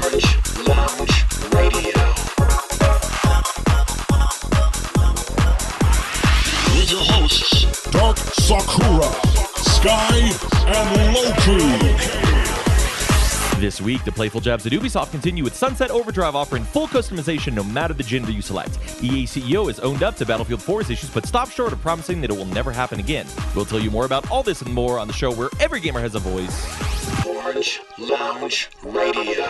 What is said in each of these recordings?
Orange Lounge Radio. With your hosts, Dark Sakura, Sky, and Loki. This week, the Playful Jabs at Ubisoft continue with Sunset Overdrive offering full customization no matter the gender you select. EA CEO has owned up to Battlefield 4's issues, but stopped short of promising that it will never happen again. We'll tell you more about all this and more on the show where every gamer has a voice. Orange Lounge Radio.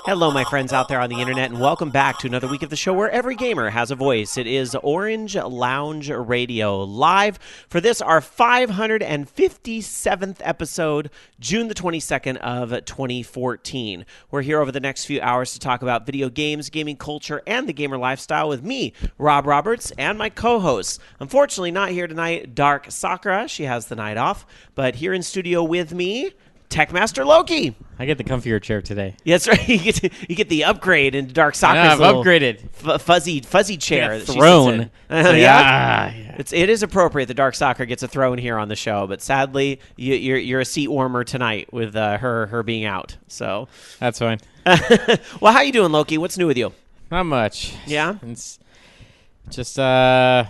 Hello, my friends out there on the internet, and welcome back to another week of the show where every gamer has a voice. It is Orange Lounge Radio, live for this, our 557th episode, June the 22nd of 2014. We're here over the next few hours to talk about video games, gaming culture, and the gamer lifestyle with me, Rob Roberts, and my co-hosts. Unfortunately, not here tonight, Dark Sakura. She has the night off, but here in studio with me, Techmaster Loki. I get the comfier chair today. Yeah, that's right. You get the upgrade into Dark Sakura's I've little upgraded. Fuzzy chair. That throne. Yeah. Yeah. It is appropriate that Dark Sakura gets a throne here on the show, but sadly, you're a seat warmer tonight with her being out. So That's fine. well, how you doing, Loki? What's new with you? Not much. Yeah? It's just I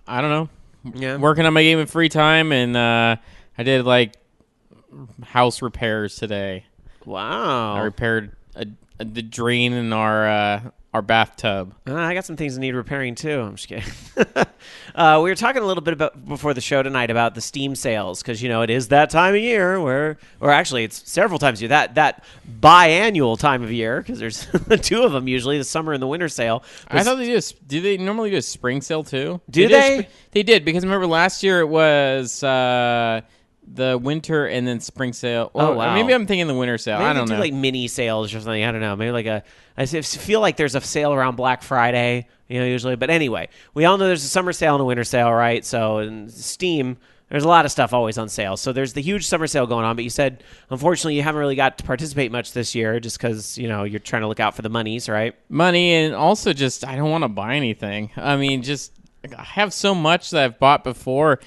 don't know. Yeah. Working on my game in free time, and I did like house repairs today. Wow. I repaired the drain in our bathtub. I got some things that need repairing too. I'm just kidding. We were talking a little bit about before the show tonight about the Steam sales because it is that time of year or actually it's several times a year, that biannual time of year because there's two of them usually, the summer and the winter sale. I thought do they normally do a spring sale too? Do they? They did, because remember last year it was the winter and then spring sale. Oh, wow. Or maybe I'm thinking the winter sale. Maybe I don't they know. do like mini sales or something. I don't know. Maybe I feel like there's a sale around Black Friday, usually. But anyway, we all know there's a summer sale and a winter sale, right? So in Steam, there's a lot of stuff always on sale. So there's the huge summer sale going on. But you said, unfortunately, you haven't really got to participate much this year just because, you're trying to look out for the monies, right? Money, and also just I don't want to buy anything. I mean, just I have so much that I've bought before.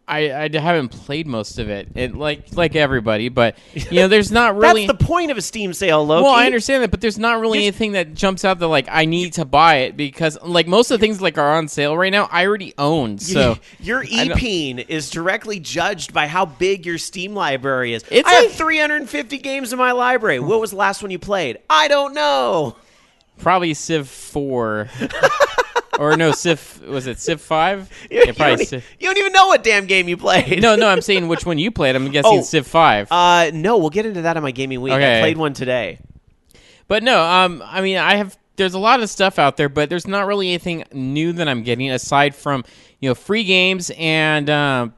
I haven't played most of it. Like everybody, but there's not really. That's the point of a Steam sale, Loki. Well, I understand that, but there's not really anything that jumps out that I need to buy it, because most of the things are on sale right now I already own. So your EP is directly judged by how big your Steam library is. It's I have 350 games in my library. What was the last one you played? I don't know. Probably Civ 4. Or no, Civ, was it Civ 5? You don't even know what damn game you played. No, I'm saying which one you played. I'm guessing Civ 5. No, we'll get into that on my gaming week. Okay. I played one today. But no, I mean, there's a lot of stuff out there, but there's not really anything new that I'm getting aside from, free games and, actually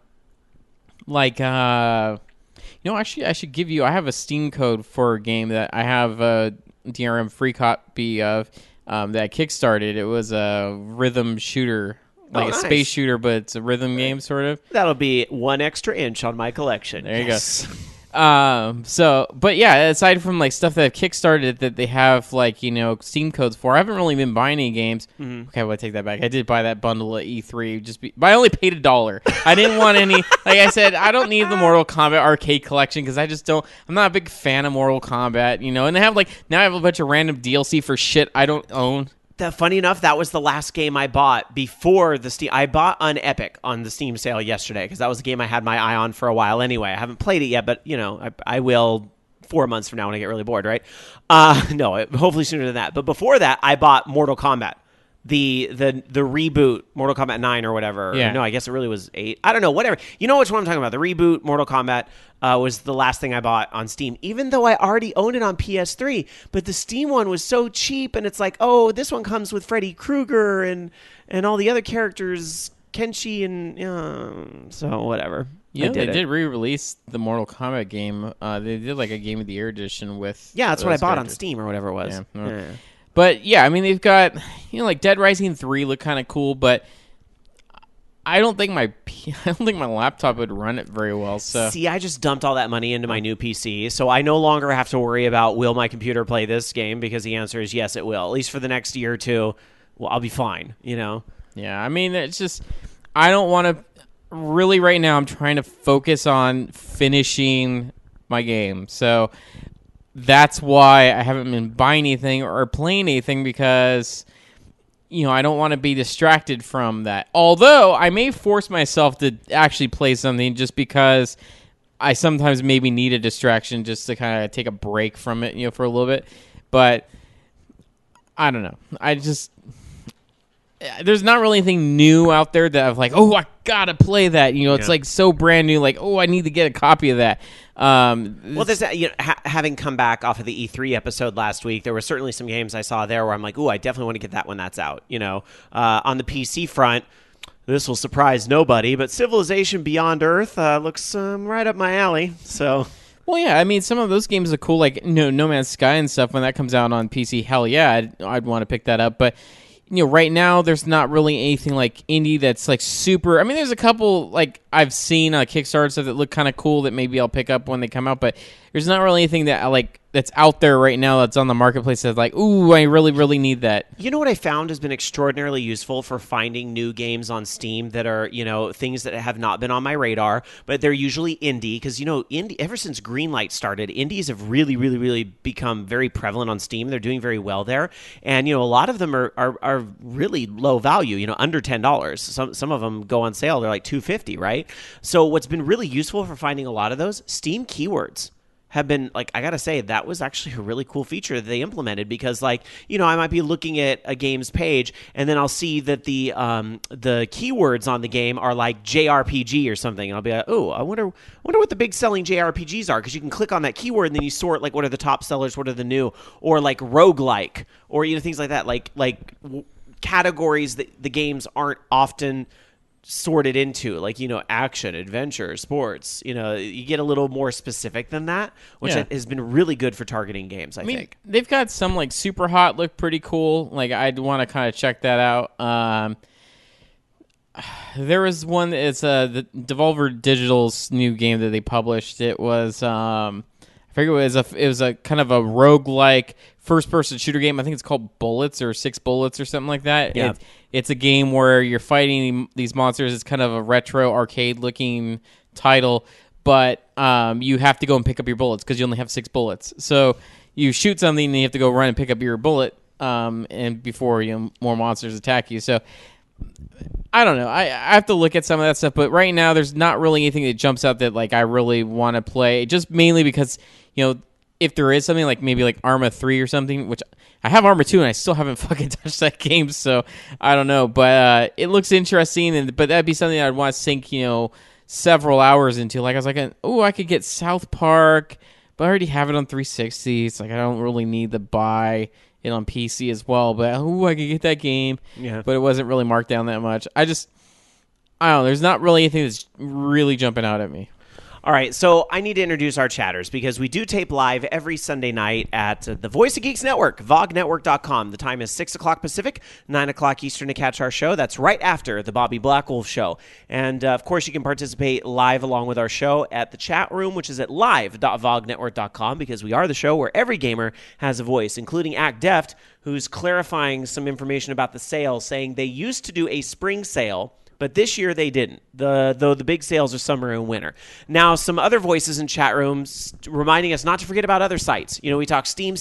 I should give you, I have a Steam code for a game that I have a DRM free copy of. That I kickstarted. It was a rhythm shooter, a space shooter, but it's a rhythm game, sort of. That'll be 1 extra inch on my collection. There you go. But yeah, aside from stuff that I've kickstarted that they have Steam codes for, I haven't really been buying any games. Mm-hmm. Okay, well, I take that back. I did buy that bundle at E3, but I only paid $1. I didn't want any. Like I said, I don't need the Mortal Kombat arcade collection because I just don't. I'm not a big fan of Mortal Kombat, And they have now I have a bunch of random DLC for shit I don't own. Funny enough, that was the last game I bought before the Steam. I bought Epic on the Steam sale yesterday because that was the game I had my eye on for a while anyway. I haven't played it yet, but, I will 4 months from now when I get really bored, right? No, hopefully sooner than that. But before that, I bought Mortal Kombat. The reboot, Mortal Kombat 9 or whatever. Yeah. No, I guess it really was 8. I don't know, whatever. You know which one I'm talking about. The reboot, Mortal Kombat, was the last thing I bought on Steam, even though I already owned it on PS3. But the Steam one was so cheap, and it's this one comes with Freddy Krueger and all the other characters, Kenshi, and so whatever. They did re-release the Mortal Kombat game. They did a Game of the Year edition with. Yeah, that's what I bought on Steam or whatever it was. Yeah. But yeah, I mean, they've got Dead Rising 3 look kind of cool, but I don't think my laptop would run it very well. So see, I just dumped all that money into my new PC, so I no longer have to worry about will my computer play this game, because the answer is yes, it will. At least for the next year or two, well, I'll be fine. Yeah, I mean, it's just I don't want to really right now. I'm trying to focus on finishing my game, so that's why I haven't been buying anything or playing anything because, I don't want to be distracted from that. Although I may force myself to actually play something just because I sometimes maybe need a distraction just to kind of take a break from it, for a little bit. But I don't know. There's not really anything new out there that I'm like, oh, I gotta play that. It's like so brand new. Like, oh, I need to get a copy of that. Well, there's that, having come back off of the E3 episode last week, there were certainly some games I saw there where I'm like, oh, I definitely want to get that when that's out. On the PC front, this will surprise nobody, but Civilization Beyond Earth looks right up my alley. So. Well, yeah, I mean, some of those games are cool, like No Man's Sky and stuff. When that comes out on PC, hell yeah, I'd want to pick that up. But right now there's not really anything like indie that's like super. I mean, there's a couple like I've seen on Kickstarter stuff that look kind of cool that maybe I'll pick up when they come out. But there's not really anything that that's out there right now that's on the marketplace that's like, ooh, I really, really need that. You know what I found has been extraordinarily useful for finding new games on Steam that are, things that have not been on my radar, but they're usually indie because, indie, ever since Greenlight started, indies have really, really, really become very prevalent on Steam. They're doing very well there. And, a lot of them are really low value, under $10. Some of them go on sale. They're like $2.50, right? So what's been really useful for finding a lot of those, Steam keywords have been, like, I gotta say, that was actually a really cool feature that they implemented because, like, I might be looking at a game's page and then I'll see that the keywords on the game are like JRPG or something, and I'll be like, oh, I wonder what the big selling JRPGs are, because you can click on that keyword and then you sort, like, what are the top sellers, what are the new, or like roguelike, or things like that, like categories that the games aren't often sorted into, like, action, adventure, sports. You get a little more specific than that, which has been really good for targeting games, I think. They've got some like Super Hot look pretty cool. Like, I'd want to kind of check that out. There was one, it's the Devolver Digital's new game that they published. It was I forget what it was a kind of a roguelike first-person shooter game. I think it's called Bullets or Six Bullets or something like that. Yeah. It's a game where you're fighting these monsters. It's kind of a retro arcade-looking title, but you have to go and pick up your bullets because you only have 6 bullets. So you shoot something and you have to go run and pick up your bullet and before more monsters attack you. So I don't know. I have to look at some of that stuff, but right now there's not really anything that jumps out that like I really want to play. Just mainly because if there is something like maybe like Arma 3 or something, which I have Arma 2 and I still haven't fucking touched that game, so I don't know. But it looks interesting, but that'd be something I'd want to sink several hours into. Like I was like, I could get South Park, but I already have it on 360. It's like I don't really need to buy it on PC as well. But I could get that game. Yeah. But it wasn't really marked down that much. I don't know. There's not really anything that's really jumping out at me. All right, so I need to introduce our chatters because we do tape live every Sunday night at the Voice of Geeks Network, vognetwork.com. The time is 6 o'clock Pacific, 9 o'clock Eastern to catch our show. That's right after the Bobby Blackwolf show. And, of course, you can participate live along with our show at the chat room, which is at live.vognetwork.com, because we are the show where every gamer has a voice, including Act Deft, who's clarifying some information about the sale, saying they used to do a spring sale, but this year they didn't, though the big sales are summer and winter. Now, some other voices in chat rooms reminding us not to forget about other sites. We talk Steam,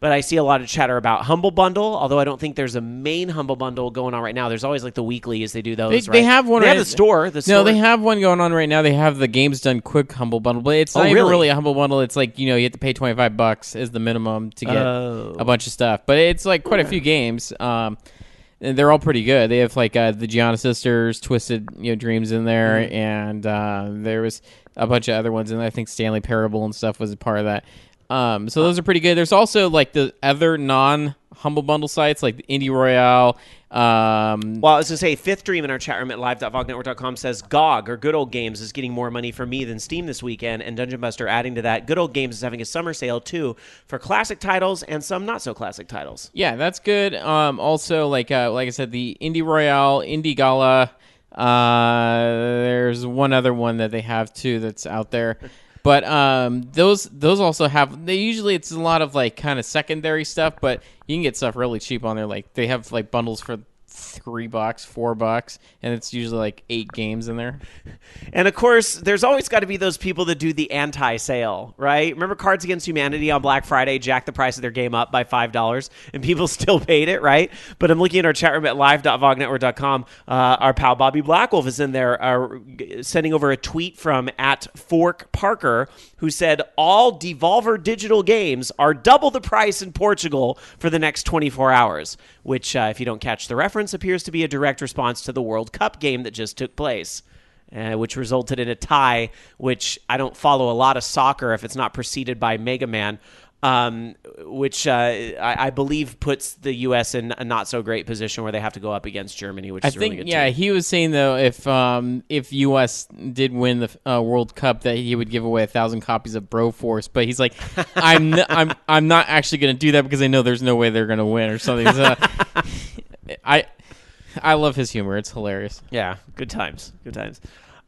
but I see a lot of chatter about Humble Bundle, although I don't think there's a main Humble Bundle going on right now. There's always like the weekly as they do those, right? They have one. They have the store. No, they have one going on right now. They have the Games Done Quick Humble Bundle, but it's not even really a Humble Bundle. It's like, you have to pay $25 as the minimum to get a bunch of stuff. But it's like quite a few games. And they're all pretty good. They have like the Gianna Sisters, Twisted Dreams in there, and there was a bunch of other ones, and I think Stanley Parable and stuff was a part of that. So those are pretty good. There's also like the other non-Humble Bundle sites like the Indie Royale. Well, I was going to say, Fifth Dream in our chat room at live.vognetwork.com says GOG, or Good Old Games, is getting more money for me than Steam this weekend, and Dungeon Buster adding to that. Good Old Games is having a summer sale, too, for classic titles and some not-so-classic titles. Yeah, that's good. Also, like I said, the Indie Royale, Indie Gala, there's one other one that they have, too, that's out there. But those also have, it's a lot of like kind of secondary stuff, but you can get stuff really cheap on there. Like they have like bundles for $3, $4, and it's usually like 8 games in there. And of course, there's always got to be those people that do the anti-sale, right? Remember Cards Against Humanity on Black Friday jacked the price of their game up by $5, and people still paid it, right? But I'm looking at our chat room at live.vognetwork.com. Our pal Bobby Blackwolf is in there sending over a tweet from @ForkParker, who said all Devolver Digital games are double the price in Portugal for the next 24 hours, which, if you don't catch the reference, appears to be a direct response to the World Cup game that just took place, which resulted in a tie, which I don't follow a lot of soccer if it's not preceded by Mega Man, which I believe puts the U.S. in a not-so-great position where they have to go up against Germany, which is a really good team. He was saying, though, if U.S. did win the World Cup, that he would give away 1,000 copies of Broforce, but he's like, I'm not actually going to do that because I know there's no way they're going to win or something. So, I love his humor. It's hilarious. Yeah, good times. Good times.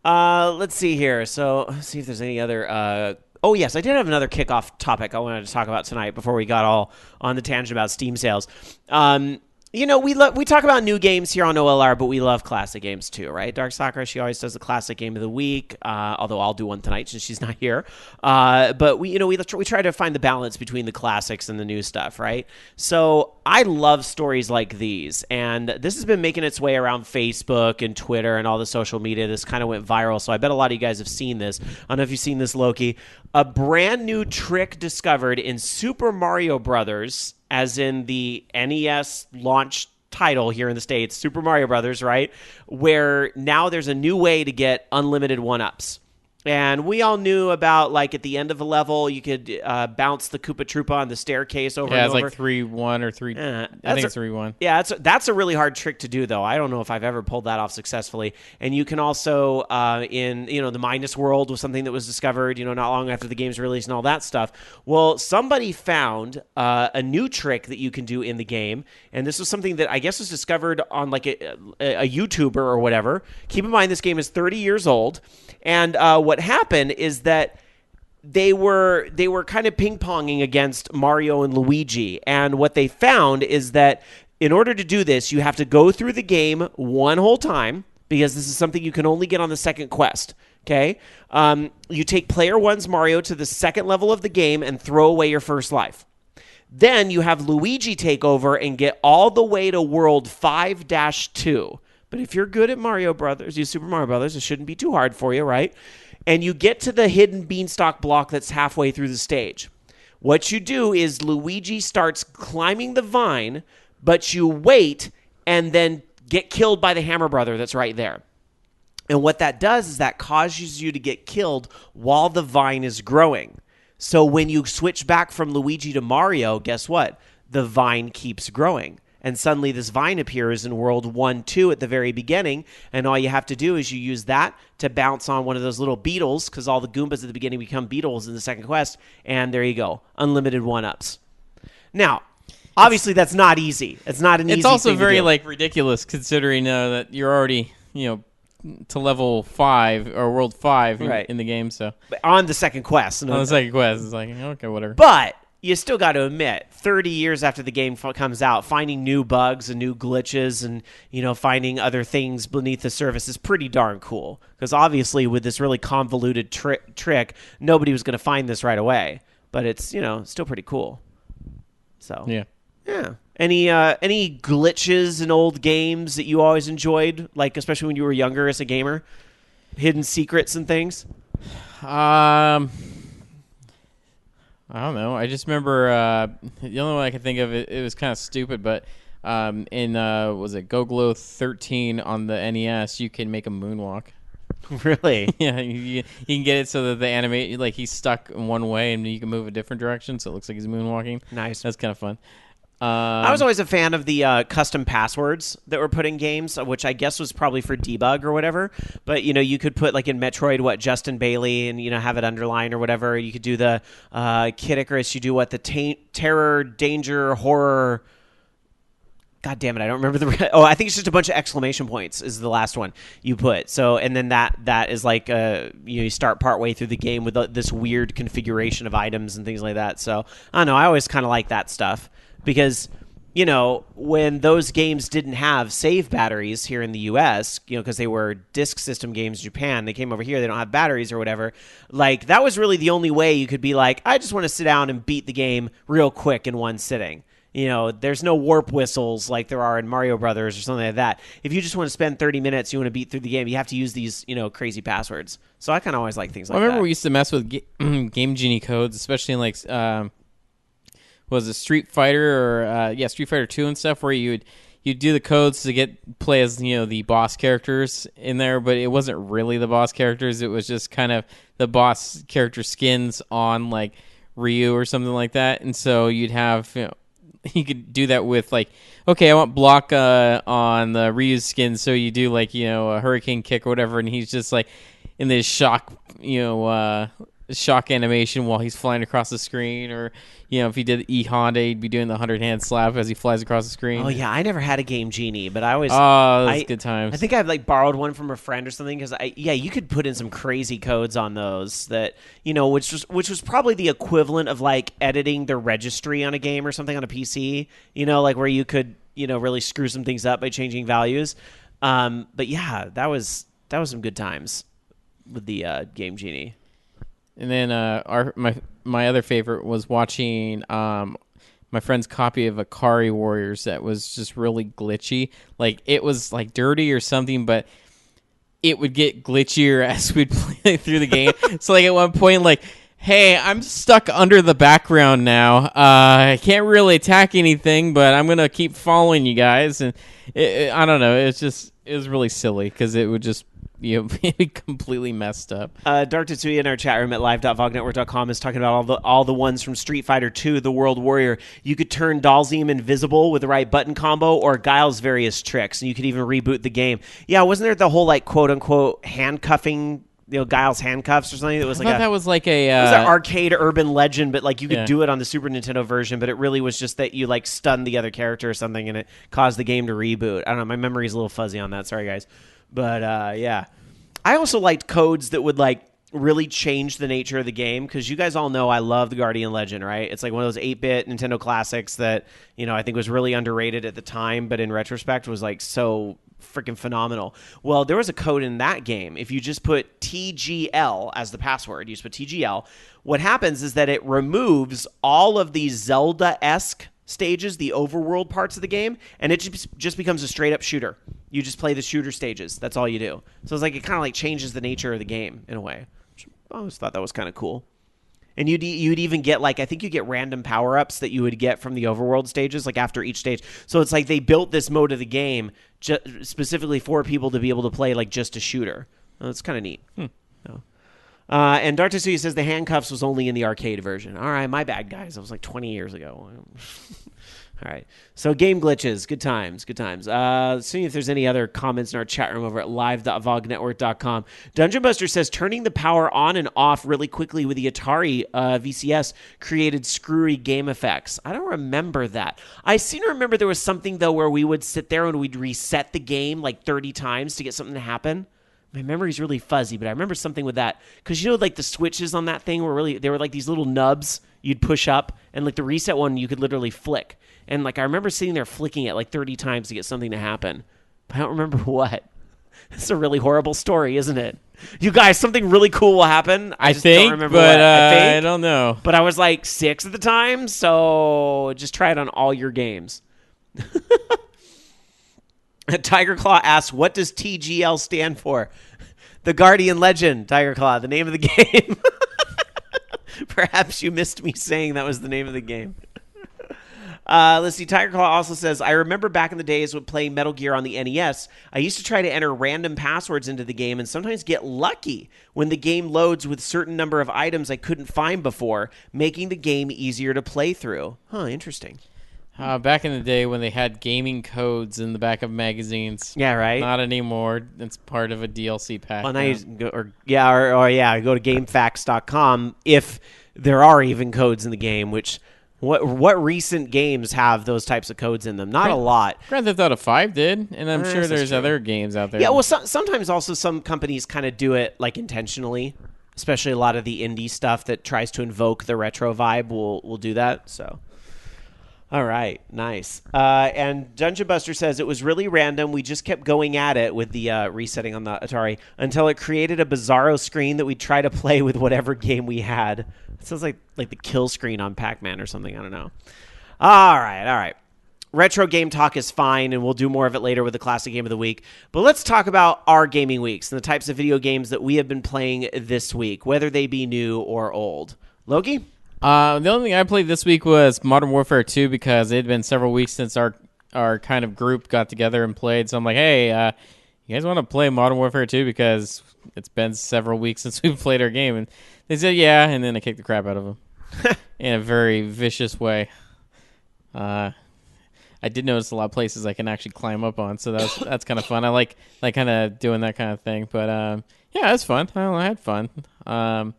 Let's see here. So let's see if there's any other... Oh, yes, I did have another kickoff topic I wanted to talk about tonight before we got all on the tangent about Steam sales. We talk about new games here on OLR, but we love classic games too, right? Dark Sakura, she always does the classic game of the week, although I'll do one tonight since she's not here. But we try to find the balance between the classics and the new stuff, right? So I love stories like these, and this has been making its way around Facebook and Twitter and all the social media. This kind of went viral, so I bet a lot of you guys have seen this. I don't know if you've seen this, Loki. A brand new trick discovered in Super Mario Brothers, as in the NES launch title here in the States, Super Mario Brothers, right? Where now there's a new way to get unlimited 1-ups. And we all knew about, like, at the end of a level, you could bounce the Koopa Troopa on the staircase over and over. Yeah, it's like 3-1 or 3... I think it's 3-1. Yeah, that's a really hard trick to do, though. I don't know if I've ever pulled that off successfully. And you can also, in the Minus World was something that was discovered, not long after the game's release and all that stuff. Well, somebody found a new trick that you can do in the game. And this was something that I guess was discovered on, like, a YouTuber or whatever. Keep in mind, this game is 30 years old. And what happened is that they were kind of ping-ponging against Mario and Luigi. And what they found is that in order to do this, you have to go through the game one whole time, because this is something you can only get on the second quest. Okay? You take player one's Mario to the second level of the game and throw away your first life. Then you have Luigi take over and get all the way to World 5-2. But if you're good at Super Mario Brothers, it shouldn't be too hard for you, right? And you get to the hidden beanstalk block that's halfway through the stage. What you do is Luigi starts climbing the vine, but you wait and then get killed by the Hammer Brother that's right there. And what that does is that causes you to get killed while the vine is growing. So when you switch back from Luigi to Mario, guess what? The vine keeps growing. And suddenly this vine appears in World 1-2 at the very beginning, and all you have to do is you use that to bounce on one of those little beetles, because all the Goombas at the beginning become beetles in the second quest, and there you go. Unlimited 1-ups. Now, obviously that's not easy. It's not an easy thing to do. It's also very ridiculous considering that you're already, to level 5 or World 5 in the game. So but on the second quest. On the second quest, it's like, okay, whatever. But you still got to admit, 30 years after the game comes out, finding new bugs and new glitches and, finding other things beneath the surface is pretty darn cool. Because obviously with this really convoluted trick, nobody was going to find this right away. But it's, still pretty cool. So, yeah. Any glitches in old games that you always enjoyed, like especially when you were younger as a gamer? Hidden secrets and things? I don't know. I just remember the only one I can think of. It was kind of stupid, but in was it Go-Glo 13 on the NES, you can make a moonwalk. Really? Yeah, you can get it so that the animate like he's stuck in one way and you can move a different direction, so it looks like he's moonwalking. Nice. That's kind of fun. I was always a fan of the custom passwords that were put in games, which I guess was probably for debug or whatever. But, you could put, like in Metroid, Justin Bailey, and, have it underlined or whatever. You could do the Kid Icarus, you do the terror, danger, horror. God damn it, I don't remember I think it's just a bunch of exclamation points is the last one you put. So, and then that is like, you start partway through the game with this weird configuration of items and things like that. So, I don't know, I always kind of like that stuff. Because you know, when those games didn't have save batteries here in the US, you know, because they were disk system games in Japan, they came over here, they don't have batteries or whatever. Like, that was really the only way you could be like, I just want to sit down and beat the game real quick in one sitting. You know, there's no warp whistles like there are in Mario Brothers or something like that. If you just want to spend 30 minutes, you want to beat through the game, you have to use these, you know, crazy passwords. So I kind of always like things like that. I remember we used to mess with Game Genie codes, especially in like was it Street Fighter or Street Fighter 2 and stuff, where you'd do the codes to play as, you know, the boss characters in there, but it wasn't really the boss characters. It was just kind of the boss character skins on like Ryu or something like that. And so you'd have, you know, you could do that with like, okay, I want block on the Ryu's skin, so you do like, you know, a hurricane kick or whatever, and he's just like in this shock, you know, shock animation while he's flying across the screen. Or, you know, if he did E Honda, he'd be doing the 100-hand slap as he flies across the screen. Oh yeah, I never had a Game Genie, but I always those good times. I think I've like borrowed one from a friend or something, because you could put in some crazy codes on those that, you know, which was probably the equivalent of like editing the registry on a game or something on a PC, you know, like where you could, you know, really screw some things up by changing values. But yeah, that was some good times with the Game Genie. And then my other favorite was watching my friend's copy of Akari Warriors that was just really glitchy. Like, it was like dirty or something, but it would get glitchier as we'd play through the game. So like at one point, like, hey, I'm stuck under the background now. I can't really attack anything, but I'm gonna keep following you guys. And I don't know. It was really silly because it would just, you know, be completely messed up. Dark Tetsuya in our chat room at live.vognetwork.com is talking about all the ones from Street Fighter 2, The World Warrior. You could turn Dalzium invisible with the right button combo, or Guile's various tricks, and you could even reboot the game. Yeah, wasn't there the whole like quote unquote handcuffing, you know, Guile's handcuffs or something? That was like that was like a it was an arcade urban legend, but like you could do it on the Super Nintendo version, but it really was just that you like stunned the other character or something, and it caused the game to reboot. I don't know, my memory's a little fuzzy on that. Sorry guys. But yeah, I also liked codes that would like really change the nature of the game, because you guys all know I love the Guardian Legend, right? It's like one of those 8-bit Nintendo classics that, you know, I think was really underrated at the time, but in retrospect was like so freaking phenomenal. Well, there was a code in that game. If you just put TGL as the password, you just put TGL, what happens is that it removes all of these Zelda-esque stages, the overworld parts of the game, and it just becomes a straight up shooter. You just play the shooter stages. That's all you do. So it's like it kind of like changes the nature of the game in a way. I always thought that was kind of cool. And you'd even get like, I think you get random power ups that you would get from the overworld stages, like after each stage. So it's like they built this mode of the game specifically for people to be able to play like just a shooter. It's kind of neat. And Dark Tetsuya says the handcuffs was only in the arcade version. All right, my bad, guys. That was like 20 years ago. All right. So game glitches. Good times. Good times. Seeing if there's any other comments in our chat room over at live.vognetwork.com. Dungeon Buster says turning the power on and off really quickly with the Atari VCS created screwy game effects. I don't remember that. I seem to remember there was something, though, where we would sit there and we'd reset the game like 30 times to get something to happen. My memory's really fuzzy, but I remember something with that. Because, you know, like the switches on that thing they were like these little nubs you'd push up, and like the reset one you could literally flick. And like I remember sitting there flicking it like 30 times to get something to happen. But I don't remember what. It's a really horrible story, isn't it? You guys, something really cool will happen. I just don't remember but what. I don't know. But I was like 6 at the time, so just try it on all your games. Tiger Claw asks, what does TGL stand for? The Guardian Legend, Tiger Claw, the name of the game. Perhaps you missed me saying that was the name of the game. Let's see. Tiger Claw also says, I remember back in the days when playing Metal Gear on the NES, I used to try to enter random passwords into the game and sometimes get lucky when the game loads with a certain number of items I couldn't find before, making the game easier to play through. Huh, interesting. Back in the day when they had gaming codes in the back of magazines. Yeah, right? Not anymore. It's part of a DLC pack. Well, now you go, go to GameFAQs.com if there are even codes in the game, which... What recent games have those types of codes in them? Not a lot. Grand Theft Auto 5 did, and I'm sure there's other games out there. Yeah, well, sometimes also some companies kind of do it like intentionally, especially a lot of the indie stuff that tries to invoke the retro vibe will do that. So, All right, nice. And Dungeon Buster says it was really random. We just kept going at it with the resetting on the Atari until it created a bizarro screen that we'd try to play with whatever game we had. It sounds like the kill screen on Pac-Man or something. I don't know. All right. Retro game talk is fine, and we'll do more of it later with the classic game of the week. But let's talk about our gaming weeks and the types of video games that we have been playing this week, whether they be new or old. Loki? The only thing I played this week was Modern Warfare 2 because it had been several weeks since our kind of group got together and played. So I'm like, hey, you guys want to play Modern Warfare 2 because it's been several weeks since we've played our game? And they said, yeah, and then I kicked the crap out of them in a very vicious way. I did notice a lot of places I can actually climb up on, so that's kind of fun. I like kind of doing that kind of thing. But, yeah, it's fun. I had fun. That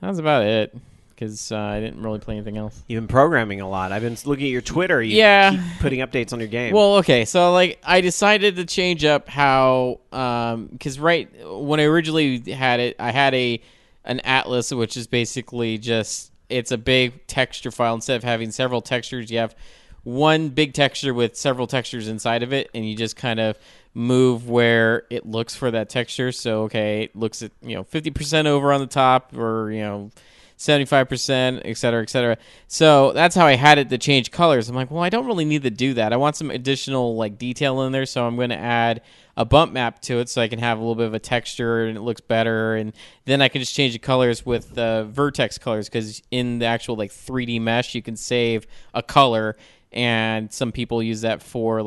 was about it. Because I didn't really play anything else. You've been programming a lot. I've been looking at your Twitter. You keep putting updates on your game. Well, okay. So, I decided to change up how... Because right when I originally had it, I had an atlas, which is basically just... It's a big texture file. Instead of having several textures, you have one big texture with several textures inside of it, and you just kind of move where it looks for that texture. So, okay, it looks at 50% over on the top, or 75%, et cetera, et cetera. So that's how I had it to change colors. I'm like, well, I don't really need to do that. I want some additional detail in there, so I'm going to add a bump map to it so I can have a little bit of a texture and it looks better. And then I can just change the colors with the vertex colors, because in the actual 3D mesh, you can save a color. And some people use that for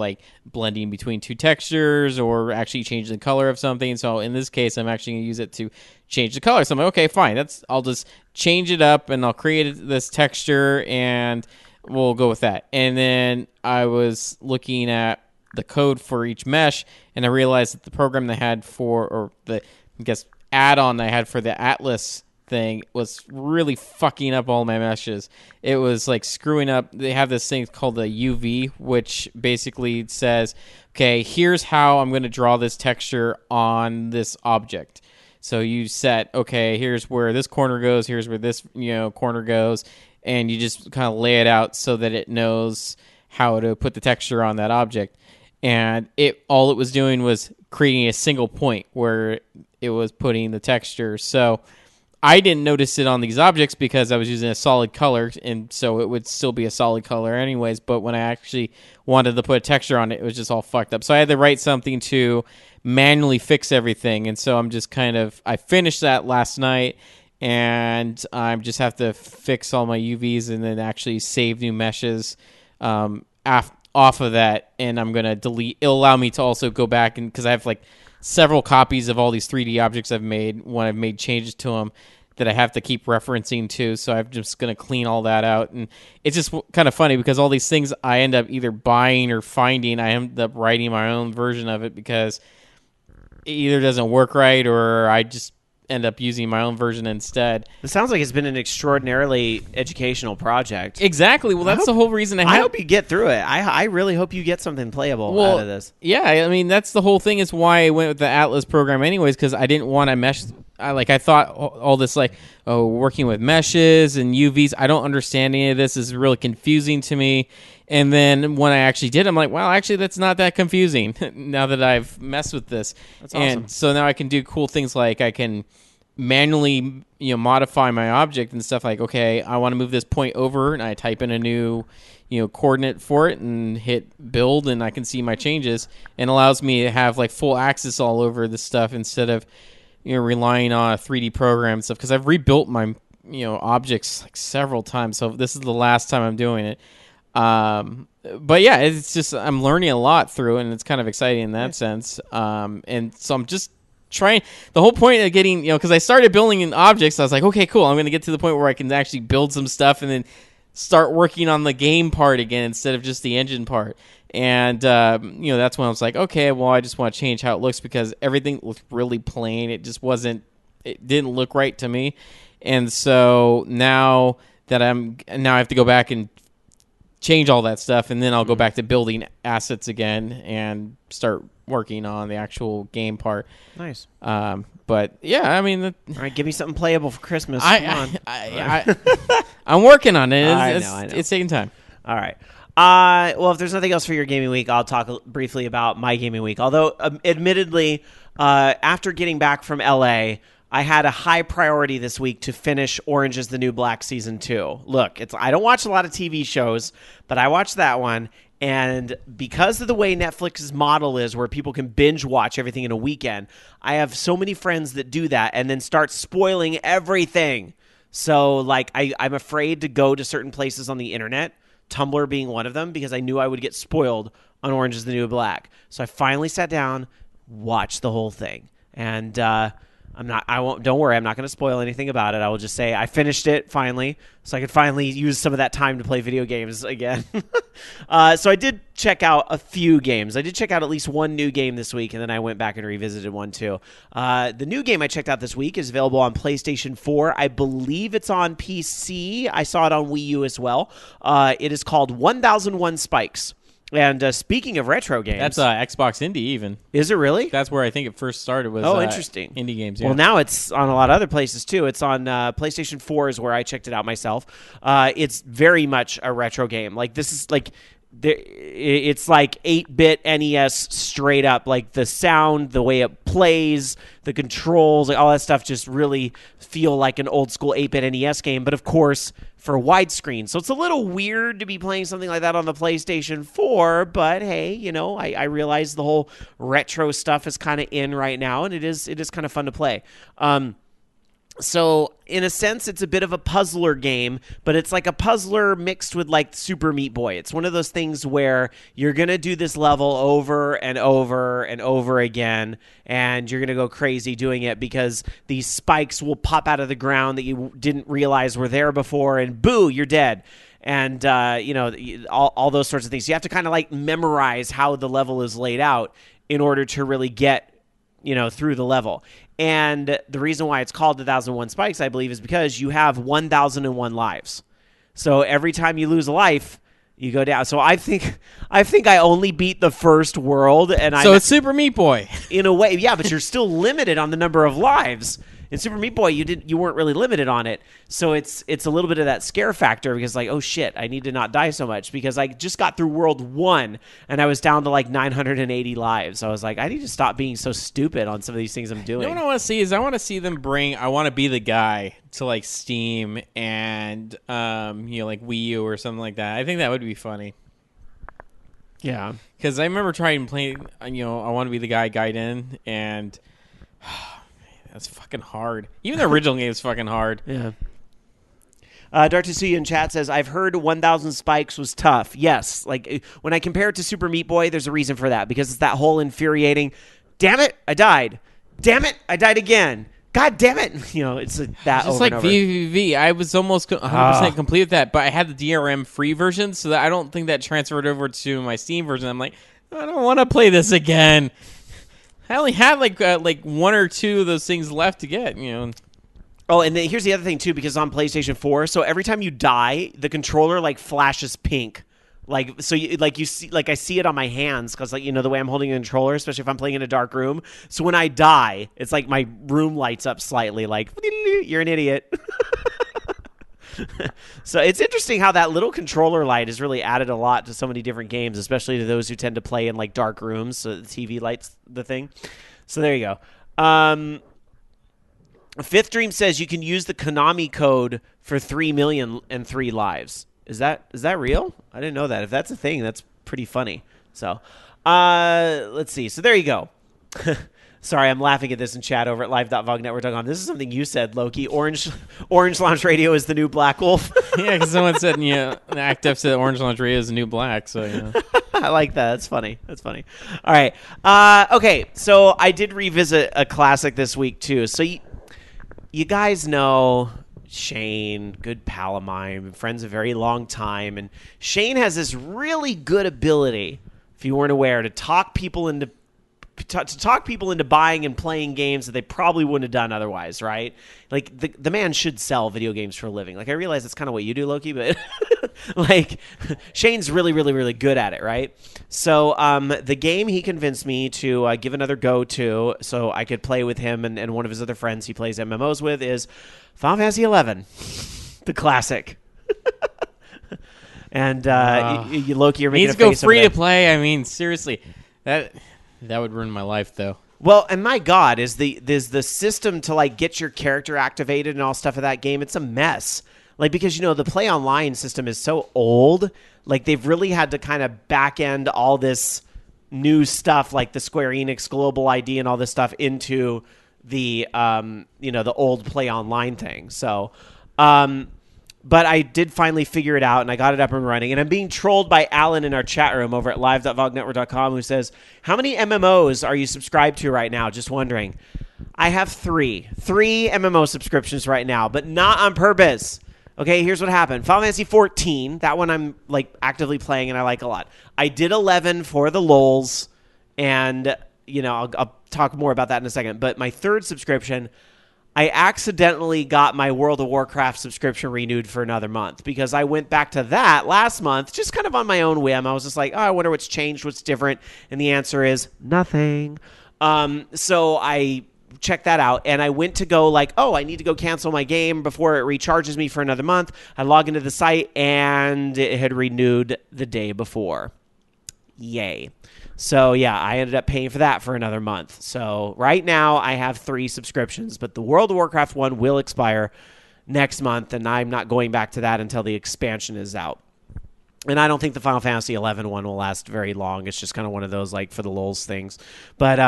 blending between two textures or actually changing the color of something. So in this case, I'm actually going to use it to change the color. So I'm like, okay, fine. I'll just change it up and I'll create this texture and we'll go with that. And then I was looking at the code for each mesh, and I realized that the program they had or the add-on I had for the Atlas thing was really fucking up all my meshes. It was screwing up. They have this thing called the UV, which basically says, okay, here's how I'm going to draw this texture on this object. So you set, okay, here's where this corner goes, here's where this corner goes, and you just kind of lay it out so that it knows how to put the texture on that object. And all it was doing was creating a single point where it was putting the texture. So I didn't notice it on these objects because I was using a solid color, and so it would still be a solid color anyways. But when I actually wanted to put a texture on it, it was just all fucked up. So I had to write something to manually fix everything. And so I'm just I finished that last night, and I just have to fix all my UVs and then actually save new meshes off of that. And I'm going to delete. It'll allow me to also go back, and because I have several copies of all these 3D objects I've made when I've made changes to them that I have to keep referencing to. So I'm just going to clean all that out. And it's just kind of funny because all these things I end up either buying or finding, I end up writing my own version of it because it either doesn't work right or I just end up using my own version instead. It sounds like it's been an extraordinarily educational project. Exactly. Well, that's the whole reason I hope you get through it. I really hope you get something playable out of this. Yeah, I mean, that's the whole thing is why I went with the Atlas program anyways, because I didn't want to mesh. I thought all this working with meshes and UVs, I don't understand any of this. This is really confusing to me. And then when I actually did, I'm like, well, actually, that's not that confusing now that I've messed with this. That's awesome. And so now I can do cool things like I can manually modify my object and stuff okay, I want to move this point over, and I type in a new coordinate for it and hit build, and I can see my changes, and allows me to have full access all over this stuff instead of relying on a 3D program and stuff, because I've rebuilt my objects several times, so this is the last time I'm doing it. But yeah, it's just I'm learning a lot through it, and it's kind of exciting in that sense. And so I'm just trying. The whole point of getting, because I started building in objects, I was like, okay, cool. I'm going to get to the point where I can actually build some stuff and then start working on the game part again instead of just the engine part. And that's when I was like, okay, well, I just want to change how it looks because everything looked really plain. It just wasn't. It didn't look right to me. And so now I have to go back and change all that stuff, and then I'll go back to building assets again and start working on the actual game part. Nice. But yeah, I mean, all right, give me something playable for Christmas. Come on. I'm working on it. I know. It's taking time. All right. Well, if there's nothing else for your gaming week, I'll talk briefly about my gaming week. Although, admittedly, after getting back from LA, I had a high priority this week to finish Orange is the New Black Season 2. Look, I don't watch a lot of TV shows, but I watched that one. And because of the way Netflix's model is where people can binge watch everything in a weekend, I have so many friends that do that and then start spoiling everything. So, like, I'm afraid to go to certain places on the internet, Tumblr being one of them, because I knew I would get spoiled on Orange is the New Black. So I finally sat down, watched the whole thing. And don't worry, I'm not going to spoil anything about it. I will just say I finished it finally, so I could finally use some of that time to play video games again. So I did check out a few games. I did check out at least one new game this week, and then I went back and revisited one too. The new game I checked out this week is available on PlayStation 4. I believe it's on PC. I saw it on Wii U as well. It is called 1001 Spikes. And speaking of retro games... That's Xbox Indie even. Is it really? That's where I think it first started was interesting. Indie games. Yeah. Well, now it's on a lot of other places too. It's on PlayStation 4 is where I checked it out myself. It's very much a retro game. Like this is like... It's like 8-bit NES straight up. Like the sound, the way it plays, the controls, like all that stuff just really feel like an old school 8-bit NES game. But of course, for widescreen. So it's a little weird to be playing something like that on the PlayStation 4. But hey, you know, I realize the whole retro stuff is kind of in right now, and it is kind of fun to play. So, in a sense, it's a bit of a puzzler game, but it's like a puzzler mixed with, like, Super Meat Boy. It's one of those things where you're going to do this level over and over and over again, and you're going to go crazy doing it because these spikes will pop out of the ground that you didn't realize were there before, and boo, you're dead. And, you know, all those sorts of things. So you have to kind of, like, memorize how the level is laid out in order to really get, you know, through the level. And the reason why it's called 1001 Spikes, I believe, is because you have 1001 lives. So every time you lose a life, you go down. So I think I only beat the first world, and it's Super Meat Boy in a way. Yeah, but you're still limited on the number of lives. In Super Meat Boy, you weren't really limited on it. So it's a little bit of that scare factor because like, oh shit, I need to not die so much because I just got through World 1 and I was down to like 980 lives. So I was like, I need to stop being so stupid on some of these things I'm doing. You know what I want to see is I want to see them bring I Want to Be the Guy to like Steam and you know, like Wii U or something like that. I think that would be funny. Yeah. Because I remember trying playing, you know, I Want to Be the Guy Gaiden, and that's fucking hard. Even the original game is fucking hard. Yeah. Dark to see you in chat says, I've heard 1000 Spikes was tough. Yes. Like, when I compare it to Super Meat Boy, there's a reason for that. Because it's that whole infuriating, damn it, I died. Damn it, I died again. God damn it. You know, it's that just over like and over. VVV. I was almost 100% complete with that, but I had the DRM free version, so that I don't think that transferred over to my Steam version. I'm like, I don't want to play this again. I only had like one or two of those things left to get, you know. Oh, and then here's the other thing too, because on PlayStation 4, so every time you die, the controller like flashes pink. Like so, you see, like I see it on my hands because, like, you know, the way I'm holding a controller, especially if I'm playing in a dark room. So when I die, it's like my room lights up slightly, like you're an idiot. So it's interesting how that little controller light has really added a lot to so many different games, especially to those who tend to play in like dark rooms. So the TV lights the thing. So there you go. Fifth Dream says you can use the Konami code for 3,000,003 lives. Is that real? I didn't know that. If that's a thing, that's pretty funny. So let's see. So there you go. Sorry, I'm laughing at this in chat over at live.vognetwork.com. This is something you said, Loki. Orange Lounge Radio is the new Black Wolf. Yeah, because someone said, you know, Active said Orange Lounge Radio is the new Black. So, you know. I like that. That's funny. All right. Okay, so I did revisit a classic this week, too. So you guys know Shane, good pal of mine, been friends a very long time. And Shane has this really good ability, if you weren't aware, to talk people into buying and playing games that they probably wouldn't have done otherwise, right? Like, the man should sell video games for a living. Like, I realize that's kind of what you do, Loki, but like, Shane's really, really, really good at it, right? So the game he convinced me to give another go to so I could play with him and one of his other friends he plays MMOs with is Final Fantasy XI, the classic. And Loki, you're making needs a to go face free over to play. I mean, seriously, that would ruin my life, though. Well, and my God, is the system to like get your character activated and all stuff of that game? It's a mess. Like, because the play online system is so old. Like, they've really had to kind of back end all this new stuff, like the Square Enix Global ID and all this stuff, into the the old play online thing. So, but I did finally figure it out, and I got it up and running. And I'm being trolled by Alan in our chat room over at live.vognetwork.com, who says, how many MMOs are you subscribed to right now? Just wondering. I have three MMO subscriptions right now, but not on purpose. Okay, here's what happened. Final Fantasy 14, that one I'm like actively playing and I like a lot. I did 11 for the lols, and I'll talk more about that in a second. But my third subscription, I accidentally got my World of Warcraft subscription renewed for another month because I went back to that last month just kind of on my own whim. I was just like, I wonder what's changed, what's different, and the answer is nothing. So I check that out, and I went to go like, I need to go cancel my game before it recharges me for another month. I log into the site, and it had renewed the day before. Yay. So yeah, I ended up paying for that for another month. So right now I have 3 subscriptions, but the World of Warcraft one will expire next month, and I'm not going back to that until the expansion is out. And I don't think the Final Fantasy 11 one will last very long. It's just kind of one of those, like, for the lulz things. But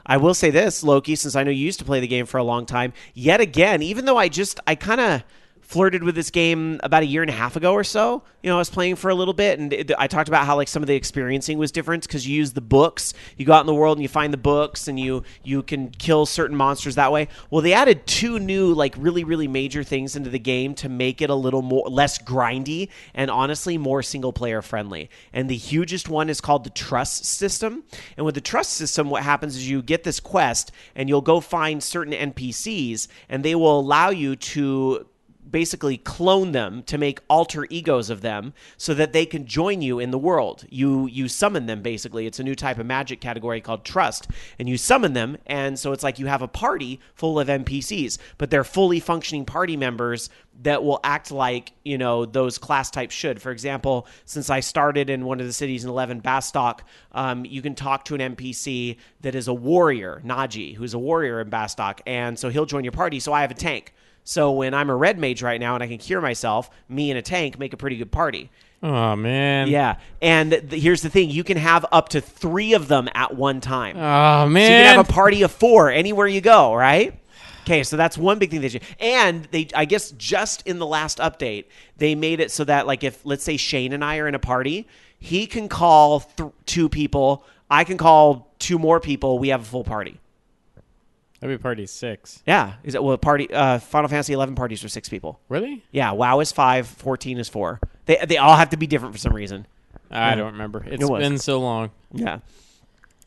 I will say this, Loki, since I know you used to play the game for a long time, yet again, even though I kind of flirted with this game about a year and a half ago or so. I was playing for a little bit, and I talked about how like some of the experiencing was different because you use the books. You go out in the world and you find the books, and you can kill certain monsters that way. Well, they added 2 new like really, really major things into the game to make it a little more less grindy and honestly more single player friendly. And the hugest one is called the trust system. And with the trust system, what happens is you get this quest and you'll go find certain NPCs, and they will allow you to basically clone them to make alter egos of them so that they can join you in the world. You summon them, basically. It's a new type of magic category called trust, and you summon them, and so it's like you have a party full of NPCs, but they're fully functioning party members that will act like, those class types should. For example, since I started in one of the cities in 11, Bastok, you can talk to an NPC that is a warrior, Naji, who's a warrior in Bastok, and so he'll join your party. So I have a tank. So when I'm a red mage right now and I can cure myself, me and a tank make a pretty good party. Oh, man. Yeah. And here's the thing. You can have up to 3 of them at one time. Oh, man. So you can have a party of 4 anywhere you go, right? Okay, so that's one big thing that and I guess just in the last update, they made it so that like if, let's say Shane and I are in a party, he can call 2 people, I can call 2 more people, we have a full party. Every party is 6. Yeah. Is it party? Final Fantasy 11 parties are 6 people. Really? Yeah. WoW is 5. 14 is 4. They all have to be different for some reason. I don't remember. It's been so long. Yeah.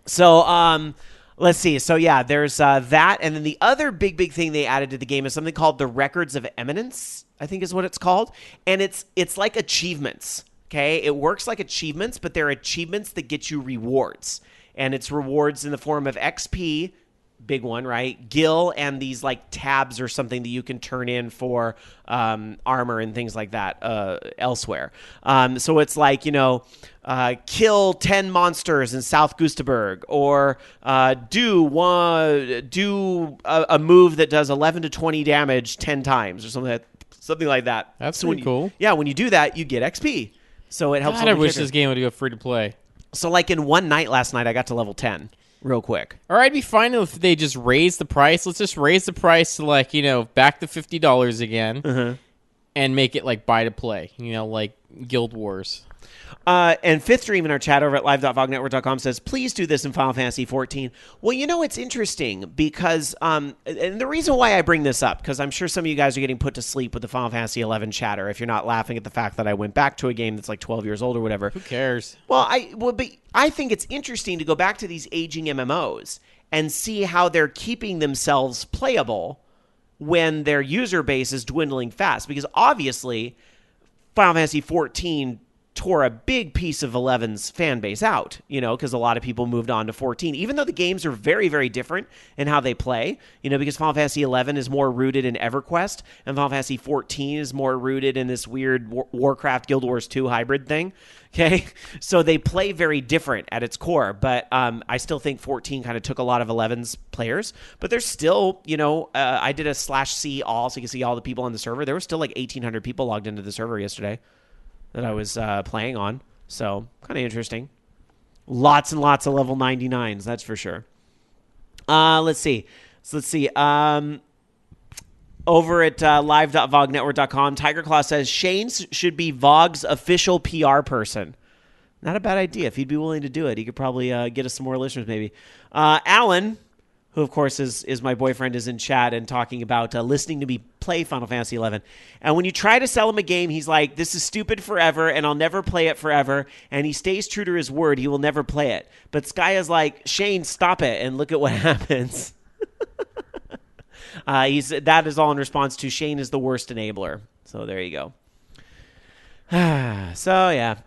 So let's see. So yeah, there's that, and then the other big thing they added to the game is something called the Records of Eminence, I think is what it's called, and it's like achievements. Okay, it works like achievements, but they're achievements that get you rewards, and it's rewards in the form of XP. Big one, right? Gil and these like tabs or something that you can turn in for armor and things like that elsewhere. So it's like, kill 10 monsters in South Gustaberg, or do a move that does 11 to 20 damage 10 times or something like that. That's so pretty cool. Yeah, when you do that, you get XP. So it helps. God, I wish this game would go free to play. So like in one night last night, I got to level 10. Real quick. Or I'd be fine if they just raise the price. Let's just raise the price to like, back to $50 again and make it like buy to play, like Guild Wars. And Fifth Dream in our chat over at live.vognetwork.com says, please do this in Final Fantasy 14. Well, it's interesting because, and the reason why I bring this up, because I'm sure some of you guys are getting put to sleep with the Final Fantasy 11 chatter if you're not laughing at the fact that I went back to a game that's like 12 years old or whatever. Who cares? Well, but I think it's interesting to go back to these aging MMOs and see how they're keeping themselves playable when their user base is dwindling fast. Because obviously, Final Fantasy 14 tore a big piece of 11's fan base out, because a lot of people moved on to 14, even though the games are very, very different in how they play, because Final Fantasy 11 is more rooted in EverQuest, and Final Fantasy 14 is more rooted in this weird Warcraft Guild Wars 2 hybrid thing. Okay, so they play very different at its core, but I still think 14 kind of took a lot of 11's players, but there's still, I did a /C all, so you can see all the people on the server. There was still like 1,800 people logged into the server yesterday that I was playing on, so kind of interesting. Lots and lots of level 99s, that's for sure. Let's see. Over at live.vognetwork.com, Tiger Claw says Shane should be Vogue's official PR person. Not a bad idea. If he'd be willing to do it, he could probably get us some more listeners maybe. Alan, who of course is my boyfriend, is in chat and talking about listening to me play Final Fantasy 11. And when you try to sell him a game, he's like, this is stupid forever and I'll never play it forever. And he stays true to his word. He will never play it. But Sky is like, Shane, stop it. And look at what happens. That is all in response to Shane is the worst enabler. So there you go. So yeah,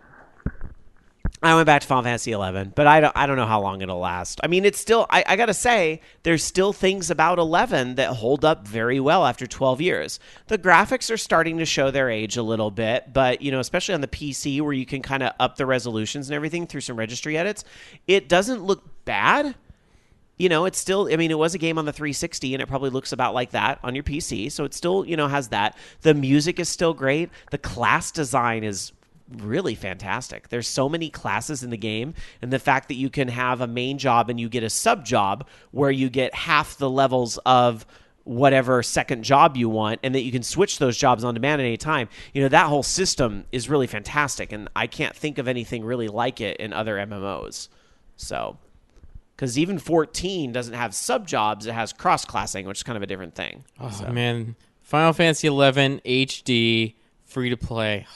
I went back to Final Fantasy 11, but I don't know how long it'll last. I mean, it's still, I gotta say, there's still things about 11 that hold up very well after 12 years. The graphics are starting to show their age a little bit, but especially on the PC where you can kind of up the resolutions and everything through some registry edits, it doesn't look bad. It's still, it was a game on the 360 and it probably looks about like that on your PC. So it still, has that. The music is still great. The class design is really fantastic. There's so many classes in the game, and the fact that you can have a main job and you get a sub job where you get half the levels of whatever second job you want, and that you can switch those jobs on demand at any time. That whole system is really fantastic, and I can't think of anything really like it in other MMOs. So, because even 14 doesn't have sub-jobs, it has cross-classing, which is kind of a different thing. Oh, man. Final Fantasy 11 HD, free to play.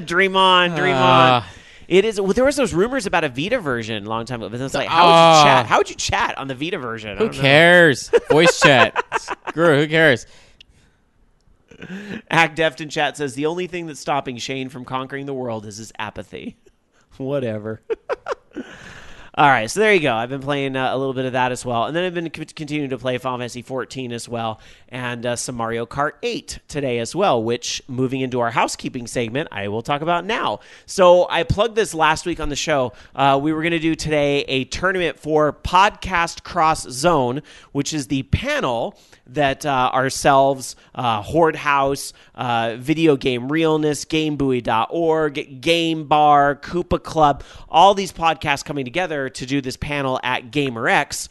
Dream on. It is. Well, there was those rumors about a Vita version a long time ago. But it's like, how would you chat? How would you chat on the Vita version? Who cares? Voice chat. Screw it, who cares? Act Deft in chat says, the only thing that's stopping Shane from conquering the world is his apathy. Whatever. All right, so there you go. I've been playing a little bit of that as well. And then I've been continuing to play Final Fantasy 14 as well, and some Mario Kart 8 today as well, which, moving into our housekeeping segment, I will talk about now. So I plugged this last week on the show. We were going to do today a tournament for Podcast Cross Zone, which is the panel that ourselves, Horde House, Video Game Realness, GameBuoy.org, Game Bar, Koopa Club, all these podcasts coming together to do this panel at GamerX,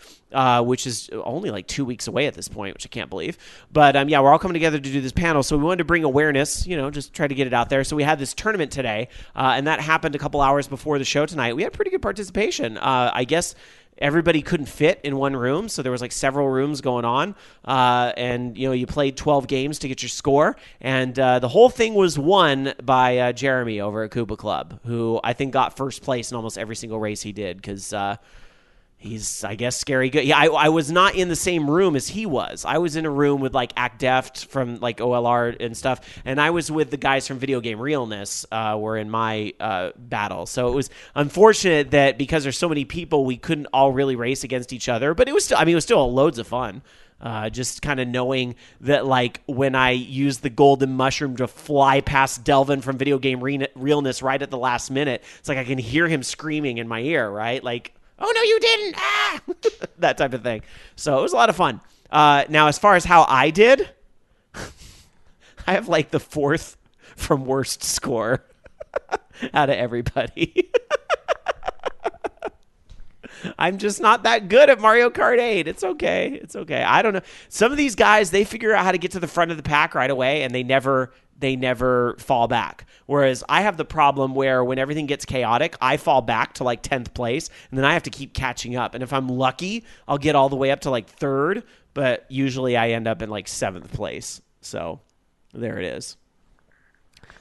which is only like 2 weeks away at this point, which I can't believe. But yeah, we're all coming together to do this panel. So we wanted to bring awareness, just try to get it out there. So we had this tournament today, and that happened a couple hours before the show tonight. We had pretty good participation. I guess everybody couldn't fit in one room, so there was like several rooms going on, and you played 12 games to get your score, and the whole thing was won by Jeremy over at Koopa Club, who I think got first place in almost every single race he did, because he's, I guess, scary good. Yeah, I was not in the same room as he was. I was in a room with like Act Deft from like OLR and stuff, and I was with the guys from Video Game Realness were in my battle. So it was unfortunate that because there's so many people, we couldn't all really race against each other. But it was still, it was still loads of fun. Just kind of knowing that, like, when I used the golden mushroom to fly past Delvin from Video Game Realness right at the last minute, it's like I can hear him screaming in my ear, right? Like, oh, no, you didn't. Ah! That type of thing. So it was a lot of fun. Now, as far as how I did, I have like the fourth from worst score out of everybody. I'm just not that good at Mario Kart 8. It's okay. It's okay. I don't know. Some of these guys, they figure out how to get to the front of the pack right away, and they never fall back. Whereas I have the problem where when everything gets chaotic, I fall back to like 10th place, and then I have to keep catching up. And if I'm lucky, I'll get all the way up to like 3rd, but usually I end up in like 7th place. So there it is.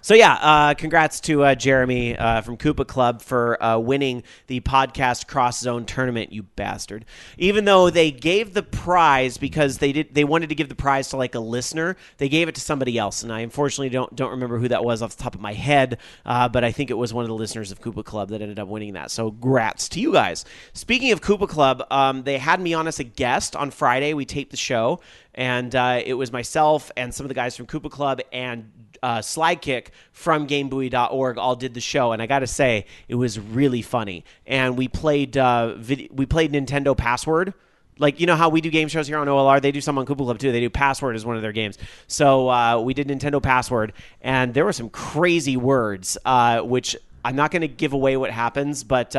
So yeah, congrats to Jeremy from Koopa Club for winning the podcast Cross Zone tournament. You bastard! Even though they gave the prize because they wanted to give the prize to like a listener, they gave it to somebody else, and I unfortunately don't remember who that was off the top of my head. But I think it was one of the listeners of Koopa Club that ended up winning that. So grats to you guys. Speaking of Koopa Club, they had me on as a guest on Friday. We taped the show, and it was myself and some of the guys from Koopa Club and Slykick from GameBuoy.org all did the show, and I gotta say it was really funny. And we played Nintendo Password, like you know how we do game shows here on OLR. They do some on Koopa Club too. They do Password as one of their games. So we did Nintendo Password, and there were some crazy words, which I'm not going to give away what happens, but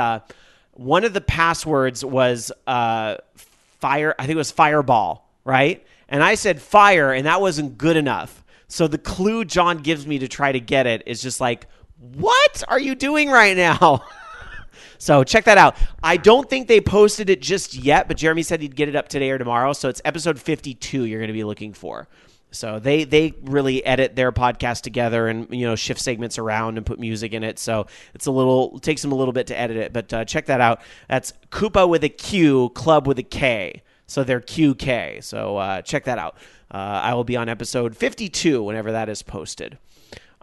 one of the passwords was fire. I think it was fireball, right? And I said fire, and that wasn't good enough. So the clue John gives me to try to get it is just like, what are you doing right now? So check that out. I don't think they posted it just yet, but Jeremy said he'd get it up today or tomorrow. So it's episode 52 you're going to be looking for. So they really edit their podcast together and, you know, shift segments around and put music in it. So it takes them a little bit to edit it, but check that out. That's Koopa with a Q, Club with a K. So they're QK. So check that out. I will be on episode 52 whenever that is posted.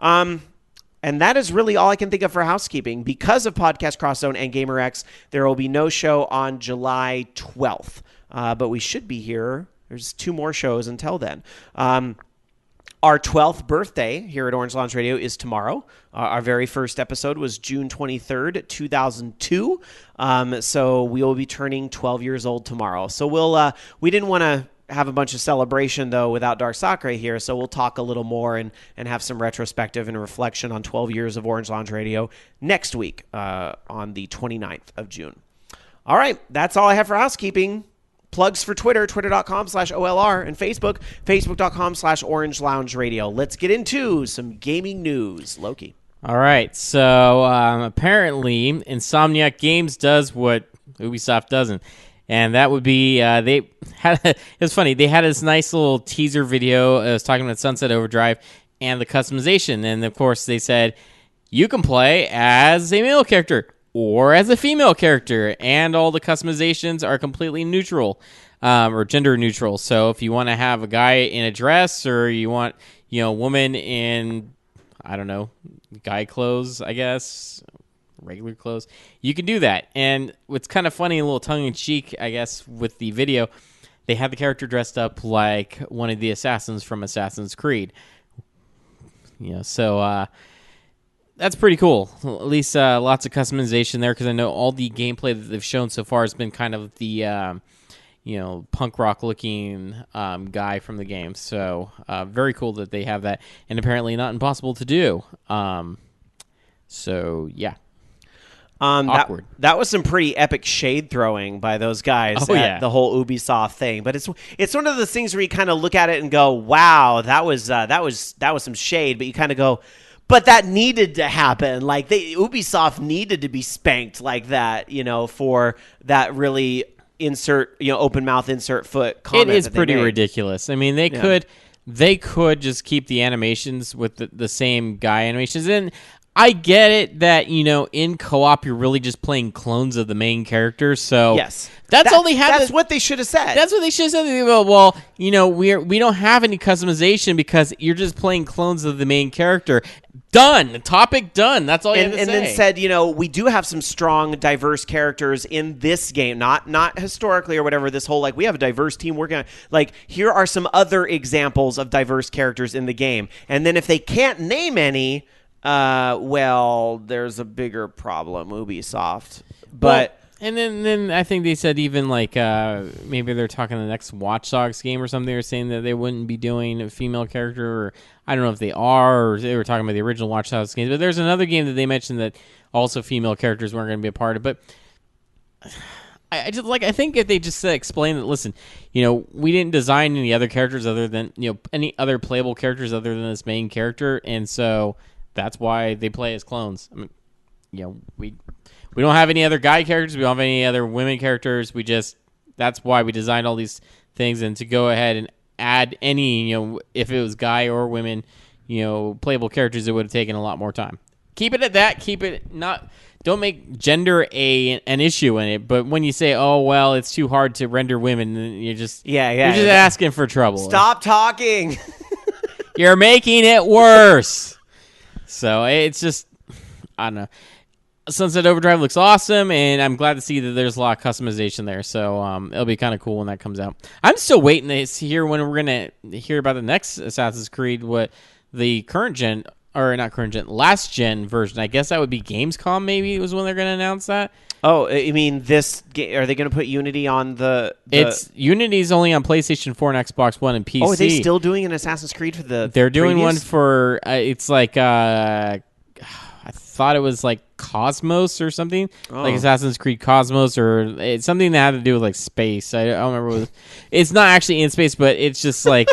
And that is really all I can think of for housekeeping. Because of Podcast Cross Zone and GamerX, there will be no show on July 12th. But we should be here. There's 2 more shows until then. Our 12th birthday here at Orange Lounge Radio is tomorrow. Our very first episode was June 23rd, 2002. So we will be turning 12 years old tomorrow. So we didn't want to have a bunch of celebration, though, without Dark Sakura here, so we'll talk a little more and have some retrospective and reflection on 12 years of Orange Lounge Radio next week on the 29th of June. All right, that's all I have for housekeeping. Plugs for Twitter, twitter.com/OLR, and Facebook, facebook.com/Orange Lounge Radio. Let's get into some gaming news. Loki. All right, so apparently Insomniac Games does what Ubisoft doesn't. And that would be, it was funny, they had this nice little teaser video. I was talking about Sunset Overdrive and the customization. And of course they said, you can play as a male character or as a female character. And all the customizations are completely neutral, or gender neutral. So if you want to have a guy in a dress or you want, a woman in, I don't know, guy clothes, I guess, regular clothes, you can do that. And what's kind of funny, a little tongue-in-cheek, I guess, with the video, they had the character dressed up like one of the assassins from Assassin's Creed. So that's pretty cool. At least lots of customization there, because I know all the gameplay that they've shown so far has been kind of the punk rock looking guy from the game. So very cool that they have that, and apparently not impossible to do. So yeah. Awkward. That was some pretty epic shade throwing by those guys at the whole Ubisoft thing. But it's one of those things where you kind of look at it and go, "Wow, that was some shade." But you kind of go, "But that needed to happen. Like Ubisoft needed to be spanked like that, for that really open mouth insert foot comment." It is pretty ridiculous. I mean, they could just keep the animations with the same guy animations. And I get it that, in co-op, you're really just playing clones of the main character. So yes, that's all they had. That's what they should have said. That's what they should have said. They go, well, we don't have any customization because you're just playing clones of the main character. Done. Topic done. That's all you have to say. And then said, we do have some strong, diverse characters in this game, not historically or whatever. This whole we have a diverse team working on. Here are some other examples of diverse characters in the game. And then if they can't name any, well, there's a bigger problem, Ubisoft. But and then I think they said even maybe they're talking the next Watch Dogs game or something. They're saying that they wouldn't be doing a female character, or I don't know if they are, or they were talking about the original Watch Dogs games. But there's another game that they mentioned that also female characters weren't going to be a part of. But I just I think if they just explain that, listen, we didn't design any other characters other than any other playable characters other than this main character, and so that's why they play as clones. I mean, we don't have any other guy characters. We don't have any other women characters. That's why we designed all these things. And to go ahead and add any, if it was guy or women playable characters, it would have taken a lot more time. Keep it at that. Keep it not. Don't make gender an issue in it. But when you say, "Oh well, it's too hard to render women," you're just you're just asking for trouble. Stop talking. You're making it worse. So it's just, I don't know. Sunset Overdrive looks awesome, and I'm glad to see that there's a lot of customization there. So it'll be kind of cool when that comes out. I'm still waiting to hear when we're going to hear about the next Assassin's Creed, what the current gen, or not current gen, last gen version. I guess that would be Gamescom maybe was when they're going to announce that. Oh, I mean, are they going to put Unity on the... Unity's only on PlayStation 4 and Xbox One and PC. Oh, are they still doing an Assassin's Creed for the They're doing previous? one for, it's like, I thought it was like Cosmos or something, like Assassin's Creed Cosmos, or it's something that had to do with like space. I don't remember what it was. It's not actually in space, but it's just like...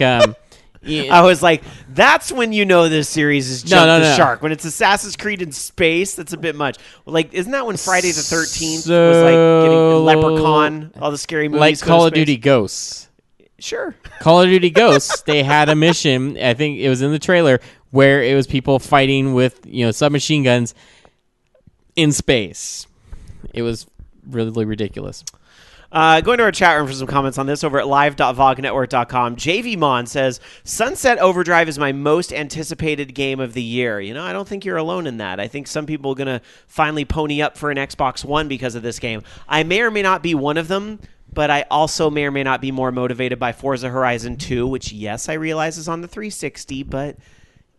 I was like, that's when you know this series is jumped the shark. When it's Assassin's Creed in space, that's a bit much. Like, isn't that when Friday the 13th was like getting Leprechaun, all the scary movies? Like Call of Duty Ghosts. Sure. Call of Duty Ghosts, they had a mission, I think it was in the trailer, where it was people fighting with, submachine guns in space. It was really ridiculous. Going to our chat room for some comments on this over at live.vognetwork.com. JVMon says, Sunset Overdrive is my most anticipated game of the year. I don't think you're alone in that. I think some people are going to finally pony up for an Xbox One because of this game. I may or may not be one of them, but I also may or may not be more motivated by Forza Horizon 2, which, yes, I realize is on the 360, but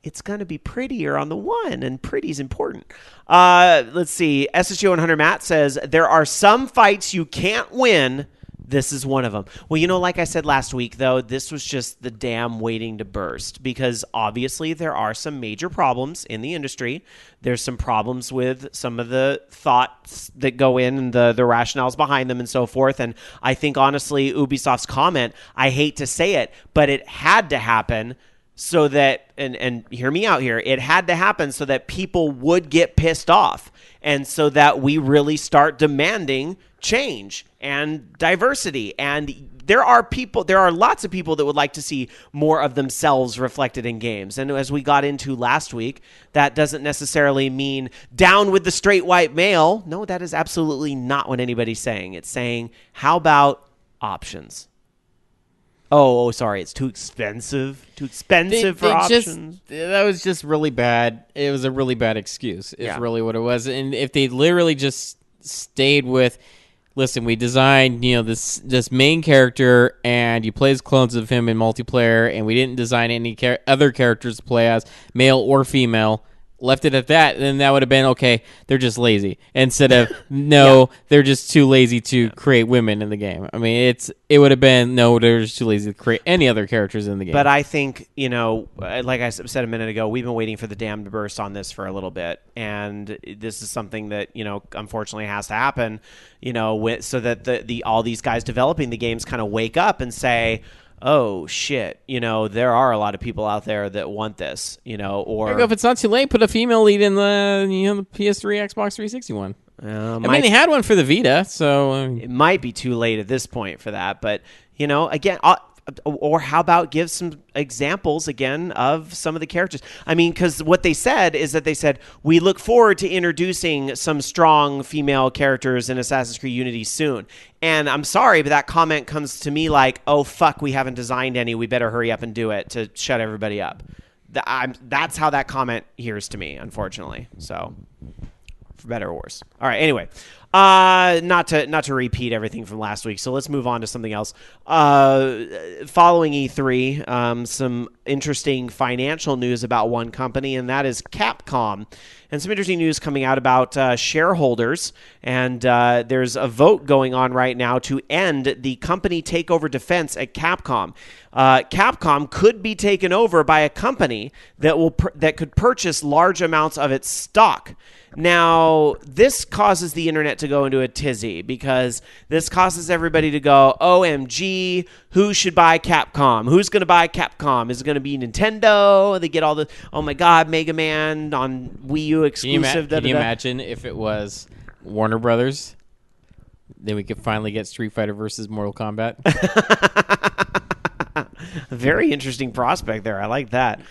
it's going to be prettier on the one, and pretty's important. Let's see. SSG 100 Matt says, there are some fights you can't win. This is one of them. Well, like I said last week, though, this was just the dam waiting to burst, because obviously there are some major problems in the industry. There's some problems with some of the thoughts that go in and the rationales behind them and so forth. And I think, honestly, Ubisoft's comment, I hate to say it, but it had to happen so that, and hear me out here, it had to happen so that people would get pissed off, and so that we really start demanding change and diversity. And there are lots of people that would like to see more of themselves reflected in games. And as we got into last week, that doesn't necessarily mean down with the straight white male. No, that is absolutely not what anybody's saying. It's saying, how about options? Oh, sorry. It's too expensive. Too expensive for options. That was just really bad. It was a really bad excuse. Is really what it was. And if they literally just stayed with, listen, we designed this main character, and you play as clones of him in multiplayer, and we didn't design any other characters to play as, male or female. Left it at that, then that would have been, okay, they're just lazy. Instead of, they're just too lazy to create women in the game. I mean, it would have been, no, they're just too lazy to create any other characters in the game. But I think, like I said a minute ago, we've been waiting for the dam to burst on this for a little bit. And this is something that, unfortunately has to happen, so that all these guys developing the games kind of wake up and say, oh shit, there are a lot of people out there that want this, or if it's not too late, put a female lead in the the PS3, Xbox 360 one. They had one for the Vita, so it might be too late at this point for that. But again, or how about give some examples again of some of the characters? I mean, because what they said is that we look forward to introducing some strong female characters in Assassin's Creed Unity soon. And I'm sorry, but that comment comes to me like, oh, fuck, we haven't designed any. We better hurry up and do it to shut everybody up. That's how that comment hears to me, unfortunately. So, for better or worse. All right, anyway. Not to repeat everything from last week, so let's move on to something else. Following E3, some interesting financial news about one company, and that is Capcom. And some interesting news coming out about shareholders, and there's a vote going on right now to end the company takeover defense at Capcom. Capcom could be taken over by a company that could purchase large amounts of its stock. Now, this causes the internet to go into a tizzy, because this causes everybody to go, OMG, who should buy Capcom? Who's going to buy Capcom? Is it going to be Nintendo? They get all the, oh my God, Mega Man on Wii U exclusive. Can you imagine if it was Warner Brothers? Then we could finally get Street Fighter versus Mortal Kombat. Very interesting prospect there. I like that.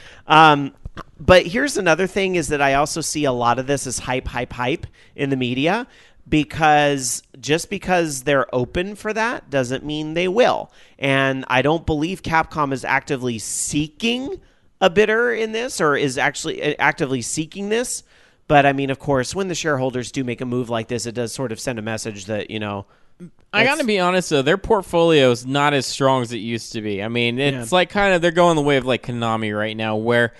But here's another thing is that I also see a lot of this as hype in the media, because just because they're open for that doesn't mean they will. And I don't believe Capcom is actively seeking a bidder in this, or is actually actively seeking this. But I mean, of course, when the shareholders do make a move like this, it does sort of send a message that, I got to be honest, though, their portfolio is not as strong as it used to be. I mean, it's like kind of, they're going the way of like Konami right now, where,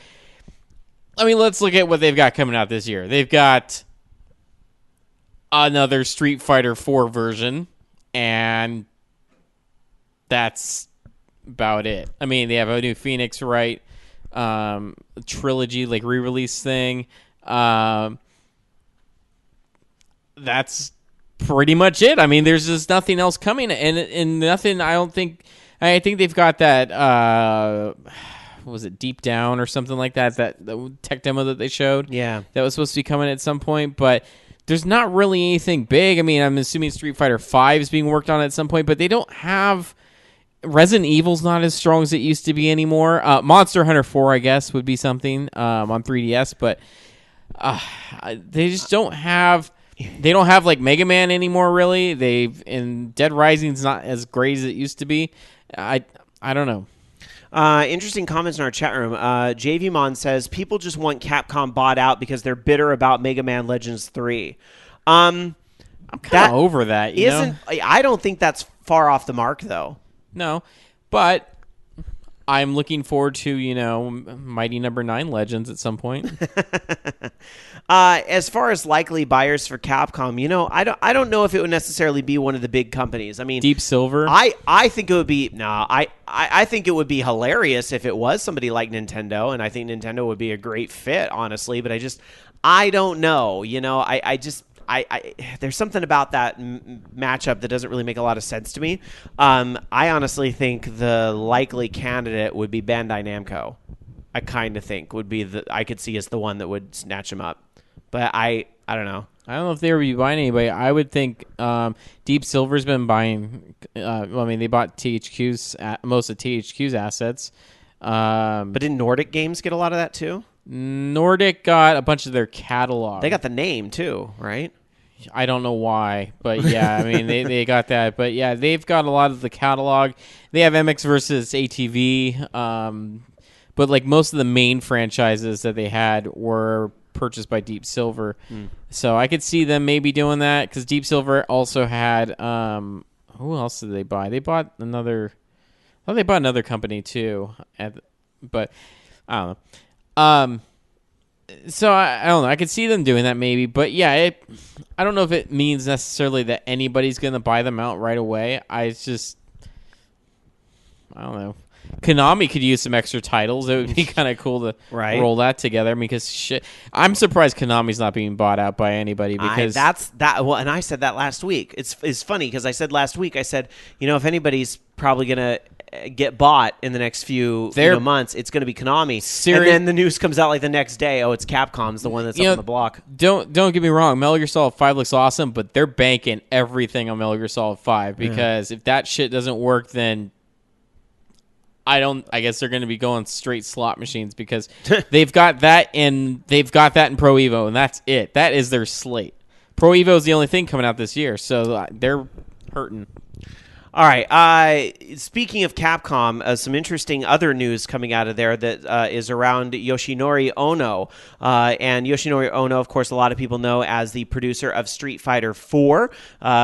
I mean, let's look at what they've got coming out this year. They've got another Street Fighter 4 version, and that's about it. I mean, they have a new Phoenix, right? Trilogy, like re-release thing. That's pretty much it. I mean, there's just nothing else coming, and nothing. I think they've got that. What was it, Deep Down or something like that? That tech demo that they showed. Yeah, that was supposed to be coming at some point, but there's not really anything big. I mean, I'm assuming Street Fighter 5 is being worked on at some point, but they don't have. Resident Evil's not as strong as it used to be anymore. Monster Hunter 4, I guess, would be something on 3DS, but they just don't have. They don't have like Mega Man anymore, really. And Dead Rising's not as great as it used to be. I don't know. Interesting comments in our chat room. JVmon says people just want Capcom bought out because they're bitter about Mega Man Legends 3. I'm kind of over that. You know? I don't think that's far off the mark, though. No, but I'm looking forward to, Mighty Number 9 Legends at some point. As far as likely buyers for Capcom, I don't know if it would necessarily be one of the big companies. I mean, Deep Silver. I think it would be I think it would be hilarious if it was somebody like Nintendo, and I think Nintendo would be a great fit, honestly. But I don't know. I there's something about that matchup that doesn't really make a lot of sense to me. I honestly think the likely candidate would be Bandai Namco. I kind of think would be I could see as the one that would snatch him up. But I don't know. I don't know if they would be buying anybody. I would think Deep Silver's been buying. They bought THQ's most of THQ's assets. But didn't Nordic Games get a lot of that too? Nordic got a bunch of their catalog. They got the name too, right? I don't know why, but yeah, I mean they got that. But yeah, they've got a lot of the catalog. They have MX versus ATV, but like most of the main franchises that they had were purchased by Deep Silver. So I could see them maybe doing that, because Deep Silver also had who else did they buy? They bought another. Oh, they bought another company too. But I don't know. So I don't know. I could see them doing that maybe, but yeah, I don't know if it means necessarily that anybody's going to buy them out right away. I don't know. Konami could use some extra titles. It would be kind of cool to roll that together. Because I'm surprised Konami's not being bought out by anybody. Because Well, and I said that last week. It's funny because I said last week, if anybody's probably gonna get bought in the next few months, it's going to be Konami. And then the news comes out like the next day. Oh, it's Capcom's the one that's up on the block. Don't get me wrong. Metal Gear Solid 5 looks awesome, but they're banking everything on Metal Gear Solid 5 because if that shit doesn't work, then I guess they're going to be going straight slot machines, because they've got that in Pro Evo, and that's it. That is their slate. Pro Evo is the only thing coming out this year, so they're hurting. All right. Speaking of Capcom, some interesting other news coming out of there that is around Yoshinori Ono. And Yoshinori Ono, of course, a lot of people know as the producer of Street Fighter 4,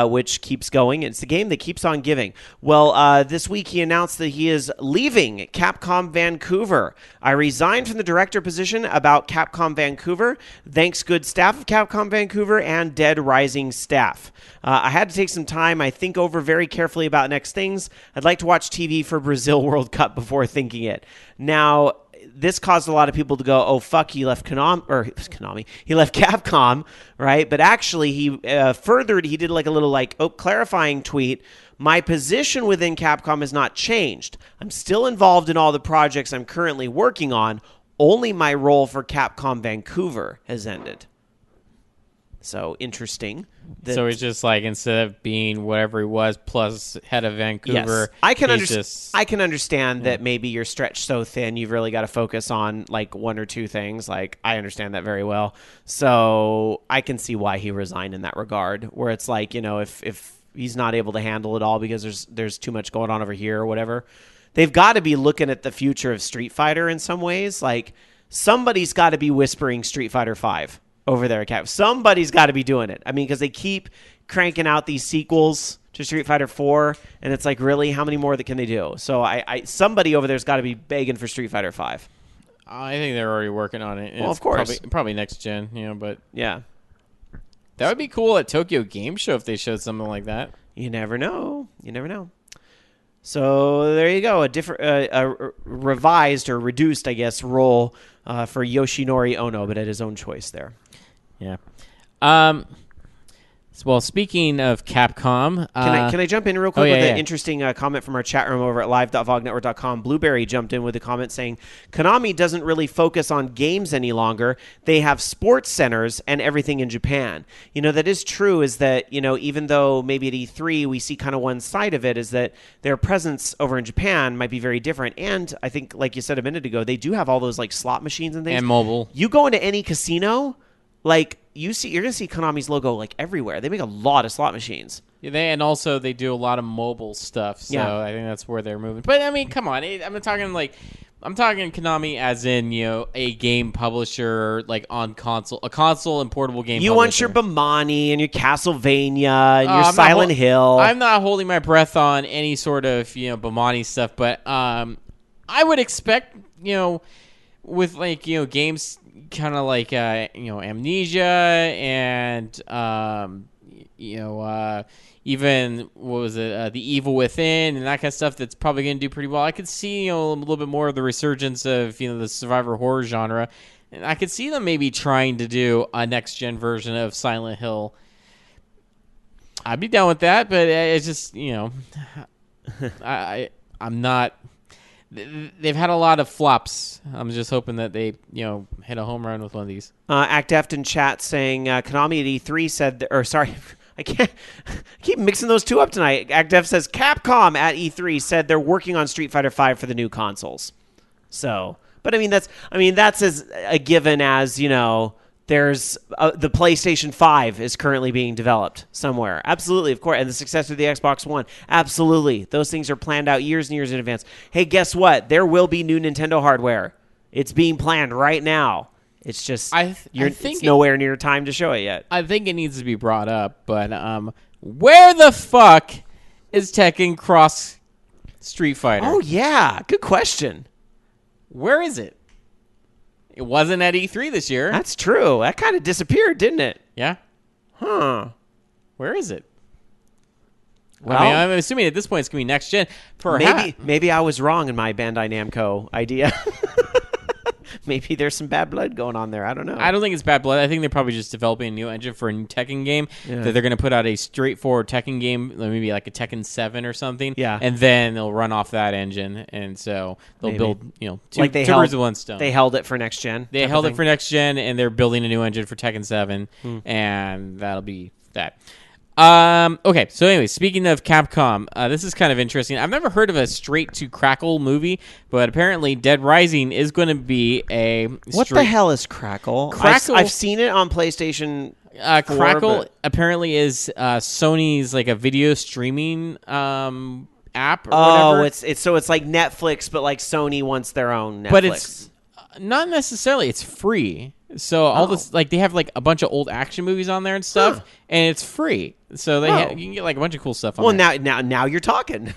which keeps going. It's the game that keeps on giving. Well, this week he announced that he is leaving Capcom Vancouver. I resigned from the director position about Capcom Vancouver. Thanks, good staff of Capcom Vancouver and Dead Rising staff. I had to take some time. I think over very carefully about next things. I'd like to watch TV for Brazil World Cup before thinking it. Now, this caused a lot of people to go, "Oh fuck, he left Konami. He left Capcom, right?" But actually, he furthered. He did like a little clarifying tweet. My position within Capcom has not changed. I'm still involved in all the projects I'm currently working on. Only my role for Capcom Vancouver has ended. So interesting. So he's just like, instead of being whatever he was plus head of Vancouver, yes, I can I can understand that maybe you're stretched so thin you've really got to focus on like one or two things. Like, I understand that very well. So I can see why he resigned in that regard, where it's like, if he's not able to handle it all because there's too much going on over here or whatever, they've got to be looking at the future of Street Fighter in some ways. Like, somebody's got to be whispering Street Fighter 5 over there at Capcom. Somebody's got to be doing it. I mean, because they keep cranking out these sequels to Street Fighter 4, and it's like, really, how many more that can they do? So somebody over there's got to be begging for Street Fighter 5. I think they're already working on it. Well, of course. Probably next gen, but yeah. That would be cool at Tokyo Game Show if they showed something like that. You never know. So there you go, a different, a revised or reduced, I guess, role for Yoshinori Ono, but at his own choice there. Yeah. Well, speaking of Capcom, can I jump in real quick with an yeah. interesting comment from our chat room over at live.vognetwork.com? Blueberry jumped in with a comment saying, Konami doesn't really focus on games any longer. They have sports centers and everything in Japan. That is true, is that, even though maybe at E3 we see kind of one side of it, is that their presence over in Japan might be very different. And I think, like you said a minute ago, they do have all those like slot machines and things. And mobile. You go into any casino, like, you're going to see Konami's logo like everywhere. They make a lot of slot machines. Yeah, and also they do a lot of mobile stuff. So yeah. I think that's where they're moving. But I mean, come on. I'm talking Konami as in, a game publisher, like on console, a console and portable game You publisher. want your Bomani and your Castlevania and your Silent Hill. I'm not holding my breath on any sort of, Bomani stuff, but I would expect, with like, games kind of like Amnesia and even what was it, The Evil Within and that kind of stuff that's probably going to do pretty well. I could see a little bit more of the resurgence of the survivor horror genre, and I could see them maybe trying to do a next gen version of Silent Hill. I'd be down with that, but it's just I'm not. They've had a lot of flops. I'm just hoping that they, hit a home run with one of these. Act Deft in chat saying Konami at E3 said, I keep mixing those two up tonight. Act Deft says Capcom at E3 said they're working on Street Fighter 5 for the new consoles. So, but that's as a given as, there's the PlayStation 5 is currently being developed somewhere. Absolutely, of course. And the successor to the Xbox One. Absolutely. Those things are planned out years and years in advance. Hey, guess what? There will be new Nintendo hardware. It's being planned right now. It's just it's nowhere near time to show it yet. I think it needs to be brought up, but where the fuck is Tekken Cross Street Fighter? Oh, yeah. Good question. Where is it? It wasn't at E3 this year. That's true. That kind of disappeared, didn't it? Yeah. Huh. Where is it? Well, I'm assuming at this point it's going to be next gen. Maybe I was wrong in my Bandai Namco idea. Maybe there's some bad blood going on there. I don't know. I don't think it's bad blood. I think they're probably just developing a new engine for a new Tekken game. Yeah. That they're going to put out a straightforward Tekken game, maybe like a Tekken 7 or something. Yeah. And then they'll run off that engine. And so they'll build, two birds with one stone. They held it for next gen. They held it for next gen, and they're building a new engine for Tekken 7. And that'll be that. Okay, so anyway, speaking of Capcom, this is kind of interesting. I've never heard of a straight-to-Crackle movie, but apparently Dead Rising is going to be a... What the hell is Crackle? I've seen it on PlayStation 4, Crackle apparently is Sony's like a video streaming app or whatever. It's like Netflix, but like Sony wants their own Netflix. But it's not necessarily. It's free. So all this, like, they have like a bunch of old action movies on there and stuff, and it's free. So you can get like a bunch of cool stuff on there. Well, now you're talking.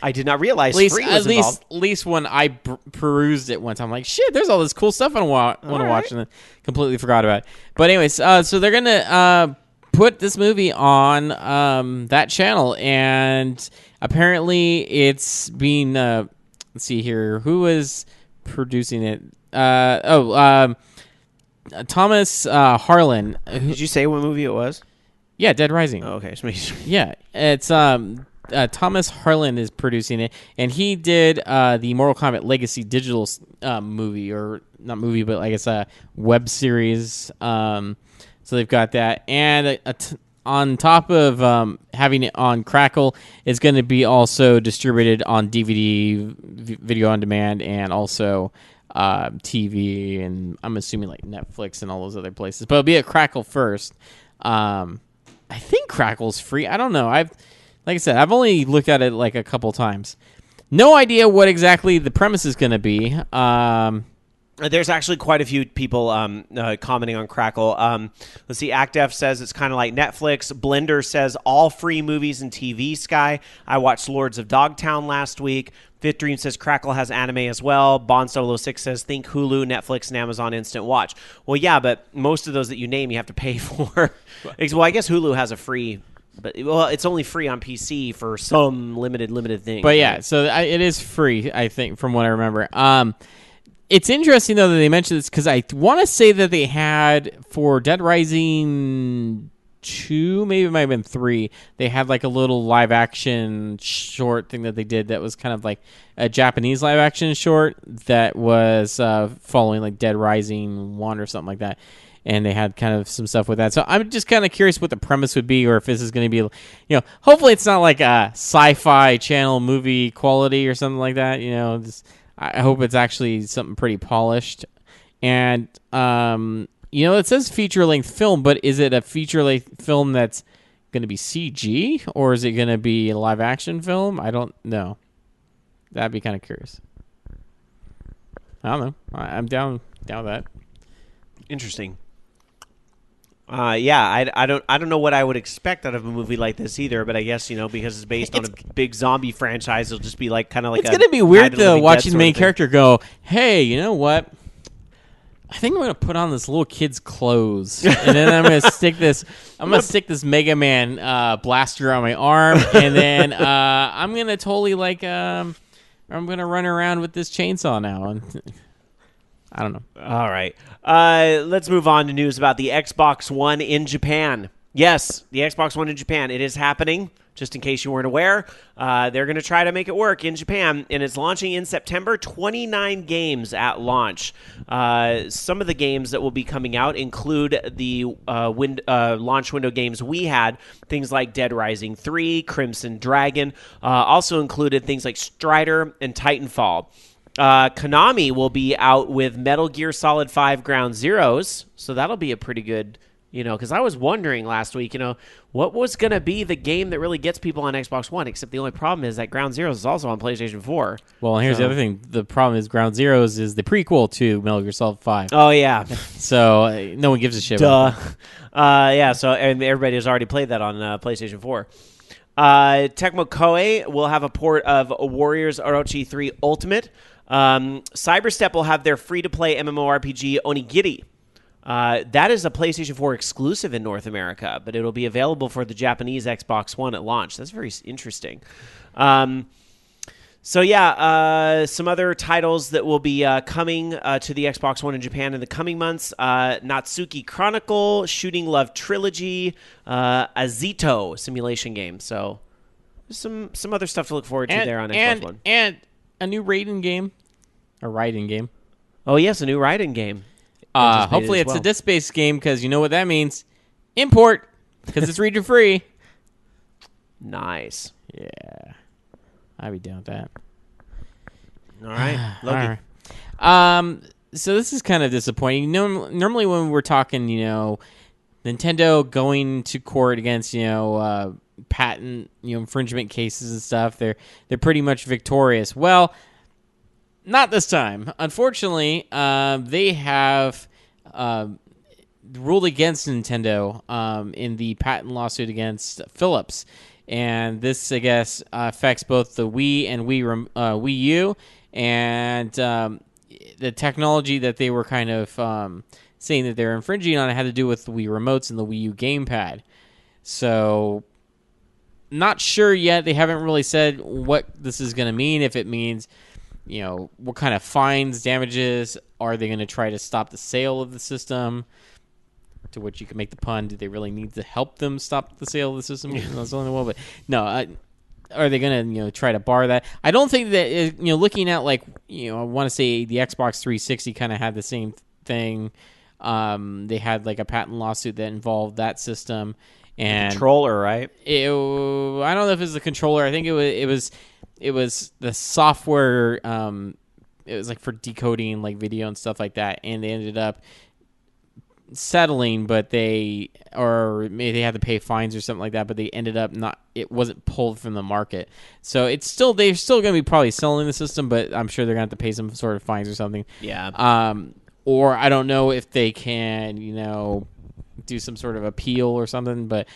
I did not realize free was involved. At least when I perused it once, I'm like, shit, there's all this cool stuff I want to watch, and then completely forgot about it. But anyways, so they're gonna put this movie on that channel, and apparently it's being let's see here, who is producing it? Thomas Harlan. Did you say what movie it was? Yeah, Dead Rising. Oh, okay. Yeah, it's Thomas Harlan is producing it, and he did the Mortal Kombat Legacy digital movie, or not movie, but I guess a web series So they've got that, and on top of having it on Crackle, it's going to be also distributed on DVD, video on demand, and also TV, and I'm assuming like Netflix and all those other places. But it'll be at Crackle first. I think Crackle's free. I don't know. Like I said, I've only looked at it like a couple times. No idea what exactly the premise is going to be. There's actually quite a few people commenting on Crackle. Let's see. ActF says it's kind of like Netflix. Blender says all free movies and TV. Sky. I watched Lords of Dogtown last week. Fifth Dream says Crackle has anime as well. Bond006 says think Hulu, Netflix, and Amazon Instant Watch. Well, yeah, but most of those that you name you have to pay for. Well, I guess Hulu has a free, but it's only free on PC for some limited things. But yeah, so it is free, I think, from what I remember. It's interesting, though, that they mentioned this, because I want to say that they had, for Dead Rising 2, maybe it might have been 3, they had like a little live-action short thing that they did that was kind of like a Japanese live-action short that was following like Dead Rising 1 or something like that. And they had kind of some stuff with that. So I'm just kind of curious what the premise would be, or if this is going to be, hopefully it's not like a Sci-Fi Channel movie quality or something like that, I hope it's actually something pretty polished. And, it says feature-length film, but is it a feature-length film that's going to be CG, or is it going to be a live-action film? I don't know. That'd be kind of curious. I don't know. I'm down with that. Interesting. I don't know what I would expect out of a movie like this either, but I guess, because it's based on a big zombie franchise, it'll just be like kind of like it's going to be weird though watching the main character go, "Hey, you know what? I think I'm going to put on this little kid's clothes, and then I'm going to stick this Mega Man blaster on my arm, and then I'm going to totally I'm going to run around with this chainsaw now." And I don't know. All right. Let's move on to news about the Xbox One in Japan. Yes, the Xbox One in Japan. It is happening, just in case you weren't aware. They're going to try to make it work in Japan, and it's launching in September. 29 games at launch. Some of the games that will be coming out include the launch window games we had, things like Dead Rising 3, Crimson Dragon. Also included things like Strider and Titanfall. Konami will be out with Metal Gear Solid 5 Ground Zeroes, so that'll be a pretty good, because I was wondering last week, what was going to be the game that really gets people on Xbox One, except the only problem is that Ground Zeroes is also on PlayStation 4. Well, and here's the other thing. The problem is Ground Zeroes is the prequel to Metal Gear Solid 5. Oh, yeah. So no one gives a shit Duh. about that. So and everybody has already played that on PlayStation 4. Tecmo Koei will have a port of Warriors Orochi 3 Ultimate. Cyberstep will have their free-to-play MMORPG Onigiri. That is a PlayStation 4 exclusive in North America, but it'll be available for the Japanese Xbox One at launch. That's very interesting. Some other titles that will be coming to the Xbox One in Japan in the coming months. Natsuki Chronicle, Shooting Love Trilogy, Azito simulation game. So some other stuff to look forward to there on Xbox One. And a new Raiden game. A Raiden game. Oh, yes, a new Raiden game. Hopefully it's a disc-based game, because you know what that means. Import, because it's region-free. Nice. Yeah. I'd be down with that. All right. Loki. All right. So this is kind of disappointing. Normally when we're talking, Nintendo going to court against, patent, infringement cases and stuff, they're pretty much victorious. Well, not this time. Unfortunately, they have ruled against Nintendo in the patent lawsuit against Philips. And this, I guess, affects both the Wii and Wii U, and the technology that they were kind of saying that they're infringing on had to do with the Wii remotes and the Wii U gamepad. So, not sure yet. They haven't really said what this is going to mean. If it means, what kind of fines, damages, are they going to try to stop the sale of the system? To which you can make the pun, do they really need to help them stop the sale of the system? That's only one, but no. Are they going to try to bar that? I don't think that looking at I want to say the Xbox 360 kind of had the same thing. They had like a patent lawsuit that involved that system. And Controller, right? I don't know if it was the controller. I think it was the software. It was like for decoding like video and stuff like that, and they ended up settling, but maybe they had to pay fines or something like that, but they ended up it wasn't pulled from the market. So they're still going to be probably selling the system, but I'm sure they're going to have to pay some sort of fines or something. Yeah. Or I don't know if they can, do some sort of appeal or something, but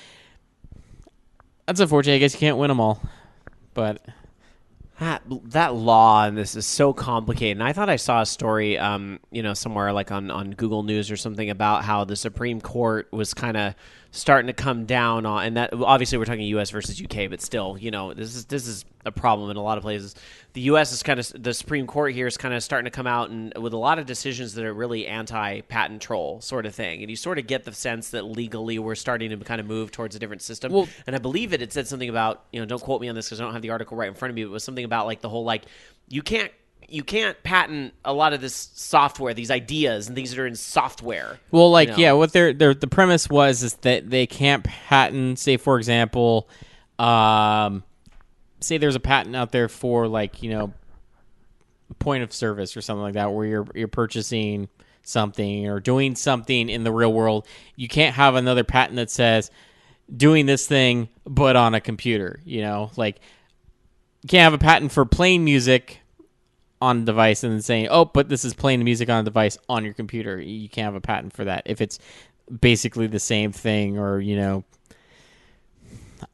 that's unfortunate. I guess you can't win them all, but That law and this is so complicated. And I thought I saw a story, somewhere like on Google News or something about how the Supreme Court was kind of starting to come down on, and that obviously we're talking U.S. versus U.K., but still, this is a problem in a lot of places. The U.S. is the Supreme Court here is kind of starting to come out and with a lot of decisions that are really anti-patent troll sort of thing, and you sort of get the sense that legally we're starting to kind of move towards a different system. Well, and I believe it said something about, don't quote me on this because I don't have the article right in front of me, but it was something about like the whole like you can't patent a lot of this software, these ideas and things that are in software. Well, what the premise is that they can't patent, say for example, say there's a patent out there for point of service or something like that, where you're purchasing something or doing something in the real world. You can't have another patent that says doing this thing but on a computer. You can't have a patent for playing music on a device and then saying, oh, but this is playing the music on a device on your computer. You can't have a patent for that if it's basically the same thing, or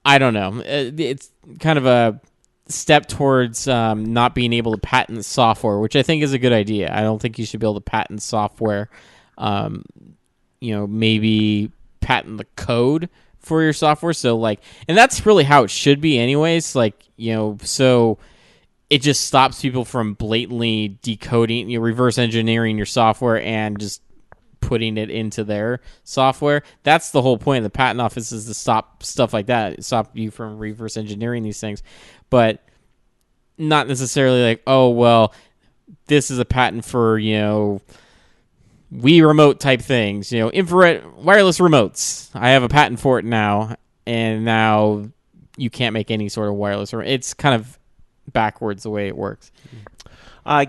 I don't know. It's kind of a step towards not being able to patent software, which I think is a good idea. I don't think you should be able to patent software. Maybe patent the code for your software. So and that's really how it should be anyways. So it just stops people from blatantly decoding, reverse engineering your software and just putting it into their software. That's the whole point of the patent office, is to stop stuff like that, stop you from reverse engineering these things, but not necessarily oh, well, this is a patent for, Wii remote type things, infrared wireless remotes. I have a patent for it now, and now you can't make any sort of wireless. It's kind of backwards the way it works.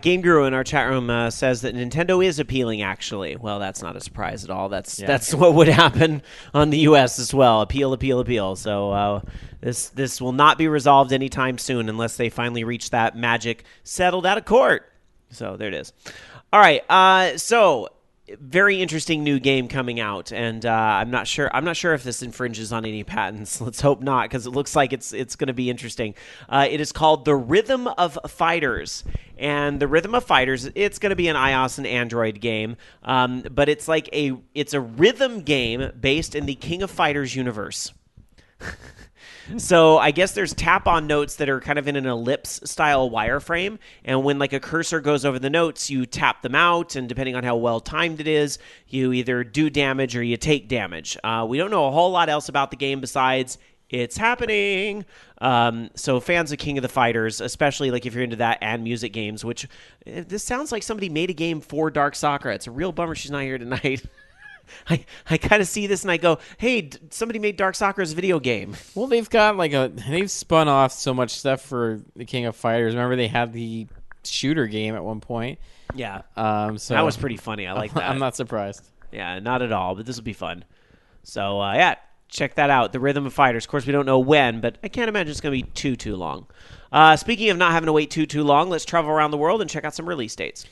Game Guru in our chat room says that Nintendo is appealing, actually. Well, that's not a surprise at all. That's what would happen on the U.S. as well. Appeal. So this will not be resolved anytime soon unless they finally reach that magic settled out of court. So there it is. All right. So very interesting new game coming out, and I'm not sure if this infringes on any patents. Let's hope not, because it looks like it's going to be interesting. It is called The Rhythm of Fighters, and The Rhythm of Fighters, it's going to be an iOS and Android game, but it's a rhythm game based in the King of Fighters universe. So I guess there's tap-on notes that are kind of in an ellipse-style wireframe, and when a cursor goes over the notes, you tap them out, and depending on how well-timed it is, you either do damage or you take damage. We don't know a whole lot else about the game besides it's happening. So fans of King of the Fighters, especially if you're into that and music games, which this sounds like somebody made a game for Dark Sakura. It's a real bummer she's not here tonight. I kind of see this and I go, hey, somebody made Dark Sakura's video game. Well, they've got they've spun off so much stuff for the King of Fighters. Remember they had the shooter game at one point. Yeah. So that was pretty funny. I like that. I'm not surprised. Yeah, not at all, but this will be fun. So, check that out. The Rhythm of Fighters. Of course, we don't know when, but I can't imagine it's going to be too long. Speaking of not having to wait too long, let's travel around the world and check out some release dates.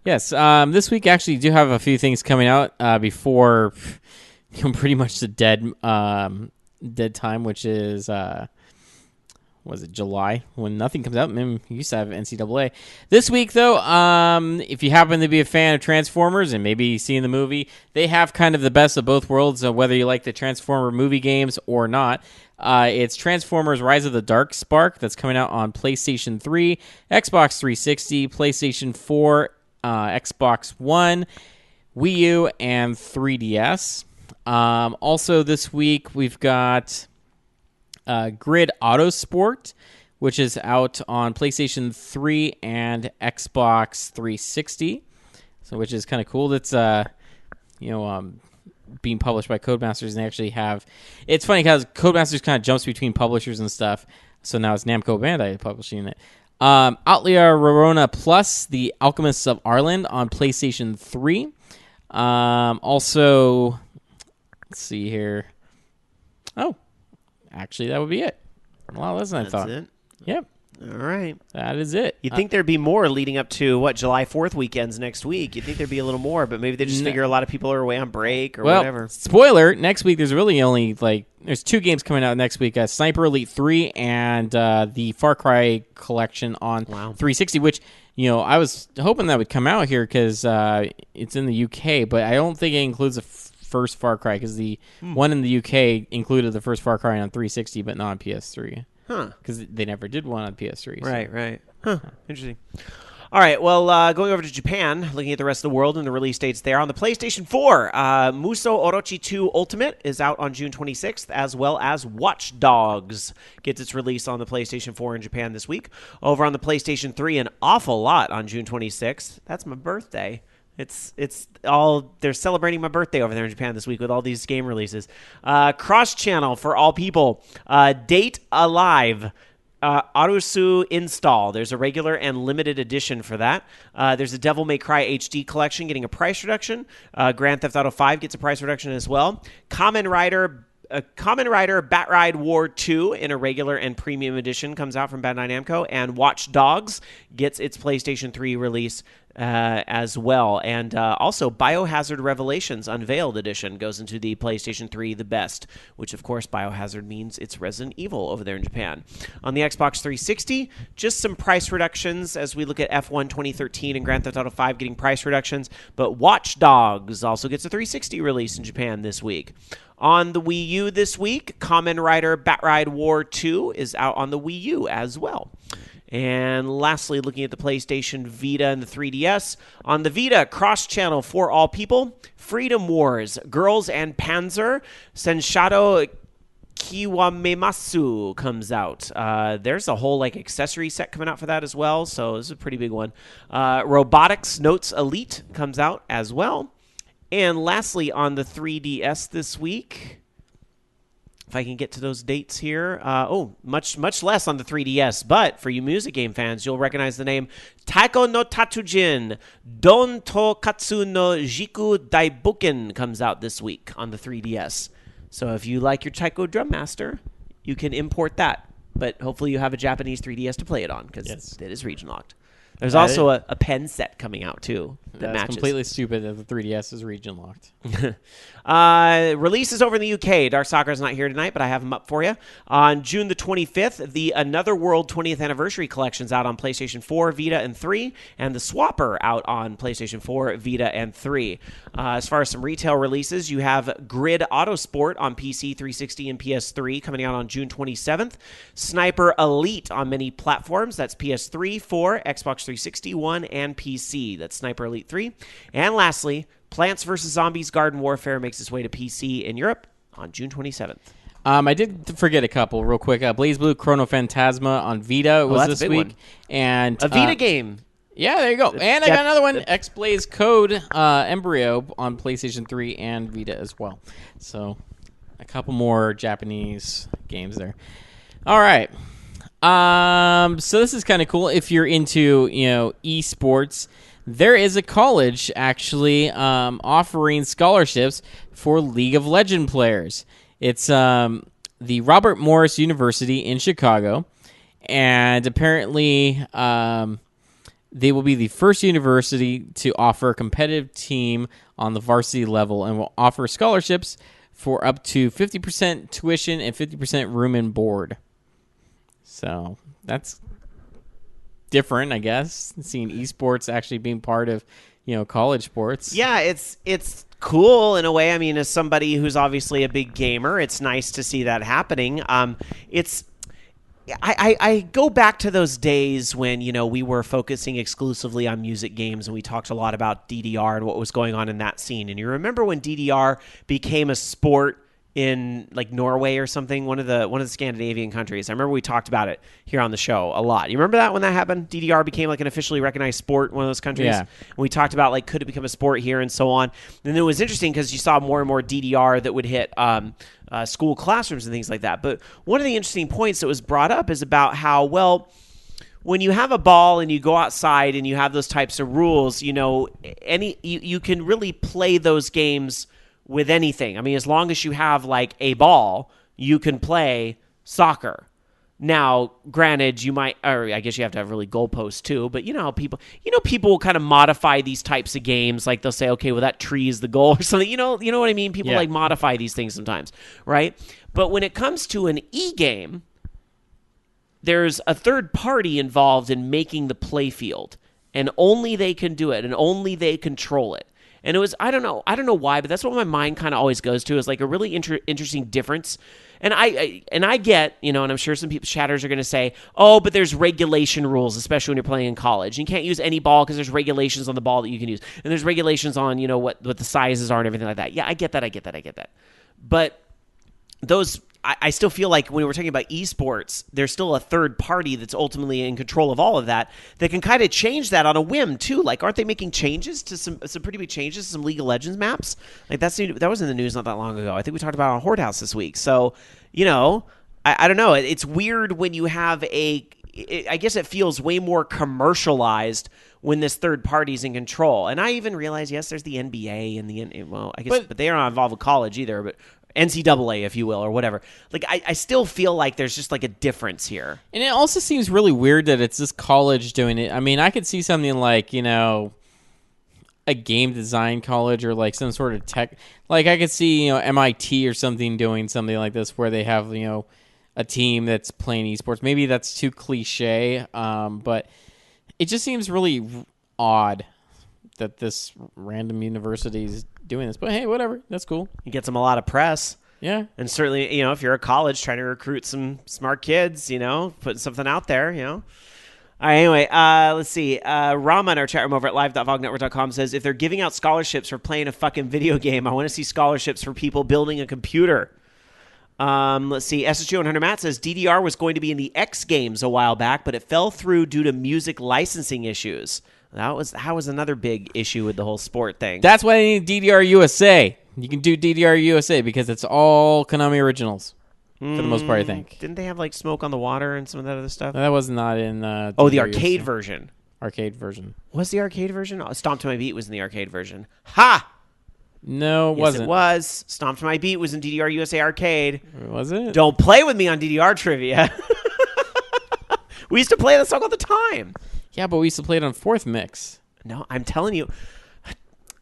Yes, this week actually do have a few things coming out before pretty much the dead time, which is was it July, when nothing comes out. Maybe you used to have NCAA. This week, though, if you happen to be a fan of Transformers and maybe seeing the movie, they have kind of the best of both worlds, whether you like the Transformer movie games or not. It's Transformers Rise of the Dark Spark that's coming out on PlayStation 3, Xbox 360, PlayStation 4, Xbox One, Wii U, and 3DS. Also this week we've got Grid Autosport, which is out on PlayStation 3 and Xbox 360, so which is kind of cool. That's being published by Codemasters, and they actually have. It's funny because Codemasters kind of jumps between publishers and stuff. So now it's Namco Bandai publishing it. Outlier Rorona Plus, The Alchemists of Arland on PlayStation 3. Also, let's see here. Oh, actually, that would be it. Wow, less than I thought. That's it? Yep. All right. That is it. You'd think there'd be more leading up to, July 4th weekends next week. You'd think there'd be a little more, but maybe they just figure a lot of people are away on break or whatever. Spoiler, next week there's really only, there's 2 games coming out next week. Sniper Elite 3 and the Far Cry collection on 360, which, I was hoping that would come out here because it's in the UK, but I don't think it includes the first Far Cry because the one in the UK included the first Far Cry on 360, but not on PS3. Huh. Because they never did one on PS3. So. Right. Huh. Interesting. All right, well, going over to Japan, looking at the rest of the world and the release dates there. On the PlayStation 4, Musou Orochi 2 Ultimate is out on June 26th, as well as Watch Dogs gets its release on the PlayStation 4 in Japan this week. Over on the PlayStation 3, an awful lot on June 26th. That's my birthday. It's all, they're celebrating my birthday over there in Japan this week with all these game releases. Cross-channel for all people. Date Alive. Arusu install. There's a regular and limited edition for that. There's a Devil May Cry HD collection getting a price reduction. Grand Theft Auto 5 gets a price reduction as well. Kamen Rider Bat Ride War 2 in a regular and premium edition comes out from Bandai Namco, and Watch Dogs gets its PlayStation 3 release as well. And also Biohazard Revelations Unveiled Edition goes into the PlayStation 3 The Best, which of course Biohazard means it's Resident Evil over there in Japan. On the Xbox 360, just some price reductions as we look at F1 2013 and Grand Theft Auto 5 getting price reductions, but Watch Dogs also gets a 360 release in Japan this week. On the Wii U this week, Kamen Rider Bat Ride War 2 is out on the Wii U as well. And lastly, looking at the PlayStation Vita and the 3DS. On the Vita, cross-channel for all people, Freedom Wars, Girls and Panzer, Senshato Kiwamemasu comes out. There's a whole accessory set coming out for that as well, so this is a pretty big one. Robotics Notes Elite comes out as well. And lastly, on the 3DS this week, if I can get to those dates here. Much less on the 3DS, but for you music game fans, you'll recognize the name Taiko no Tatsujin Don to Katsu no Jiku Daibuken comes out this week on the 3DS. So if you like your Taiko Drum Master, you can import that. But hopefully you have a Japanese 3DS to play it on, because it is region locked. There's also a pen set coming out, too, that matches. Completely stupid that the 3DS is region locked. Releases over in the UK. Dark Sakura's not here tonight, but I have them up for you. On June the 25th, the Another World 20th Anniversary Collection's out on PlayStation 4, Vita, and 3, and the Swapper out on PlayStation 4, Vita, and 3. As far as some retail releases, you have Grid Autosport on PC, 360, and PS3 coming out on June 27th. Sniper Elite on many platforms. That's PS3, 4, Xbox 360, One, and PC. That's Sniper Elite 3. And lastly, Plants vs. Zombies Garden Warfare makes its way to PC in Europe on June 27th. I did forget a couple real quick. BlazBlue Chrono Phantasma on Vita was this week. One. And a Vita game. Yeah, there you go. And I got another one, X-Blaze Code Embryo on PlayStation 3 and Vita as well. So a couple more Japanese games there. All right. So this is kind of cool if you're into, esports. There is a college actually offering scholarships for League of Legends players. It's the Robert Morris University in Chicago, and apparently they will be the first university to offer a competitive team on the varsity level and will offer scholarships for up to 50% tuition and 50% room and board. So that's different, I guess, seeing esports actually being part of, college sports. Yeah, it's cool in a way. I mean, as somebody who's obviously a big gamer, it's nice to see that happening. I go back to those days when, we were focusing exclusively on music games, and we talked a lot about DDR and what was going on in that scene. And you remember when DDR became a sport in like Norway or something, one of the Scandinavian countries. I remember we talked about it here on the show a lot. You remember that when that happened? DDR became like an officially recognized sport in one of those countries. Yeah. And we talked about like could it become a sport here and so on. And it was interesting because you saw more and more DDR that would hit school classrooms and things like that. But one of the interesting points that was brought up is about how, well, when you have a ball and you go outside and you have those types of rules, you know, you can really play those games with anything. I mean, as long as you have like a ball, you can play soccer. Now, granted, you might, or I guess you have to have really goalposts too, but you know how people will kind of modify these types of games. Like they'll say, okay, well that tree is the goal or something. You know what I mean? People like modify these things sometimes, right? But when it comes to an e-game, there's a third party involved in making the play field, and only they can do it, and only they control it. And it was, I don't know why, but that's what my mind kind of always goes to, is like a really interesting difference. And I get, you know, and I'm sure some people, chatters are going to say, oh, but there's regulation rules, especially when you're playing in college. You can't use any ball because there's regulations on the ball that you can use. And there's regulations on, you know, what the sizes are and everything like that. Yeah, I get that. But those, I still feel like when we're talking about esports, there's still a third party that's ultimately in control of all of that can kind of change that on a whim too. Like, aren't they making changes to some pretty big changes to some League of Legends maps? Like that was in the news not that long ago. I think we talked about it on Horde House this week. So, you know, I don't know. It's weird when you have I guess it feels way more commercialized when this third party's in control. And I even realize, yes, there's the NBA and but they are not involved with college either, but NCAA, if you will, or whatever. Like, I still feel like there's just like a difference here. And it also seems really weird that it's this college doing it. I mean, I could see something like, you know, a game design college or like some sort of tech. Like, I could see, you know, MIT or something doing something like this where they have, you know, a team that's playing esports. Maybe that's too cliche, but it just seems really odd that this random university is doing this. But hey, whatever. That's cool. It gets them a lot of press. Yeah. And certainly, you know, if you're a college trying to recruit some smart kids, you know, putting something out there, you know. All right, anyway, let's see. Rama in our chat room over at live.vognetwork.com says, if they're giving out scholarships for playing a fucking video game, I want to see scholarships for people building a computer. Let's see. SSG100 Matt says, DDR was going to be in the X Games a while back, but it fell through due to music licensing issues. That was another big issue with the whole sport thing. That's why I need DDR USA. You can do DDR USA because it's all Konami originals for the most part, I think. Didn't they have like Smoke on the Water and some of that other stuff? No, that was not in the DDR arcade USA. version. Arcade version. Was the arcade version? Oh, Stomp to My Beat was in the arcade version. Ha! No, it yes, wasn't. It was. Stomp to My Beat was in DDR USA Arcade. Was it? Don't play with me on DDR trivia. We used to play that song all the time. Yeah, but we used to play it on Fourth Mix. No, I'm telling you.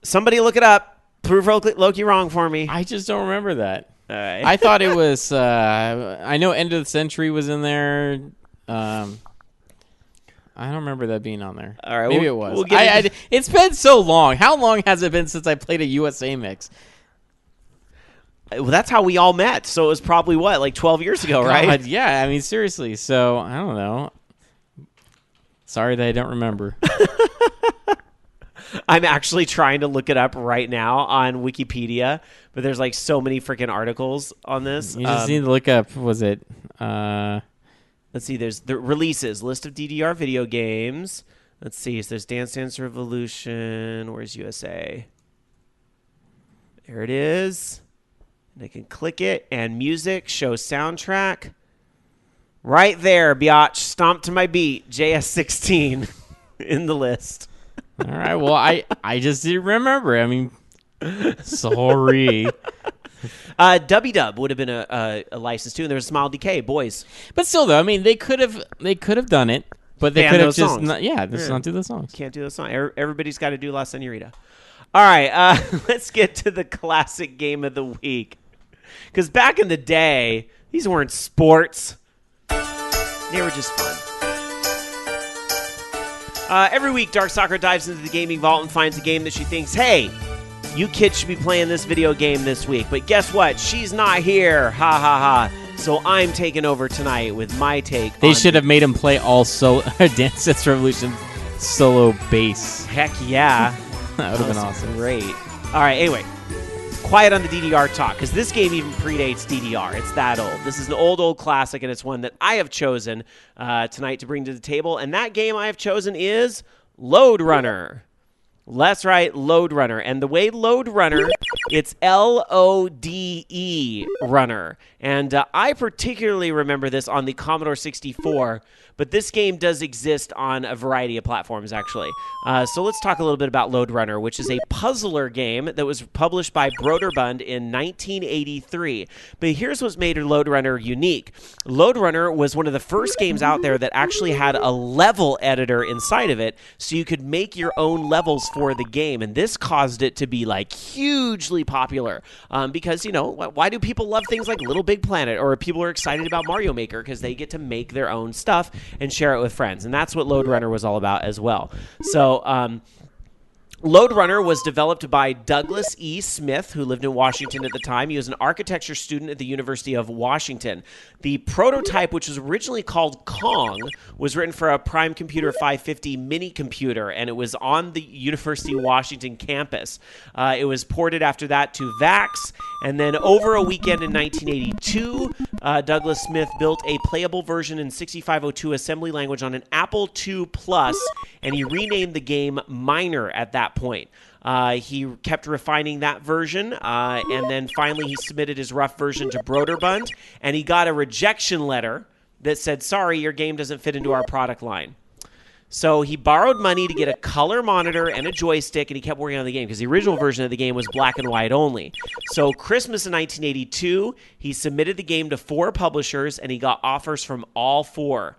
Somebody look it up. Prove Loki wrong for me. I just don't remember that. All right. I thought it was... I know End of the Century was in there. I don't remember that being on there. All right, maybe it was. We'll it's been so long. How long has it been since I played a USA mix? Well, that's how we all met. So it was probably, like 12 years ago, right? God, yeah, I mean, seriously. So, I don't know. Sorry that I don't remember. I'm actually trying to look it up right now on Wikipedia, but there's like so many freaking articles on this. You just need to look up, was it... Let's see, there's the releases, list of DDR video games. Let's see, so there's Dance Dance Revolution. Where's USA? There it is. And I can click it, and music, show soundtrack. Right there, biatch. Stomp to My Beat, JS16 in the list. All right, well, I just didn't remember. I mean, sorry. W-Dub would have been a license too, and there's Smile Decay, boys. But still, though, I mean, they could have done it, but they could have just not, not do the songs. Can't do the song. Everybody's got to do La Senorita. All right, let's get to the classic game of the week. Because back in the day, these weren't sports. They were just fun. Every week, Dark Soccer dives into the gaming vault and finds a game that she thinks, hey, you kids should be playing this video game this week. But guess what? She's not here. Ha, ha, ha. So I'm taking over tonight with my take. They should have made him play all Dance Dance Revolution solo bass. Heck yeah. That would have been awesome. Great. All right, anyway. quiet on the DDR talk, because this game even predates DDR. It's that old. This is an old classic, and it's one that I have chosen tonight to bring to the table. And that game I have chosen is Lode Runner. That's right, Lode Runner. And the way Lode Runner, it's Lode Runner. And I particularly remember this on the Commodore 64, but this game does exist on a variety of platforms, actually. So let's talk a little bit about Lode Runner, which is a puzzler game that was published by Broderbund in 1983. But here's what's made Lode Runner unique. Lode Runner was one of the first games out there that actually had a level editor inside of it, so you could make your own levels for the game. And this caused it to be, like, hugely popular. Because, you know, why do people love things like Little Big Planet, or people are excited about Mario Maker? Because they get to make their own stuff and share it with friends. And that's what Lode Runner was all about as well. So, Lode Runner was developed by Douglas E. Smith, who lived in Washington at the time. He was an architecture student at the University of Washington. The prototype, which was originally called Kong, was written for a Prime Computer 550 mini computer, and it was on the University of Washington campus. It was ported after that to VAX, and then over a weekend in 1982, Douglas Smith built a playable version in 6502 assembly language on an Apple II Plus, and he renamed the game Miner at that point. He kept refining that version, and then finally he submitted his rough version to Broderbund, and he got a rejection letter that said, sorry, your game doesn't fit into our product line. So he borrowed money to get a color monitor and a joystick, and he kept working on the game because the original version of the game was black and white only. So Christmas of 1982, he submitted the game to 4 publishers, and he got offers from all 4.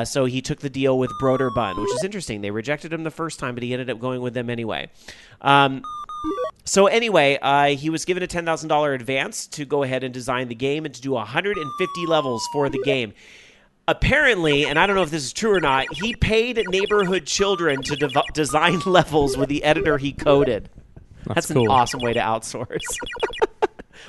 So he took the deal with Broderbund, which is interesting. They rejected him the first time, but he ended up going with them anyway. So anyway, he was given a $10,000 advance to go ahead and design the game and to do 150 levels for the game. Apparently, and I don't know if this is true or not, he paid neighborhood children to design levels with the editor he coded. That's cool. An awesome way to outsource.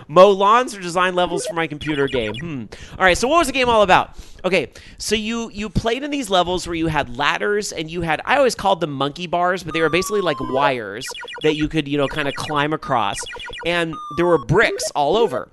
Mow lawns or design levels for my computer game. All right, so what was the game all about? Okay, so you played in these levels where you had ladders, and you had, I always called them monkey bars, but they were basically like wires that you could, kind of climb across. And there were bricks all over.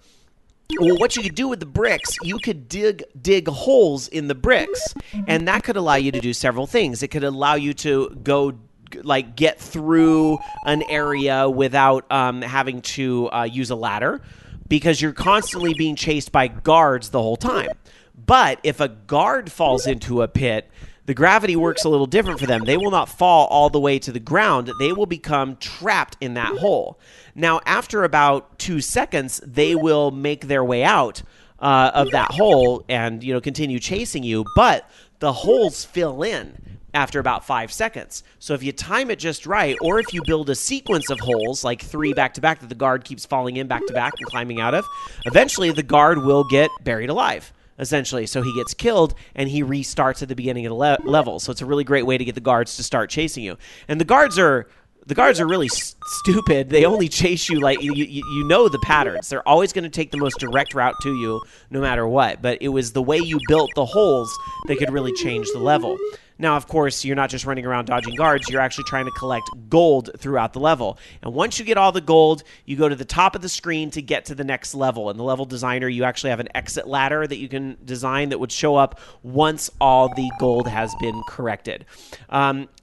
Well, what you could do with the bricks, you could dig holes in the bricks, and that could allow you to do several things. It could allow you to go, like, get through an area without having to use a ladder, because you're constantly being chased by guards the whole time. But if a guard falls into a pit, the gravity works a little different for them. They will not fall all the way to the ground. They will become trapped in that hole. Now, after about 2 seconds, they will make their way out of that hole and, continue chasing you. But the holes fill in after about 5 seconds. So if you time it just right, or if you build a sequence of holes, like 3 back-to-back that the guard keeps falling in back-to-back and climbing out of, eventually the guard will get buried alive, essentially. So he gets killed, and he restarts at the beginning of the level. So it's a really great way to get the guards to start chasing you. And the guards are really stupid. They only chase you like you know the patterns. They're always going to take the most direct route to you no matter what. But it was the way you built the holes that could really change the level. Now, of course, you're not just running around dodging guards. You're actually trying to collect gold throughout the level. And once you get all the gold, you go to the top of the screen to get to the next level. And the level designer, you actually have an exit ladder that you can design that would show up once all the gold has been corrected.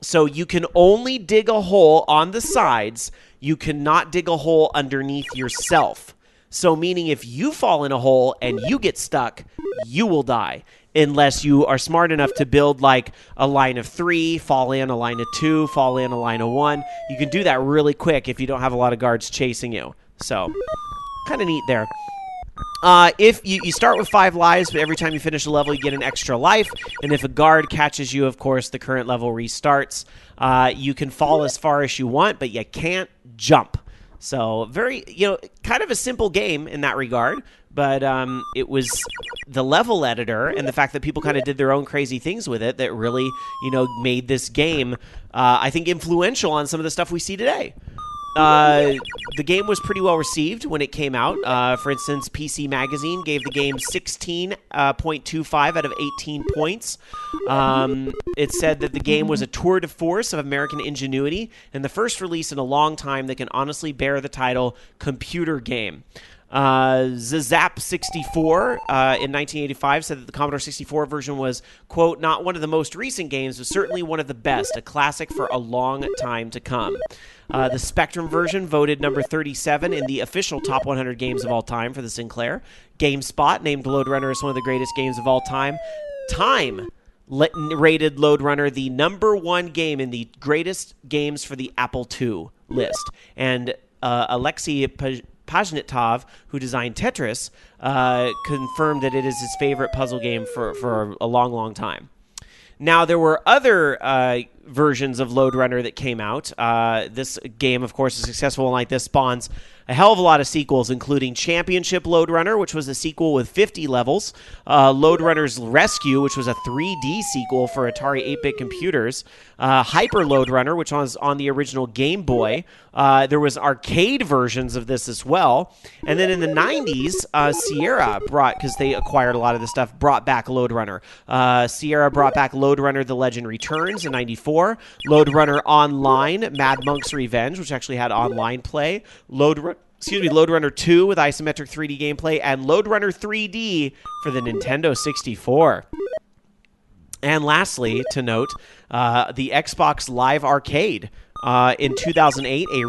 So you can only dig a hole on the sides. You cannot dig a hole underneath yourself. So meaning if you fall in a hole and you get stuck, you will die. Unless you are smart enough to build like a line of 3, fall in, a line of 2, fall in, a line of 1. You can do that really quick if you don't have a lot of guards chasing you. So, kind of neat there. If you start with 5 lives, but every time you finish a level, you get an extra life. And if a guard catches you, of course, the current level restarts. You can fall as far as you want, but you can't jump. So, very, kind of a simple game in that regard. But it was the level editor and the fact that people kind of did their own crazy things with it that really, made this game, I think, influential on some of the stuff we see today. the game was pretty well received when it came out. For instance, PC Magazine gave the game 16.25 out of 18 points. It said that the game was a tour de force of American ingenuity and the first release in a long time that can honestly bear the title computer game. Zap 64 in 1985 said that the Commodore 64 version was, quote, not one of the most recent games, but certainly one of the best, a classic for a long time to come. The Spectrum version voted number 37 in the official top 100 games of all time for the Sinclair. GameSpot named Lode Runner as one of the greatest games of all time. Time rated Lode Runner the number one game in the greatest games for the Apple II list. And Alexei Pajnitov, who designed Tetris, confirmed that it is his favorite puzzle game for a long, long time. Now, there were other versions of Lode Runner that came out. This game, of course, is successful, and like this spawns a hell of a lot of sequels, including Championship Lode Runner, which was a sequel with 50 levels, Lode Runner's Rescue, which was a 3D sequel for Atari 8-bit computers, Hyper Lode Runner, which was on the original Game Boy. There was arcade versions of this as well. And then in the 90s, Sierra because they acquired a lot of this stuff, brought back Lode Runner. Sierra brought back Lode Runner The Legend Returns in 94, Lode Runner Online, Mad Monk's Revenge, which actually had online play, Lode Runner 2 with isometric 3D gameplay, and Lode Runner 3D for the Nintendo 64. And lastly, to note, the Xbox Live Arcade. In 2008, a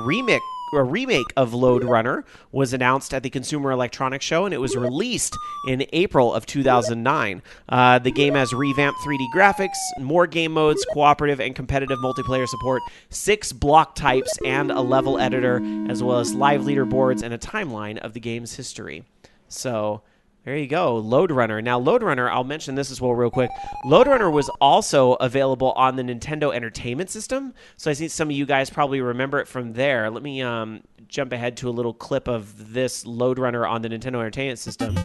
remake of Lode Runner was announced at the Consumer Electronics Show, and it was released in April of 2009. The game has revamped 3D graphics, more game modes, cooperative and competitive multiplayer support, 6 block types, and a level editor, as well as live leaderboards and a timeline of the game's history. So there you go, Lode Runner. Now, Lode Runner, I'll mention this as well real quick. Lode Runner was also available on the Nintendo Entertainment System, so I think some of you guys probably remember it from there. Let me jump ahead to a little clip of this Lode Runner on the Nintendo Entertainment System,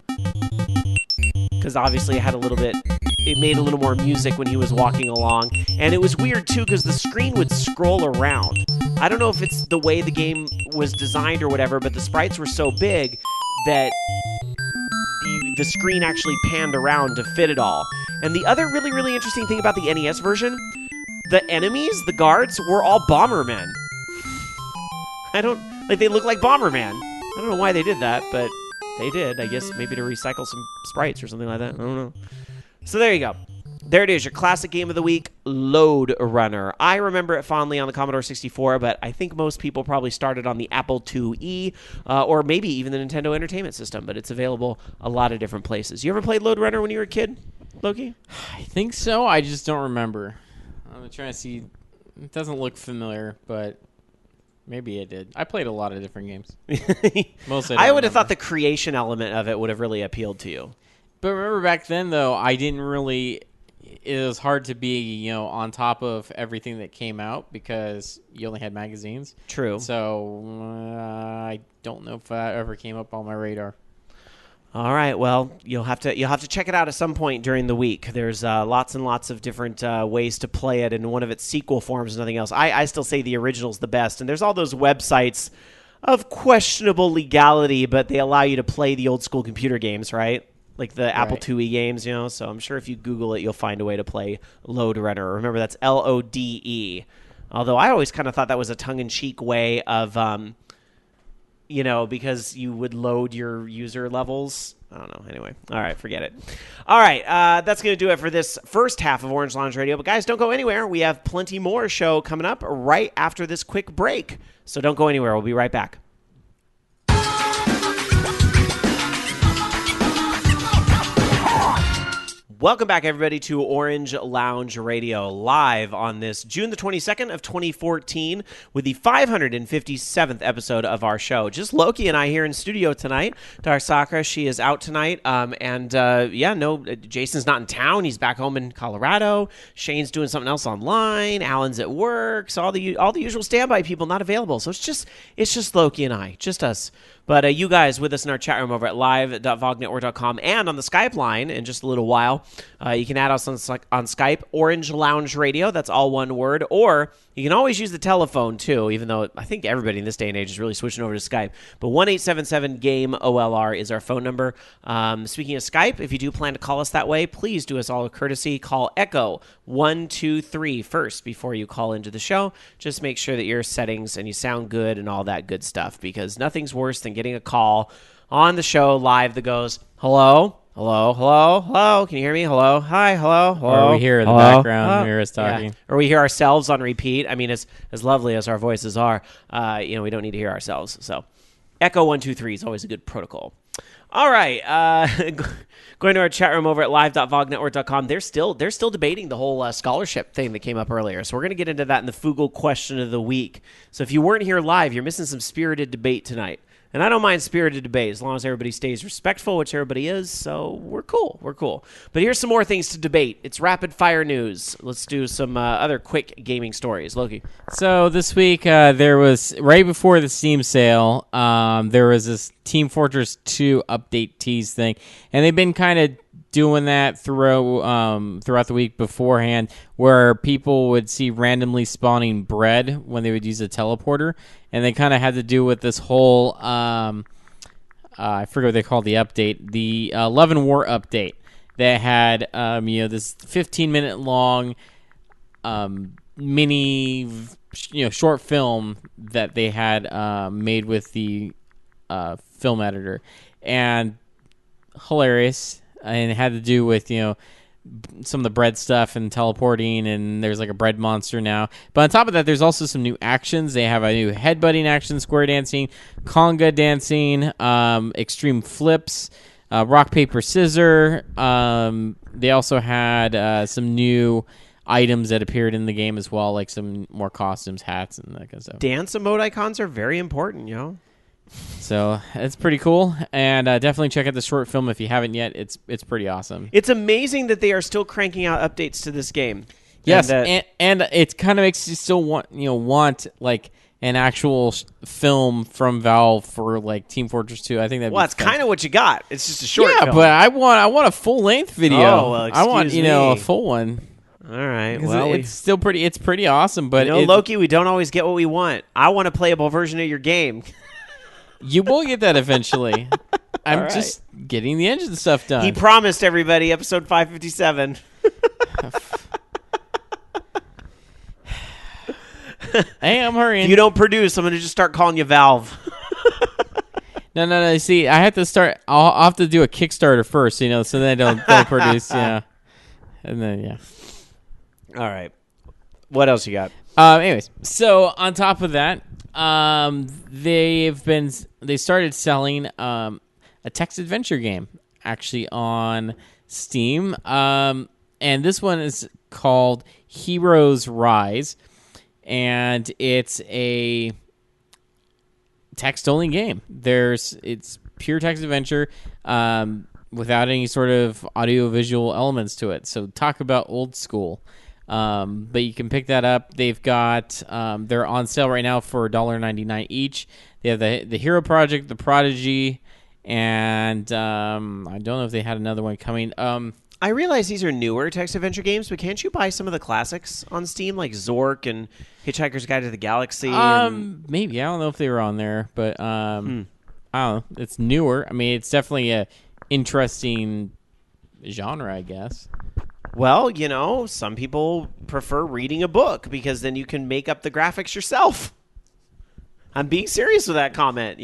because obviously it made a little more music when he was walking along, and it was weird too because the screen would scroll around. I don't know if it's the way the game was designed or whatever, but the sprites were so big that the screen actually panned around to fit it all. And the other really, really interesting thing about the NES version, the enemies, the guards, were all Bombermen. They look like Bomberman. I don't know why they did that, but they did. I guess maybe to recycle some sprites or something like that. I don't know. So there you go. There it is, your classic game of the week, Lode Runner. I remember it fondly on the Commodore 64, but I think most people probably started on the Apple IIe, or maybe even the Nintendo Entertainment System, but it's available a lot of different places. You ever played Lode Runner when you were a kid, Loki? I think so. I just don't remember. I'm trying to see. It doesn't look familiar, but maybe it did. I played a lot of different games. Mostly I would have thought the creation element of it would have really appealed to you. But remember back then, though, I didn't really... It was hard to be, on top of everything that came out because you only had magazines. True. So I don't know if that ever came up on my radar. All right. Well, you'll have to check it out at some point during the week. There's lots and lots of different ways to play it, and one of its sequel forms and nothing else. I still say the original's the best, and there's all those websites of questionable legality, but they allow you to play the old school computer games, right? Like the Apple IIe games, so I'm sure if you Google it, you'll find a way to play Lode Runner. Remember, that's Lode. Although I always kind of thought that was a tongue-in-cheek way of, because you would load your user levels. I don't know. Anyway. All right, forget it. All right, that's going to do it for this first half of Orange Lounge Radio. But guys, don't go anywhere. We have plenty more show coming up right after this quick break. So don't go anywhere. We'll be right back. Welcome back, everybody, to Orange Lounge Radio, live on this June the 22nd of 2014 with the 557th episode of our show. Just Loki and I here in studio tonight. Dar Sakura, she is out tonight, Jason's not in town. He's back home in Colorado. Shane's doing something else online. Alan's at work. So all the usual standby people not available. So it's just Loki and I, just us. But you guys with us in our chat room over at live.vognetwork.com and on the Skype line in just a little while. You can add us on Skype, Orange Lounge Radio. That's all one word. Or You can always use the telephone, too, even though I think everybody in this day and age is really switching over to Skype. But 1-877-GAME-OLR is our phone number. Speaking of Skype, if you do plan to call us that way, please do us all a courtesy. Call Echo 123 first before you call into the show. Just make sure that your settings and you sound good and all that good stuff, because nothing's worse than getting a call on the show live that goes, hello? Hello, hello, hello. Can you hear me? Hello, hi, hello, hello. Or we hear in the hello, background, hear us talking. Yeah. Or we hear ourselves on repeat. I mean, as lovely as our voices are, we don't need to hear ourselves. So, Echo 123 is always a good protocol. All right, going to our chat room over at live.vognetwork.com. They're still debating the whole scholarship thing that came up earlier. So we're going to get into that in the Fugle question of the week. So if you weren't here live, you're missing some spirited debate tonight. And I don't mind spirited debate as long as everybody stays respectful, which everybody is, so we're cool. We're cool. But here's some more things to debate. It's rapid fire news. Let's do some other quick gaming stories. Loki. So this week, there was, right before the Steam sale, there was this Team Fortress 2 update tease thing. And they've been kind of doing that throughout the week beforehand, where people would see randomly spawning bread when they would use a teleporter, and they kind of had to do with this whole I forget what they called the update, the Love and War update that had this 15-minute long mini short film that they had made with the film editor, and hilarious. And it had to do with, some of the bread stuff and teleporting, and there's like a bread monster now. But on top of that, there's also some new actions. They have a new headbutting action, square dancing, conga dancing, extreme flips, rock, paper, scissor. They also had some new items that appeared in the game as well, like some more costumes, hats, and that kind of stuff. Dance emoticons are very important, So it's pretty cool, and definitely check out the short film if you haven't yet. It's pretty awesome. It's amazing that they are still cranking out updates to this game. Yes, and it kind of makes you still want like an actual film from Valve for like Team Fortress 2. I think that. Well, that's kind of what you got. It's just a short. Yeah, film. but I want a full length video. Oh, well, I want me. a full one. All right. Well, it's still pretty. It's pretty awesome. But Loki, we don't always get what we want. I want a playable version of your game. You will get that eventually. I'm right. just getting the engine stuff done. He promised everybody, episode 557. Hey, I'm hurrying. If you don't produce, I'm going to just start calling you Valve. No. See, I have to start. I'll have to do a Kickstarter first, so then I don't produce, and then All right. What else you got? Anyways, so on top of that, they started selling a text adventure game actually on Steam, and this one is called Heroes Rise, and it's a text only game. It's pure text adventure without any sort of audio visual elements to it. So talk about old school. But you can pick that up. They've got they're on sale right now for $1.99 each. They have the Hero Project, the Prodigy, and I don't know if they had another one coming. I realize these are newer text adventure games, but can't you buy some of the classics on Steam, like Zork and Hitchhiker's Guide to the Galaxy? Maybe. I don't know if they were on there, but I don't know. It's newer. I mean, it's definitely a interesting genre, I guess. Well, some people prefer reading a book because then you can make up the graphics yourself. I'm being serious with that comment,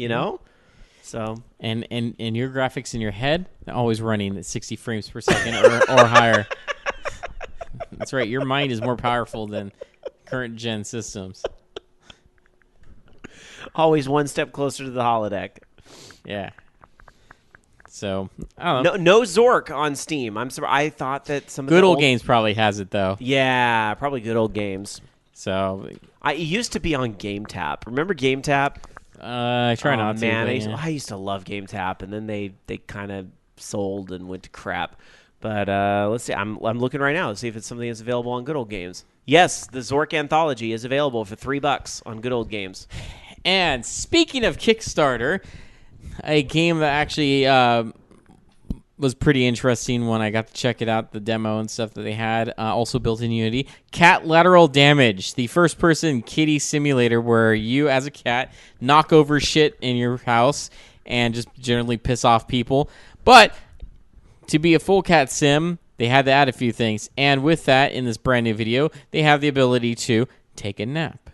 So and your graphics in your head are always running at 60 frames per second or higher. That's right. Your mind is more powerful than current gen systems. Always one step closer to the holodeck. Yeah. So, I don't know. No Zork on Steam. I'm sorry. I thought that some of Good the Old Games probably has it, though. Yeah, probably Good Old Games. So, it used to be on GameTap. Remember GameTap? I try not to. Man, but, I used to love GameTap, and then they kind of sold and went to crap. But let's see. I'm looking right now to see if it's something that's available on Good Old Games. Yes, the Zork Anthology is available for $3 on Good Old Games. And speaking of Kickstarter, a game that actually was pretty interesting when I got to check it out, the demo and stuff that they had, also built in Unity. Cat Lateral Damage, the first-person kitty simulator where you, as a cat, knock over shit in your house and just generally piss off people. But to be a full cat sim, they had to add a few things. And with that, in this brand new video, they have the ability to take a nap,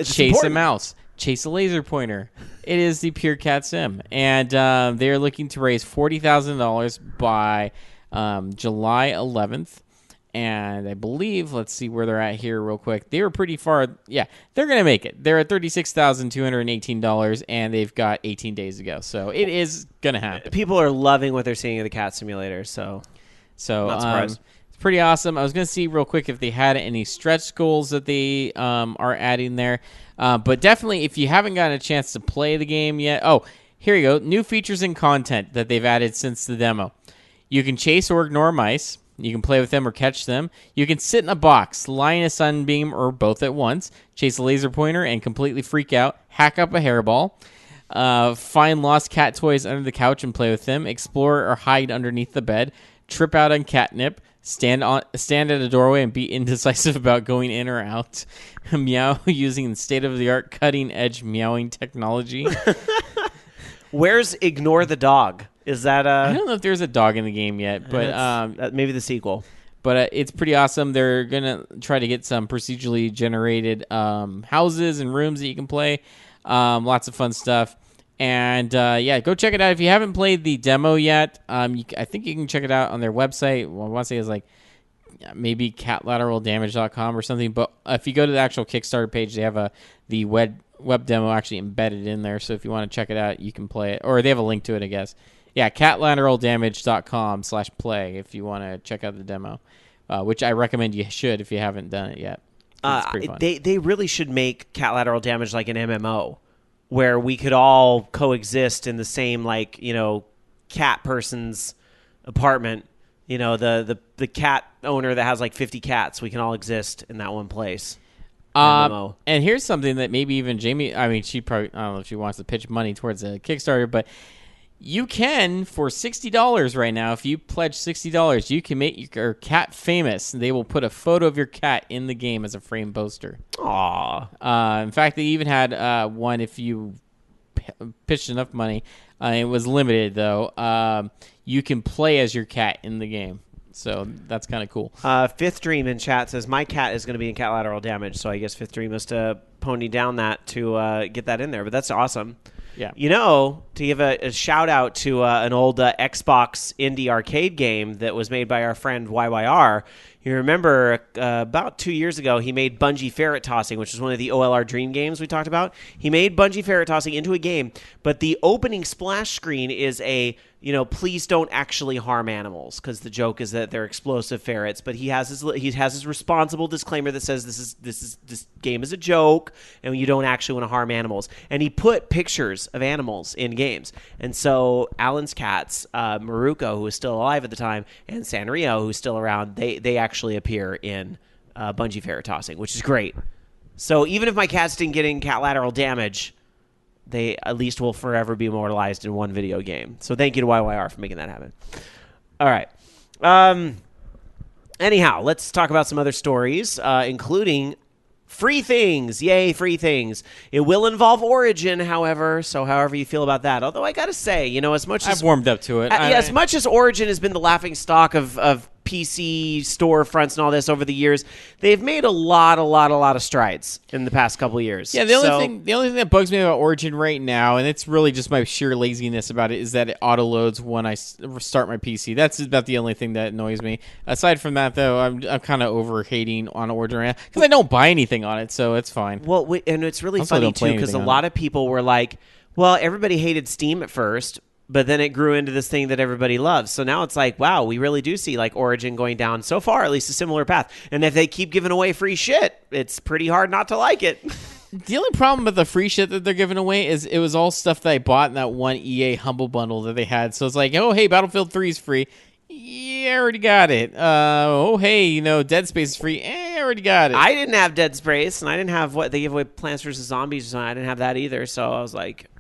chase a mouse, chase a laser pointer. It is the pure cat sim. And they're looking to raise $40,000 by July 11th. And I believe, let's see where they're at here real quick. They were pretty far. Yeah, they're going to make it. They're at $36,218, and they've got 18 days to go. So it is going to happen. People are loving what they're seeing in the cat simulator, so not surprised. It's pretty awesome. I was going to see real quick if they had any stretch goals that they are adding there. But definitely, if you haven't gotten a chance to play the game yet. Oh, here you go. New features and content that they've added since the demo. You can chase or ignore mice. You can play with them or catch them. You can sit in a box, lie in a sunbeam, or both at once, chase a laser pointer and completely freak out, hack up a hairball, find lost cat toys under the couch and play with them, explore or hide underneath the bed, trip out on catnip, stand at a doorway and be indecisive about going in or out, meow using state-of-the-art cutting-edge meowing technology. Where's Ignore the Dog? Is that I don't know if there's a dog in the game yet, but maybe the sequel. But it's pretty awesome. They're gonna try to get some procedurally generated houses and rooms that you can play. Lots of fun stuff. And yeah, go check it out if you haven't played the demo yet. I think you can check it out on their website. Well, I want to say it's like maybe catlateraldamage.com or something. But if you go to the actual Kickstarter page, they have the web demo actually embedded in there. So if you want to check it out, you can play it, or they have a link to it, I guess. Yeah, catlateraldamage.com/play if you want to check out the demo, which I recommend you should if you haven't done it yet. It's pretty fun. They really should make Cat Lateral Damage like an MMO, where we could all coexist in the same, like, cat person's apartment. The cat owner that has like 50 cats. We can all exist in that one place. And here's something that maybe even Jamie, she probably, I don't know if she wants to pitch money towards a Kickstarter, but you can, for $60 right now, if you pledge $60, you can make your cat famous. They will put a photo of your cat in the game as a frame poster. Aww. In fact, they even had one if you pitched enough money. It was limited, though. You can play as your cat in the game. So that's kind of cool. Fifth Dream in chat says, my cat is going to be in Cat Lateral Damage. So I guess Fifth Dream must pony down that to get that in there. But that's awesome. Yeah. To give a shout out to an old Xbox indie arcade game that was made by our friend YYR. You remember about 2 years ago, he made Bungee Ferret Tossing, which was one of the OLR Dream games we talked about. He made Bungee Ferret Tossing into a game, but the opening splash screen is a, please don't actually harm animals, because the joke is that they're explosive ferrets. But he has his responsible disclaimer that says this game is a joke and you don't actually want to harm animals. And he put pictures of animals in games. And so Alan's cats, Maruko, who was still alive at the time, and Sanrio, who's still around, they actually appear in Bungee Ferret Tossing, which is great. So even if my cats didn't get in Cat Lateral Damage, they at least will forever be immortalized in one video game. So thank you to YYR for making that happen. All right. Anyhow, let's talk about some other stories, including free things. Yay, free things. It will involve Origin, however, so however you feel about that. Although I got to say, as much as... I've warmed up to it. As much as Origin has been the laughing stock of PC storefronts and all this over the years, they've made a lot of strides in the past couple of years. Yeah, the only thing that bugs me about Origin right now, and it's really just my sheer laziness about it, is that it auto loads when I start my PC. That's about the only thing that annoys me. Aside from that, though, I'm kind of over hating on Origin right now because I don't buy anything on it, so it's fine. Well, and it's really funny too because a lot of people were like, "Well, everybody hated Steam at first." But then it grew into this thing that everybody loves. So now it's like, wow, we really do see like Origin going down so far, at least a similar path. And if they keep giving away free shit, it's pretty hard not to like it. The only problem with the free shit that they're giving away is it was all stuff that I bought in that one EA Humble Bundle that they had. So it's like, oh, hey, Battlefield 3 is free. Yeah, I already got it. Oh, hey, Dead Space is free. I already got it. I didn't have Dead Space, and I didn't have what they gave away Plants vs. Zombies. So I didn't have that either. So I was like,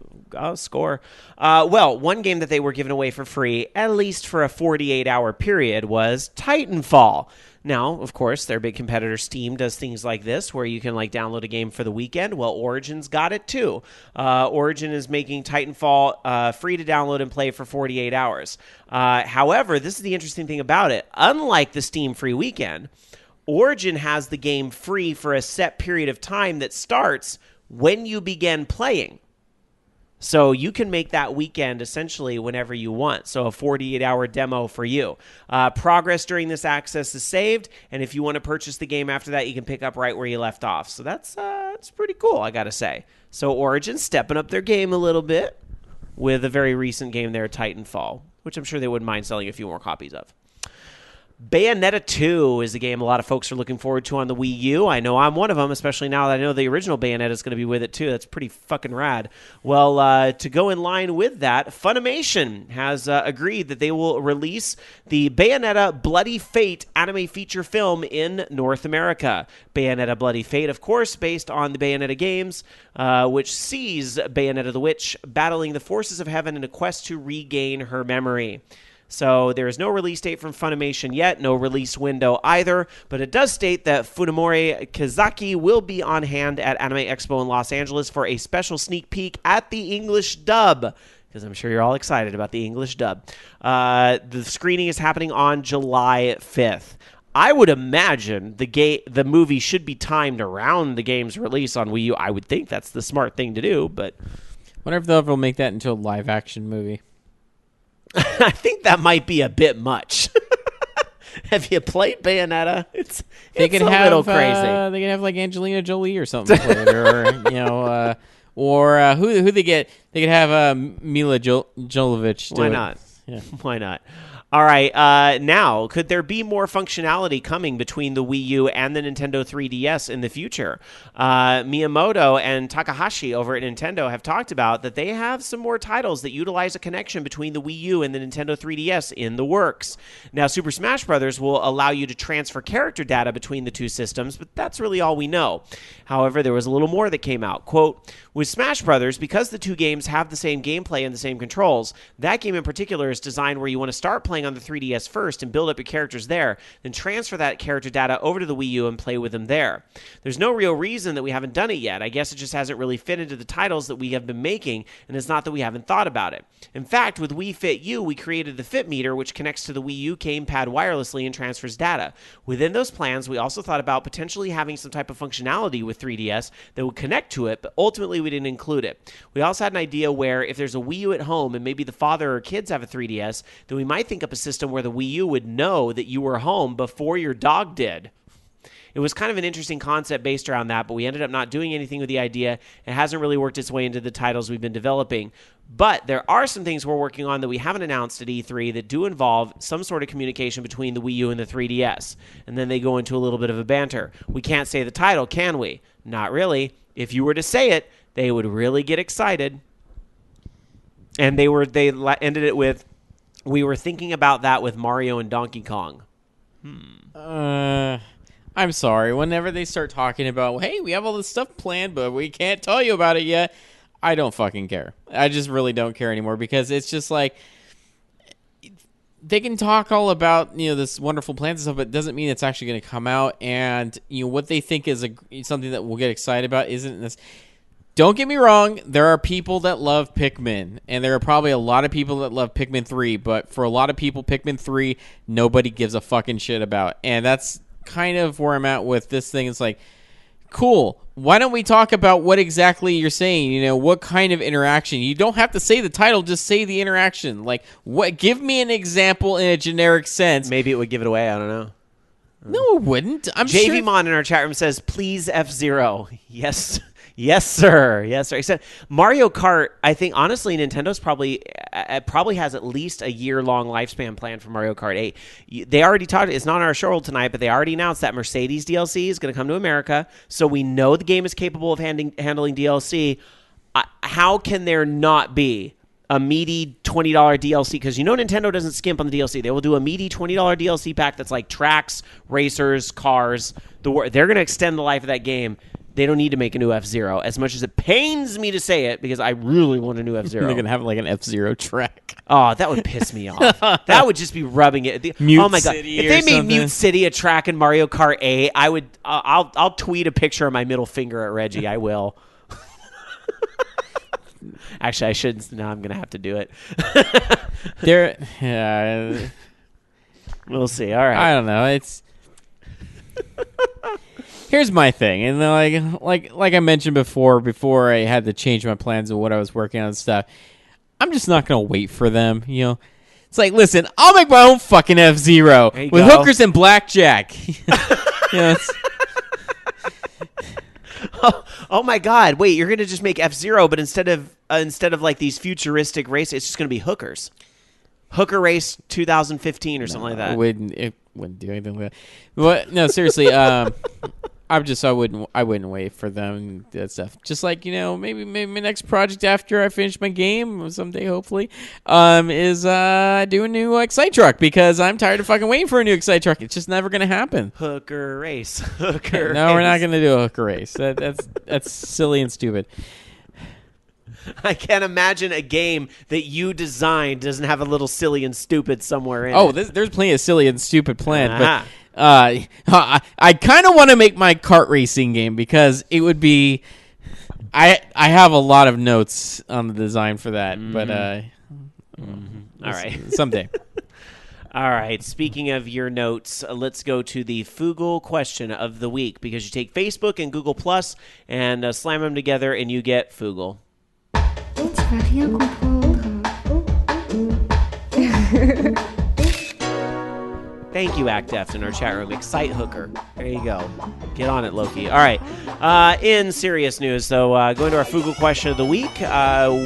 score. Well, one game that they were giving away for free, at least for a 48-hour period, was Titanfall. Now, of course, their big competitor Steam does things like this, where you can download a game for the weekend. Well, Origin's got it too. Origin is making Titanfall free to download and play for 48 hours. However, this is the interesting thing about it. Unlike the Steam free weekend, Origin has the game free for a set period of time that starts when you begin playing. So you can make that weekend essentially whenever you want. So a 48-hour demo for you. Progress during this access is saved, and if you want to purchase the game after that, you can pick up right where you left off. So that's pretty cool, I got to say. So Origin stepping up their game a little bit with a very recent game there, Titanfall, which I'm sure they wouldn't mind selling a few more copies of. Bayonetta 2 is a game a lot of folks are looking forward to on the Wii U. I know I'm one of them, especially now that I know the original Bayonetta is going to be with it too. That's pretty fucking rad. Well, to go in line with that, Funimation has agreed that they will release the Bayonetta Bloody Fate anime feature film in North America. Bayonetta Bloody Fate, of course, based on the Bayonetta games, which sees Bayonetta the Witch battling the forces of heaven in a quest to regain her memory. So there is no release date from Funimation yet, no release window either, but it does state that Funimori Kazaki will be on hand at Anime Expo in Los Angeles for a special sneak peek at the English dub, because I'm sure you're all excited about the English dub. The screening is happening on July 5th. I would imagine the movie should be timed around the game's release on Wii U. I would think that's the smart thing to do, but Wonder if they'll ever make that into a live-action movie. I think that might be a bit much. Have you played Bayonetta? It's a little crazy. They could have Angelina Jolie or something, or who they get? They could have Mila Jovovich. Why not? Yeah. Why not? All right, now, could there be more functionality coming between the Wii U and the Nintendo 3DS in the future? Miyamoto and Takahashi over at Nintendo have talked about that they have some more titles that utilize a connection between the Wii U and the Nintendo 3DS in the works. Now, Super Smash Bros. Will allow you to transfer character data between the two systems, but that's really all we know. However, there was a little more that came out. Quote, with Smash Bros., because the two games have the same gameplay and the same controls, that game in particular is designed where you want to start playing on the 3DS first and build up your characters there, then transfer that character data over to the Wii U and play with them there. There's no real reason that we haven't done it yet. I guess it just hasn't really fit into the titles that we have been making, and it's not that we haven't thought about it. In fact, with Wii Fit U, we created the Fit Meter, which connects to the Wii U gamepad wirelessly and transfers data. Within those plans, we also thought about potentially having some type of functionality with 3DS that would connect to it, but ultimately we didn't include it. We also had an idea where if there's a Wii U at home and maybe the father or kids have a 3DS, then we might think up a system where the Wii U would know that you were home before your dog did. It was kind of an interesting concept based around that, but we ended up not doing anything with the idea. It hasn't really worked its way into the titles we've been developing. But there are some things we're working on that we haven't announced at E3 that do involve some sort of communication between the Wii U and the 3DS. And then they go into a little bit of a banter. We can't say the title, can we? Not really. If you were to say it, they would really get excited. And they ended it with, we were thinking about that with Mario and Donkey Kong. I'm sorry. Whenever they start talking about, hey, we have all this stuff planned, but we can't tell you about it yet, I don't fucking care. I just really don't care anymore, because it's just like, they can talk all about, this wonderful plans and stuff, but it doesn't mean it's actually going to come out. And what they think is something that we'll get excited about isn't this. Don't get me wrong, there are people that love Pikmin, and there are probably a lot of people that love Pikmin 3, but for a lot of people, Pikmin 3, nobody gives a fucking shit about. And that's kind of where I'm at with this thing. It's like, cool, why don't we talk about what exactly you're saying? What kind of interaction? You don't have to say the title, just say the interaction. Like, what? Give me an example in a generic sense. Maybe it would give it away, I don't know. No, it wouldn't. I'm JV sure. Mon in our chat room says, please F-Zero. Yes. Yes, sir. Yes, sir. He said Mario Kart, I think, honestly, Nintendo's probably has at least a year-long lifespan planned for Mario Kart 8. They already talked, it's not on our show tonight, but they already announced that Mercedes DLC is going to come to America, so we know the game is capable of handling DLC. How can there not be a meaty $20 DLC? Because Nintendo doesn't skimp on the DLC. They will do a meaty $20 DLC pack that's like tracks, racers, cars. They're going to extend the life of that game. They don't need to make a new F-Zero, as much as it pains me to say it, because I really want a new F-Zero. They're gonna have like an F-Zero track. Oh, that would piss me off. That would just be rubbing it. Mute oh my god! City If they or made something. Mute City a track in Mario Kart 8, I would. I'll tweet a picture of my middle finger at Reggie. I will. Actually, I shouldn't. No, I'm gonna have to do it. We'll see. All right. I don't know. It's here's my thing, and like I mentioned before I had to change my plans of what I was working on and stuff. I'm just not gonna wait for them. It's like, listen, I'll make my own fucking F-Zero There you with go. hookers and blackjack. Oh my god! Wait, you're gonna just make F-Zero, but instead of like these futuristic races, it's just gonna be hookers. Hooker Race 2015 or something like that. It wouldn't do anything like that. But no, seriously, I wouldn't wait for them and that stuff. Just like, maybe my next project after I finish my game someday, hopefully, is do a new Excite truck, because I'm tired of fucking waiting for a new Excite truck. It's just never gonna happen. Hooker Race. Hooker No, Race. we're not gonna do a hooker race. That's silly and stupid. I can't imagine a game that you designed doesn't have a little silly and stupid somewhere in Oh, it. there's plenty of silly and stupid planned, Uh-huh. but I kind of want to make my kart racing game, because it would be. I have a lot of notes on the design for that, but All right. someday. All right. Speaking of your notes, let's go to the Fugle question of the week, because you take Facebook and Google Plus and slam them together and you get Fugle. Tu vas rien comprendre. Thank you, ActF, in our chat room. Excite Hooker. There you go. Get on it, Loki. All right. In serious news, though, going to our Fugle question of the week,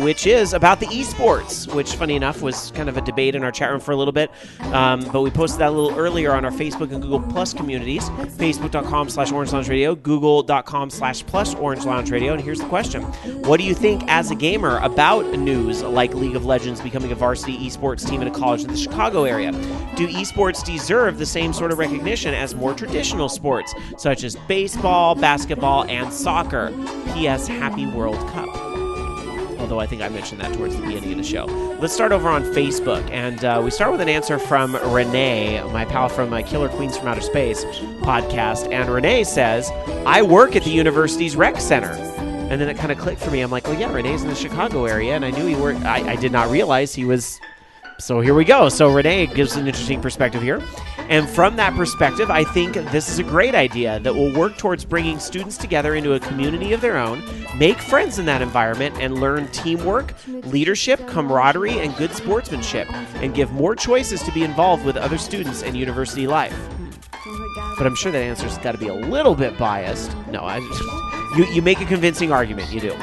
which is about the esports, which, funny enough, was kind of a debate in our chat room for a little bit. But we posted that a little earlier on our Facebook and Google Plus communities, facebook.com/orangeloungeradio, google.com/+orangeloungeradio. And here's the question. What do you think, as a gamer, about news like League of Legends becoming a varsity esports team in a college in the Chicago area? Do esports deserve the same sort of recognition as more traditional sports, such as baseball, basketball, and soccer? P.S. Happy World Cup. Although I think I mentioned that towards the beginning of the show. Let's start over on Facebook, and we start with an answer from Renee, my pal from Killer Queens from Outer Space podcast. And Renee says, I work at the university's rec center. And then it kind of clicked for me. I'm like, oh yeah, Renee's in the Chicago area, and I knew he worked. I did not realize he was. So here we go. So Renee gives an interesting perspective here. And from that perspective, I think this is a great idea that will work towards bringing students together into a community of their own, make friends in that environment, and learn teamwork, leadership, camaraderie, and good sportsmanship, and give more choices to be involved with other students in university life. But I'm sure that answer's got to be a little bit biased. No, you make a convincing argument. You do.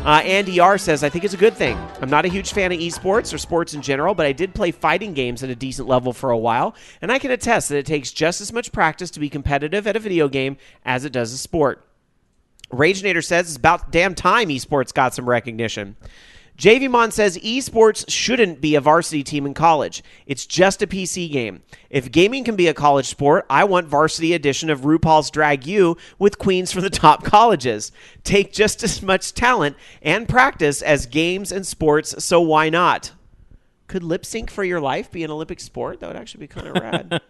Andy R. says, I think it's a good thing. I'm not a huge fan of esports or sports in general, but I did play fighting games at a decent level for a while, and I can attest that it takes just as much practice to be competitive at a video game as it does a sport. RageNator says, it's about damn time esports got some recognition. JV Mon says esports shouldn't be a varsity team in college. It's just a PC game. If gaming can be a college sport, I want varsity edition of RuPaul's Drag U with queens from the top colleges. Take just as much talent and practice as games and sports, so why not? Could lip sync for your life be an Olympic sport? That would actually be kind of rad.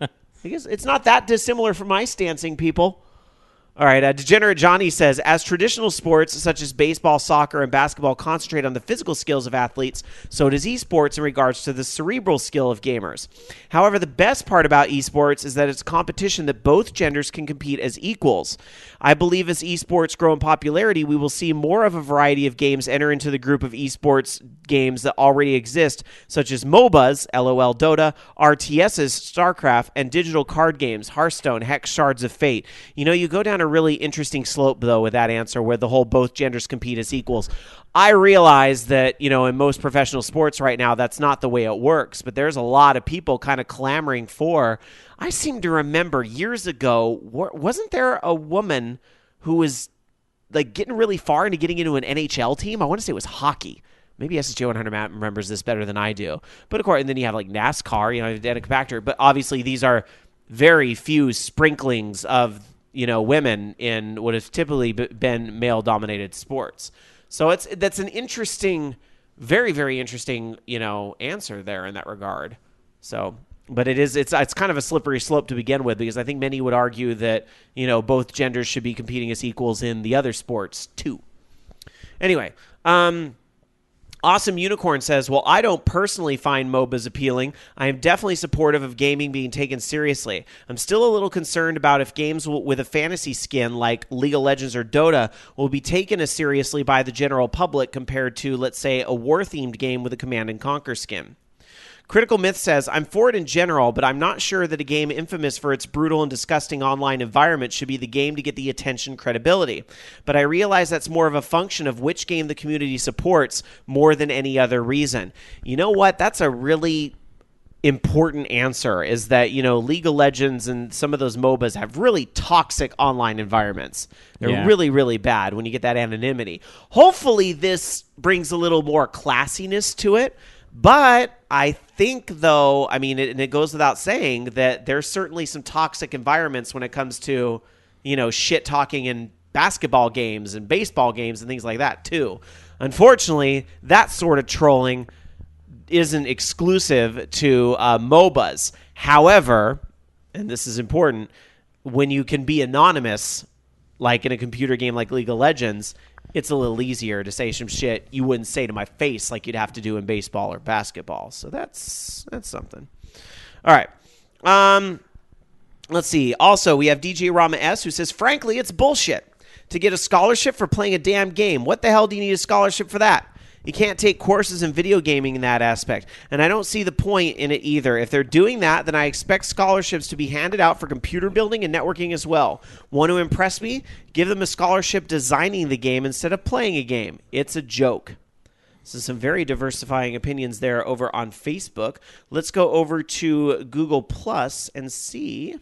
Because it's not that dissimilar from ice dancing, people. All right, Degenerate Johnny says, as traditional sports such as baseball, soccer, and basketball concentrate on the physical skills of athletes, so does esports in regards to the cerebral skill of gamers. However, the best part about esports is that it's competition that both genders can compete as equals. I believe as esports grow in popularity, we will see more of a variety of games enter into the group of esports games that already exist, such as MOBAs, LOL Dota, RTSs, StarCraft, and digital card games, Hearthstone, Hex, Shards of Fate. You know, you go down a really interesting slope, though, with that answer, where the whole both genders compete as equals. I realize that, you know, in most professional sports right now, that's not the way it works, but there's a lot of people kind of clamoring for. I seem to remember years ago, wasn't there a woman who was like getting really far into getting into an NHL team? I want to say it was hockey. Maybe SSJ 100 Matt remembers this better than I do. But of course, and then you have like NASCAR, you know, Danica Pachter. But obviously, these are very few sprinklings of women in what has typically been male-dominated sports. So that's an interesting, very, very interesting, answer there in that regard. So, but it's kind of a slippery slope to begin with, because I think many would argue that, both genders should be competing as equals in the other sports too. Anyway, Awesome Unicorn says, well, I don't personally find MOBAs appealing. I am definitely supportive of gaming being taken seriously. I'm still a little concerned about if games with a fantasy skin like League of Legends or Dota will be taken as seriously by the general public compared to, let's say, a war-themed game with a Command and Conquer skin. Critical Myth says, I'm for it in general, but I'm not sure that a game infamous for its brutal and disgusting online environment should be the game to get the attention credibility. But I realize that's more of a function of which game the community supports more than any other reason. You know what? That's a really important answer, is that, League of Legends and some of those MOBAs have really toxic online environments. They're really, really bad when you get that anonymity. Hopefully this brings a little more classiness to it. But I think, though, it goes without saying that there's certainly some toxic environments when it comes to, shit talking in basketball games and baseball games and things like that, too. Unfortunately, that sort of trolling isn't exclusive to MOBAs. However, and this is important, when you can be anonymous, like in a computer game like League of Legends, it's a little easier to say some shit you wouldn't say to my face like you'd have to do in baseball or basketball. So that's something. All right. Let's see. Also, we have DJ Rama S, who says, frankly, it's bullshit to get a scholarship for playing a damn game. What the hell do you need a scholarship for that? You can't take courses in video gaming in that aspect, and I don't see the point in it either. If they're doing that, then I expect scholarships to be handed out for computer building and networking as well. Want to impress me? Give them a scholarship designing the game instead of playing a game. It's a joke. So some very diversifying opinions there over on Facebook. Let's go over to Google Plus and see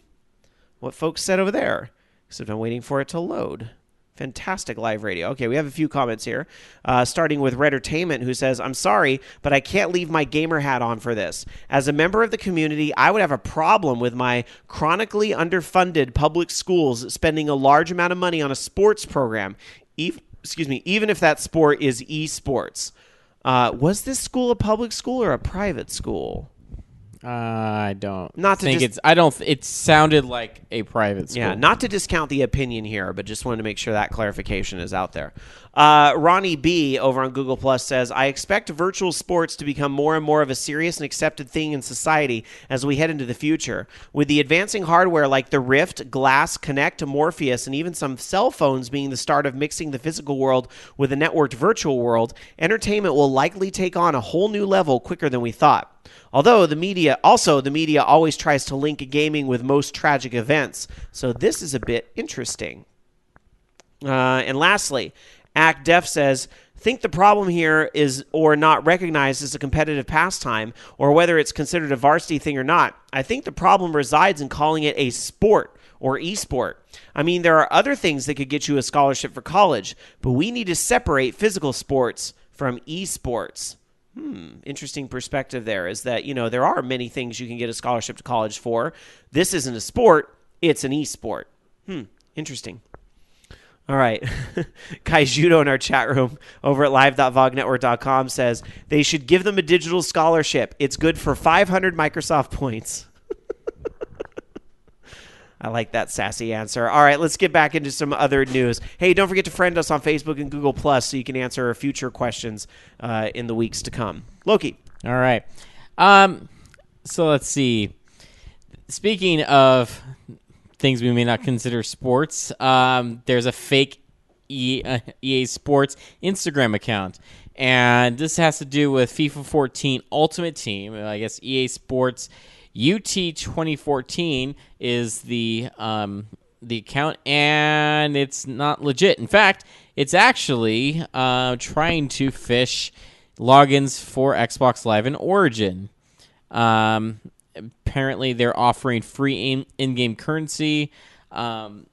what folks said over there, because I'm waiting for it to load. Fantastic live radio. Okay, we have a few comments here, starting with Redtertainment, who says, I'm sorry, but I can't leave my gamer hat on for this. As a member of the community, I would have a problem with my chronically underfunded public schools spending a large amount of money on a sports program, even if that sport is esports. Was this school a public school or a private school? I don't Not to think dis- it sounded like a private school. Yeah, not to discount the opinion here, but just wanted to make sure that clarification is out there. Ronnie B over on Google Plus says, I expect virtual sports to become more and more of a serious and accepted thing in society as we head into the future. With the advancing hardware like the Rift, Glass, Kinect, Morpheus, and even some cell phones being the start of mixing the physical world with a networked virtual world, entertainment will likely take on a whole new level quicker than we thought. Although the media always tries to link gaming with most tragic events, so this is a bit interesting. And lastly, Act Def says, think the problem here is or not recognized as a competitive pastime, or whether it's considered a varsity thing or not. I think the problem resides in calling it a sport or esport. There are other things that could get you a scholarship for college, but we need to separate physical sports from esports. Interesting perspective there, is that, there are many things you can get a scholarship to college for. This isn't a sport, it's an esport. Interesting. All right. Kai Judo in our chat room over at live.vognetwork.com says, they should give them a digital scholarship. It's good for 500 Microsoft points. I like that sassy answer. All right, let's get back into some other news. Hey, don't forget to friend us on Facebook and Google Plus so you can answer future questions in the weeks to come. Loki. All right. So let's see. Speaking of things we may not consider sports, there's a fake EA Sports Instagram account. And this has to do with FIFA 14 Ultimate Team. I guess EA Sports UT 2014 is the account, and it's not legit. In fact, it's actually trying to fish logins for Xbox Live and Origin. Apparently, they're offering free in-game currency on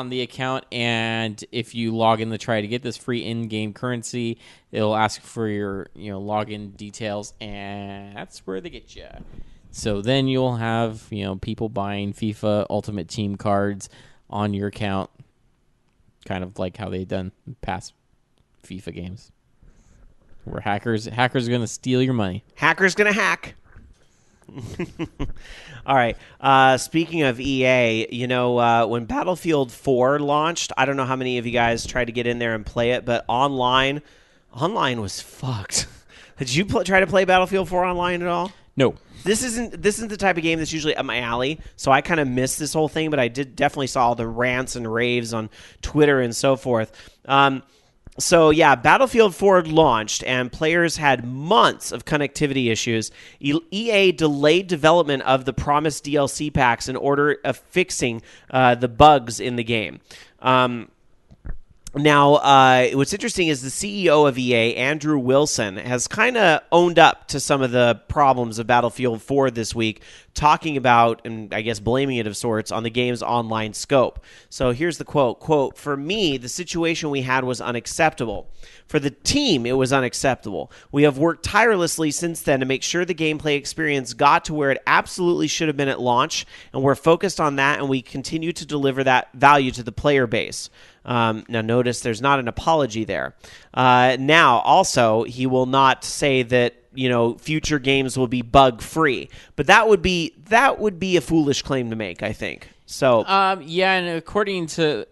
the account, and if you log in to try to get this free in-game currency, it'll ask for your login details, and that's where they get you. So then you'll have, people buying FIFA Ultimate Team cards on your account, kind of like how they've done past FIFA games, where hackers are going to steal your money. Hacker's gonna hack. All right. Speaking of EA, when Battlefield 4 launched, I don't know how many of you guys tried to get in there and play it, but online was fucked. Did you try to play Battlefield 4 online at all? No. This isn't the type of game that's usually up my alley, so I kind of missed this whole thing, but I definitely saw all the rants and raves on Twitter and so forth. So, yeah, Battlefield 4 launched, and players had months of connectivity issues. EA delayed development of the promised DLC packs in order of fixing the bugs in the game. Now, what's interesting is the CEO of EA, Andrew Wilson, has kind of owned up to some of the problems of Battlefield 4 this week, talking about, and I guess blaming it of sorts, on the game's online scope. So here's the quote, "For me, the situation we had was unacceptable. For the team, it was unacceptable. We have worked tirelessly since then to make sure the gameplay experience got to where it absolutely should have been at launch, and we're focused on that, and we continue to deliver that value to the player base." Now, notice there's not an apology there. Now, also, he will not say that future games will be bug free, but that would be a foolish claim to make, I think. So, yeah, and according to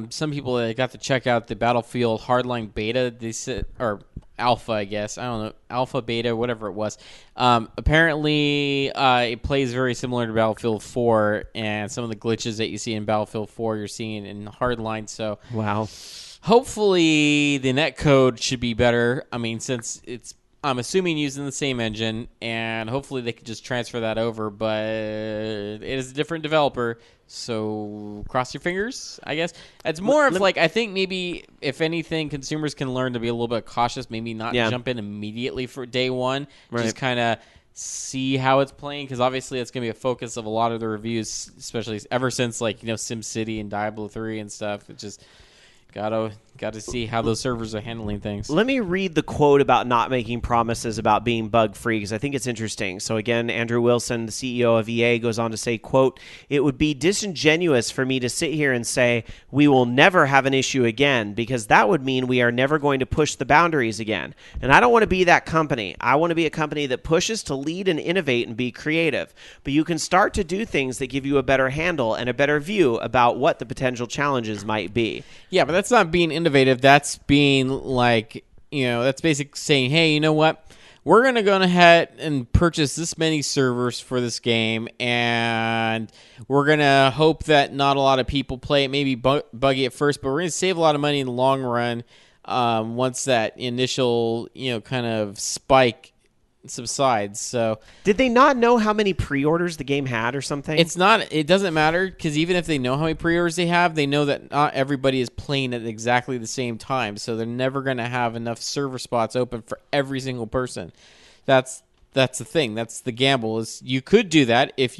some people that got to check out the Battlefield Hardline beta, they said, or alpha, I guess. I don't know, alpha, beta, whatever it was. Apparently, it plays very similar to Battlefield 4, and some of the glitches that you see in Battlefield 4, you're seeing in Hardline. So, wow. Hopefully, the netcode should be better. I mean, since I'm assuming using the same engine, and hopefully they could just transfer that over, but it is a different developer, so cross your fingers, I guess. It's more of I think maybe, if anything, consumers can learn to be a little bit cautious, maybe not jump in immediately for day one, just kind of see how it's playing, because obviously it's going to be a focus of a lot of the reviews, especially ever since, SimCity and Diablo 3 and stuff. It just... Got to see how those servers are handling things. Let me read the quote about not making promises about being bug-free, because I think it's interesting. So again, Andrew Wilson, the CEO of EA, goes on to say, quote, "It would be disingenuous for me to sit here and say we will never have an issue again, because that would mean we are never going to push the boundaries again. And I don't want to be that company. I want to be a company that pushes to lead and innovate and be creative. But you can start to do things that give you a better handle and a better view about what the potential challenges might be." Yeah, but that's not being innovative. That's being that's basically saying, hey, you know what? We're going to go ahead and purchase this many servers for this game, and we're going to hope that not a lot of people play it, maybe buggy at first, but we're going to save a lot of money in the long run once that initial, kind of spike subsides. So did they not know how many pre-orders the game had or something? It doesn't matter, because even if they know how many pre-orders they have, they know that not everybody is playing at exactly the same time, so they're never going to have enough server spots open for every single person. That's the thing. That's the gamble. Is you could do that if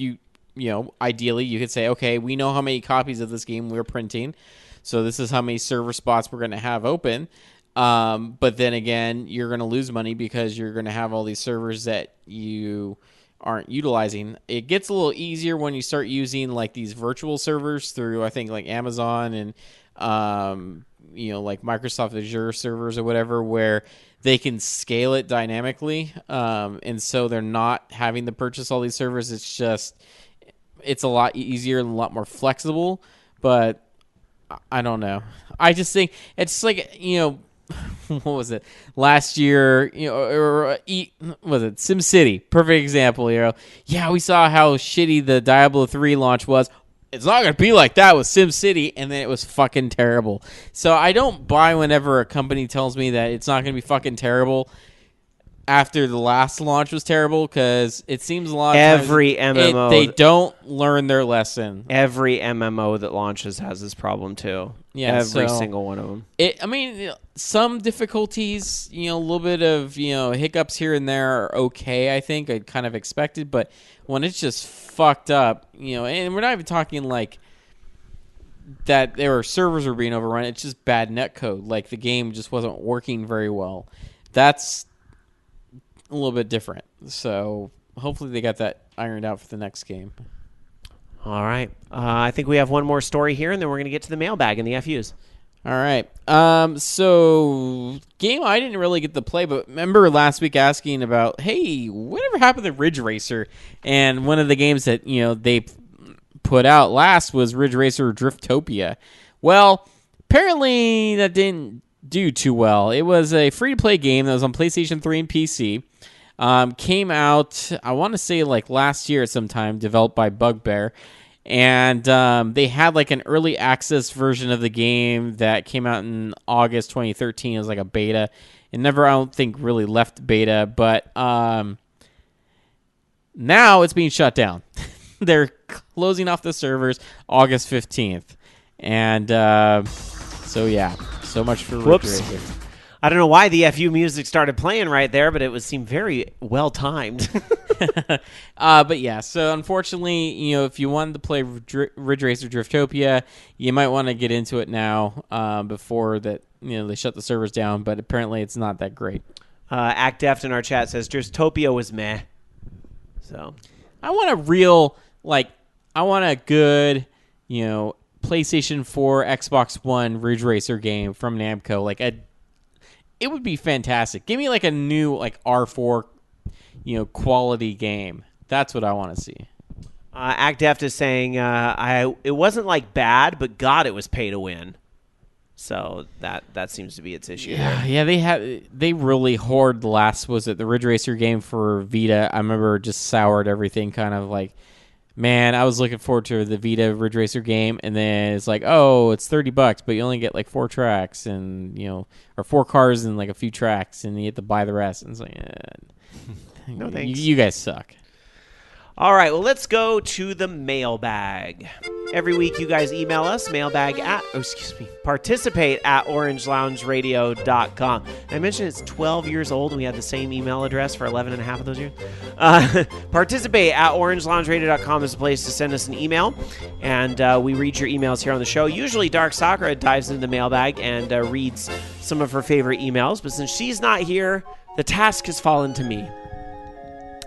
ideally you could say, okay, we know how many copies of this game we're printing, so this is how many server spots we're going to have open. But then again, you're going to lose money because you're going to have all these servers that you aren't utilizing. It gets a little easier when you start using these virtual servers through, I think, Amazon and, Microsoft Azure servers or whatever, where they can scale it dynamically. And so they're not having to purchase all these servers. It's a lot easier and a lot more flexible, but I don't know. I just think it's what was it last year? Was it SimCity? Perfect example. Yeah, we saw how shitty the Diablo 3 launch was. It's not going to be like that with SimCity, and then it was fucking terrible. So I don't buy whenever a company tells me that it's not going to be fucking terrible after the last launch was terrible, because it seems a lot of every times MMO they don't learn their lesson. Every MMO that launches has this problem too. Yeah, every single one of them. Some difficulties, a little bit of hiccups here and there are okay. I think I kind of expected, but when it's just fucked up, and we're not even talking that there were servers were being overrun. It's just bad netcode. The game just wasn't working very well. That's a little bit different. So hopefully they got that ironed out for the next game. All right. I think we have one more story here, and then we're going to get to the mailbag and the FUs. All right. So game I didn't really get to play, but remember last week asking about, hey, whatever happened to Ridge Racer? And one of the games that they put out last was Ridge Racer Driftopia. Well, apparently that didn't do too well. It was a free-to-play game that was on PlayStation 3 and PC. Came out, I want to say like last year sometime, developed by Bugbear. And they had like an early access version of the game that came out in August 2013. It was like a beta. It never, I don't think, really left beta. But now it's being shut down. They're closing off the servers August 15th. And so, yeah. So much for Ridge Racer. I don't know why the FU music started playing right there, but it seemed very well timed. But yeah, so unfortunately, if you wanted to play Ridge Racer Driftopia, you might want to get into it now before that. They shut the servers down. But apparently, it's not that great. Act Deft in our chat says Driftopia was meh. So I want a real I want a good PlayStation 4, Xbox One Ridge Racer game from Namco. It would be fantastic. Give me a new R4 quality game. That's what I want to see. Act Deft is saying it wasn't bad, but God, it was pay to win. So that seems to be its issue. Yeah, they really hoard the Ridge Racer game for Vita. I remember just soured everything, kind of man, I was looking forward to the Vita Ridge Racer game, and then it's oh, it's $30, but you only get 4 tracks and or 4 cars and a few tracks, and you have to buy the rest. And it's no thanks. You guys suck. All right, well, let's go to the mailbag. Every week, you guys email us, participate at orangeloungeradio.com. I mentioned it's 12 years old, and we had the same email address for 11 and a half of those years. Participate at orangeloungeradio.com is a place to send us an email, and we read your emails here on the show. Usually, Dark Sakura dives into the mailbag and reads some of her favorite emails, but since she's not here, the task has fallen to me.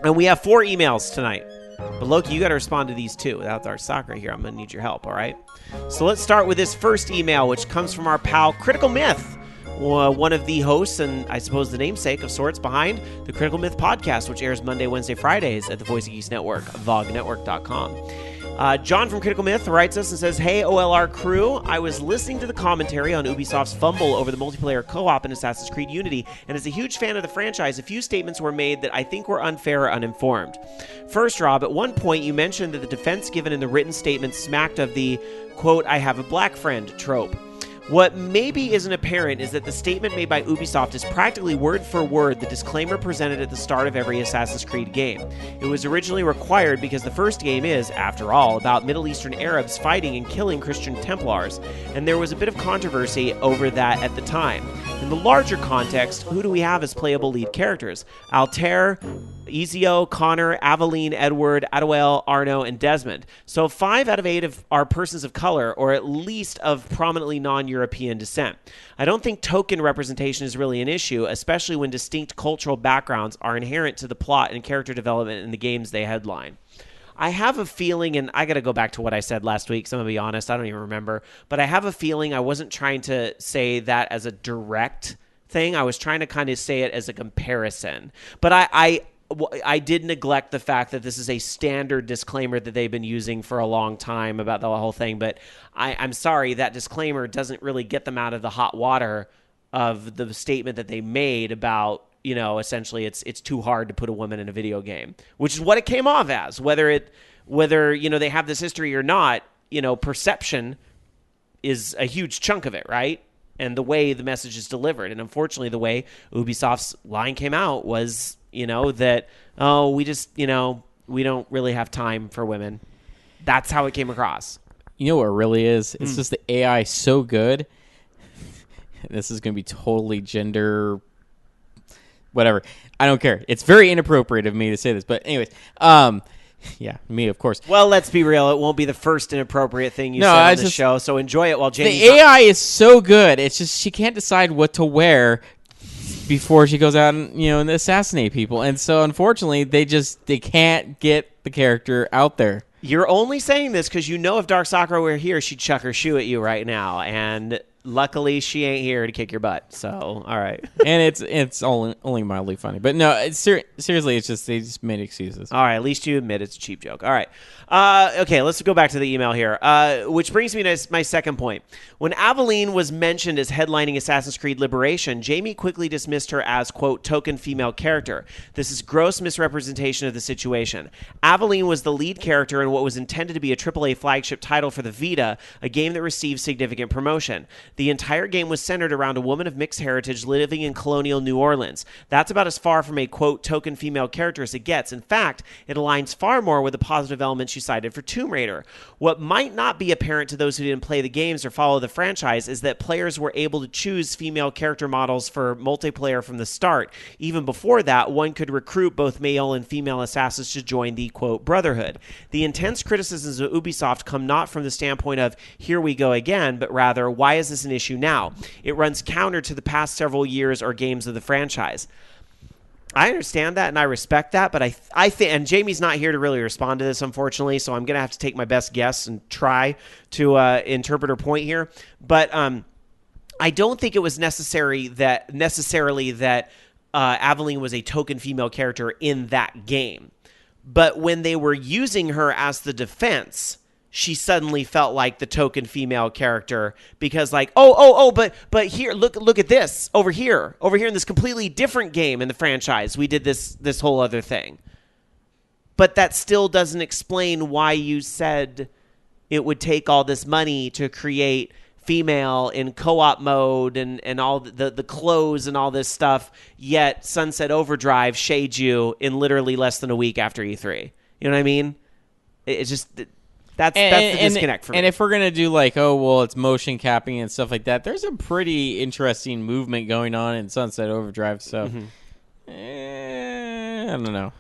And we have 4 emails tonight. But Loki, you got to respond to these too. Without our soccer here, I'm going to need your help, all right? So let's start with this first email, which comes from our pal Critical Myth, one of the hosts and I suppose the namesake of sorts behind the Critical Myth podcast, which airs Monday, Wednesday, Fridays at the Voice of Geeks Network, vognetwork.com. John from Critical Myth writes us and says, "Hey, OLR crew, I was listening to the commentary on Ubisoft's fumble over the multiplayer co-op in Assassin's Creed Unity, and as a huge fan of the franchise, a few statements were made that I think were unfair or uninformed. First, Rob, at one point you mentioned that the defense given in the written statement smacked of the, quote, I have a black friend trope. What maybe isn't apparent is that the statement made by Ubisoft is practically word for word the disclaimer presented at the start of every Assassin's Creed game. It was originally required because the first game is, after all, about Middle Eastern Arabs fighting and killing Christian Templars, and there was a bit of controversy over that at the time. In the larger context, who do we have as playable lead characters? Altair, Ezio, Connor, Aveline, Edward, Adwell, Arno, and Desmond. So 5 out of 8 are persons of color, or at least of prominently non-European descent. I don't think token representation is really an issue, especially when distinct cultural backgrounds are inherent to the plot and character development in the games they headline. I have a feeling, and I got to go back to what I said last week, so I'm going to be honest, I don't even remember, but I have a feeling I wasn't trying to say that as a direct thing. I was trying to kind of say it as a comparison. But I did neglect the fact that this is a standard disclaimer that they've been using for a long time about the whole thing. But I'm sorry, that disclaimer doesn't really get them out of the hot water of the statement that they made about, essentially it's too hard to put a woman in a video game, which is what it came off as. Whether they have this history or not, perception is a huge chunk of it, right? And the way the message is delivered. And unfortunately, the way Ubisoft's line came out was, that, we just, we don't really have time for women. That's how it came across. You know what it really is? It's just the AI so good. This is going to be totally gender, whatever. I don't care. It's very inappropriate of me to say this. But anyways, yeah, me, of course. Well, let's be real. It won't be the first inappropriate thing you said on the show, so enjoy it while Janie's The AI is so good. It's just she can't decide what to wear before she goes out and assassinate people. And so, unfortunately, they can't get the character out there. You're only saying this because you know if Dark Sakura were here, she'd chuck her shoe at you right now. And luckily, she ain't here to kick your butt. So, all right. And it's only mildly funny. But no, seriously, it's just they just made excuses. All right, at least you admit it's a cheap joke. All right. Okay, let's go back to the email here, which brings me to my second point. When Aveline was mentioned as headlining Assassin's Creed Liberation, Jamie quickly dismissed her as, quote, token female character. This is gross misrepresentation of the situation. Aveline was the lead character in what was intended to be a AAA flagship title for the Vita, a game that received significant promotion. The entire game was centered around a woman of mixed heritage living in colonial New Orleans. That's about as far from a, quote, token female character as it gets. In fact, it aligns far more with the positive elements she cited for Tomb Raider. What might not be apparent to those who didn't play the games or follow the franchise is that players were able to choose female character models for multiplayer from the start. Even before that, one could recruit both male and female assassins to join the, quote, Brotherhood. The intense criticisms of Ubisoft come not from the standpoint of, here we go again, but rather, why is this an issue now? It runs counter to the past several years or games of the franchise. I understand that and I respect that, but I think, and Jamie's not here to really respond to this, unfortunately, so I'm going to have to take my best guess and try to interpret her point here. But I don't think it was necessarily that Aveline was a token female character in that game. But when they were using her as the defense, she suddenly felt like the token female character because like, but here, look at this over here in this completely different game in the franchise. We did this whole other thing. But that still doesn't explain why you said it would take all this money to create female in co-op mode and all the clothes and all this stuff, yet Sunset Overdrive shades you in literally less than a week after E3. You know what I mean? It's just... That's the disconnect for me. And if we're going to do like, oh, well, it's motion capping and stuff like that, there's a pretty interesting movement going on in Sunset Overdrive. So, I don't know.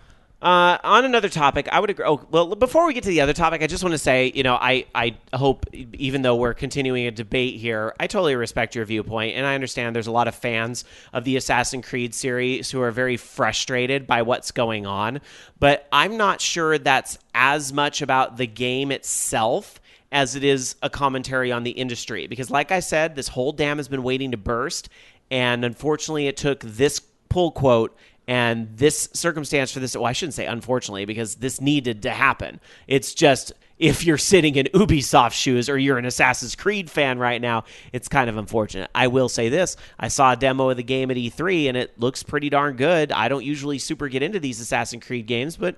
On another topic, I would agree. Oh, well, before we get to the other topic, I just want to say, I hope, even though we're continuing a debate here, I totally respect your viewpoint, and I understand there's a lot of fans of the Assassin's Creed series who are very frustrated by what's going on, but I'm not sure that's as much about the game itself as it is a commentary on the industry, because like I said, this whole dam has been waiting to burst, and unfortunately it took this pull quote and this circumstance for this, well, I shouldn't say unfortunately, because this needed to happen. It's just, if you're sitting in Ubisoft shoes or you're an Assassin's Creed fan right now, it's kind of unfortunate. I will say this. I saw a demo of the game at E3, and it looks pretty darn good. I don't usually super get into these Assassin's Creed games, but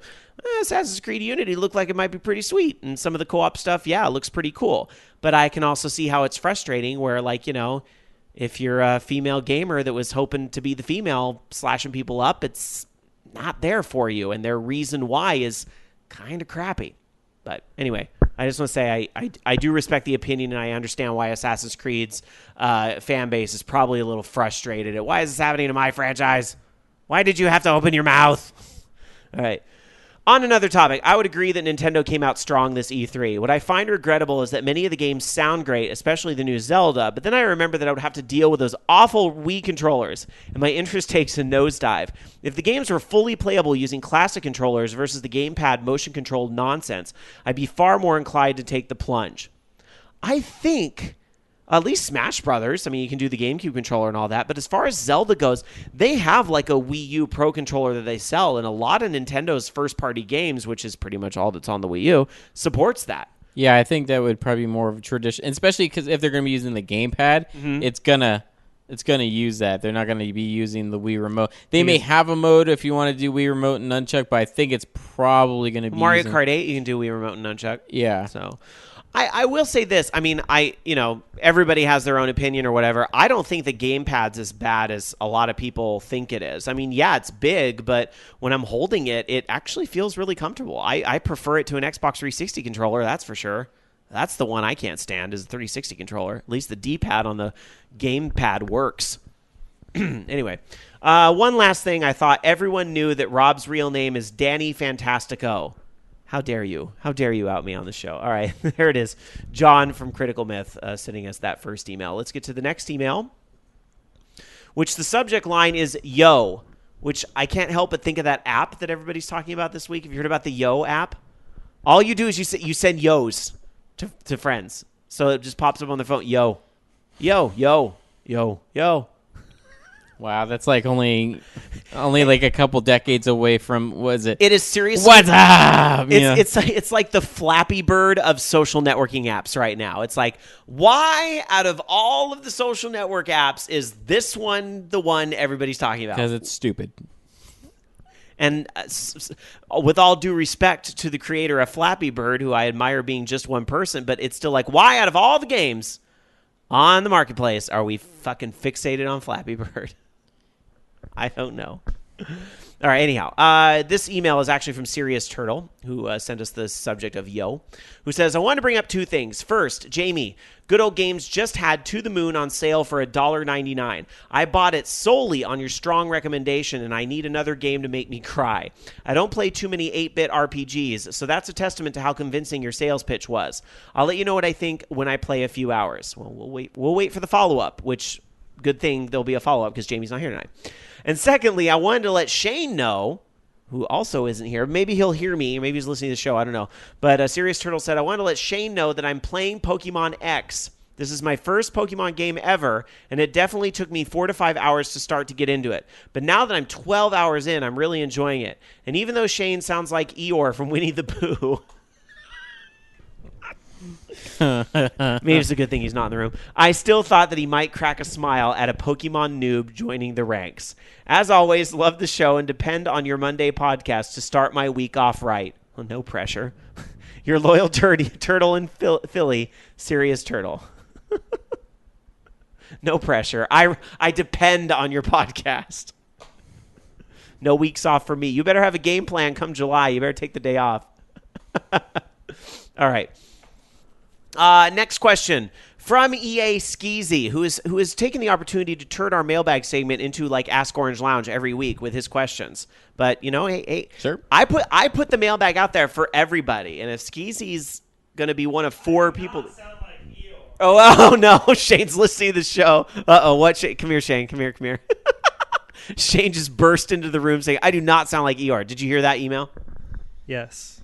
Assassin's Creed Unity looked like it might be pretty sweet. And some of the co-op stuff, yeah, it looks pretty cool. But I can also see how it's frustrating where, like, if you're a female gamer that was hoping to be the female slashing people up, it's not there for you. And their reason why is kind of crappy. But anyway, I just want to say I do respect the opinion, and I understand why Assassin's Creed's fan base is probably a little frustrated at why is this happening to my franchise? Why did you have to open your mouth? All right. On another topic, I would agree that Nintendo came out strong this E3. What I find regrettable is that many of the games sound great, especially the new Zelda, but then I remember that I would have to deal with those awful Wii controllers, and my interest takes a nosedive. If the games were fully playable using classic controllers versus the gamepad motion-controlled nonsense, I'd be far more inclined to take the plunge. I think... at least Smash Brothers. I mean, you can do the GameCube controller and all that. But as far as Zelda goes, they have like a Wii U Pro controller that they sell. And a lot of Nintendo's first-party games, which is pretty much all that's on the Wii U, supports that. Yeah, I think that would probably be more of a tradition, especially because if they're going to be using the gamepad, it's gonna use that. They're not going to be using the Wii Remote. They may have a mode if you want to do Wii Remote and Nunchuck, but I think it's probably going to be Mario Kart 8, you can do Wii Remote and Nunchuck. Yeah. So... I will say this. I mean, everybody has their own opinion or whatever. I don't think the gamepad's as bad as a lot of people think it is. I mean, yeah, it's big, but when I'm holding it, it actually feels really comfortable. I prefer it to an Xbox 360 controller, that's for sure. That's the one I can't stand is the 360 controller. At least the D-pad on the gamepad works. Anyway, one last thing. I thought everyone knew that Rob's real name is Danny Fantastico. How dare you? How dare you out me on the show? All right, there it is. John from Critical Myth sending us that first email. Let's get to the next email, which the subject line is Yo, which I can't help but think of that app that everybody's talking about this week. Have you heard about the Yo app? All you do is you send yos to friends. So it just pops up on the phone. Yo, yo, yo, yo, yo. Wow, that's like only like a couple decades away from, what is it? It is seriously. What's up? Yeah. It's like the Flappy Bird of social networking apps right now. It's like, why out of all of the social network apps is this one the one everybody's talking about? Because it's stupid. And with all due respect to the creator of Flappy Bird, who I admire being just one person, but it's still like, why out of all the games on the marketplace are we fucking fixated on Flappy Bird? I don't know. All right, anyhow, this email is actually from Serious Turtle, who sent us the subject of Yo, who says, I want to bring up two things. First, Jamie, Good Old Games just had To the Moon on sale for $1.99. I bought it solely on your strong recommendation, and I need another game to make me cry. I don't play too many 8-bit RPGs, so that's a testament to how convincing your sales pitch was. I'll let you know what I think when I play a few hours. Well, we'll wait for the follow-up, which, good thing there'll be a follow-up because Jamie's not here tonight. And secondly, I wanted to let Shane know, who also isn't here. Maybe he'll hear me. Maybe he's listening to the show. I don't know. But Serious Turtle said, I wanted to let Shane know that I'm playing Pokemon X. This is my first Pokemon game ever, and it definitely took me 4 to 5 hours to start to get into it. But now that I'm 12 hours in, I'm really enjoying it. And even though Shane sounds like Eeyore from Winnie the Pooh, maybe it's a good thing he's not in the room, I still thought that he might crack a smile at a Pokemon noob joining the ranks. As always, love the show and depend on your Monday podcast to start my week off right. Well, no pressure. Your loyal turtle in Philly, Serious Turtle. No pressure. I depend on your podcast. No weeks off for me. You better have a game plan come July. You better take the day off. All right. Next question from EA Skeezy, who is taking the opportunity to turn our mailbag segment into like Ask Orange Lounge every week with his questions. But hey, sure. I put the mailbag out there for everybody, and if Skeezy's going to be one of 4 people. Oh no, Shane's listening to the show. What? Come here, Shane. Come here. Shane just burst into the room saying, "I do not sound like Eeyore." Did you hear that email? Yes.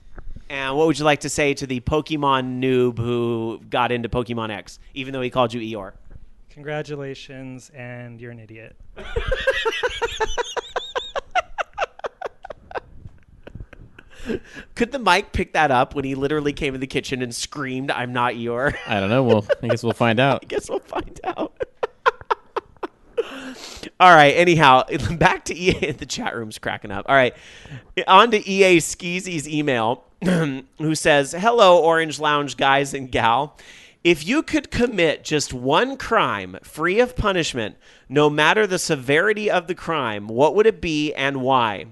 And what would you like to say to the Pokemon noob who got into Pokemon X, even though he called you Eeyore? Congratulations, and you're an idiot. Could the mic pick that up when he literally came in the kitchen and screamed, "I'm not Eeyore"? I don't know. Well, I guess we'll find out. I guess we'll find out. All right. Anyhow, back to EA. The chat room's cracking up. All right. On to EA Skeezy's email, who says, hello, Orange Lounge guys and gal. If you could commit just one crime free of punishment, no matter the severity of the crime, what would it be and why?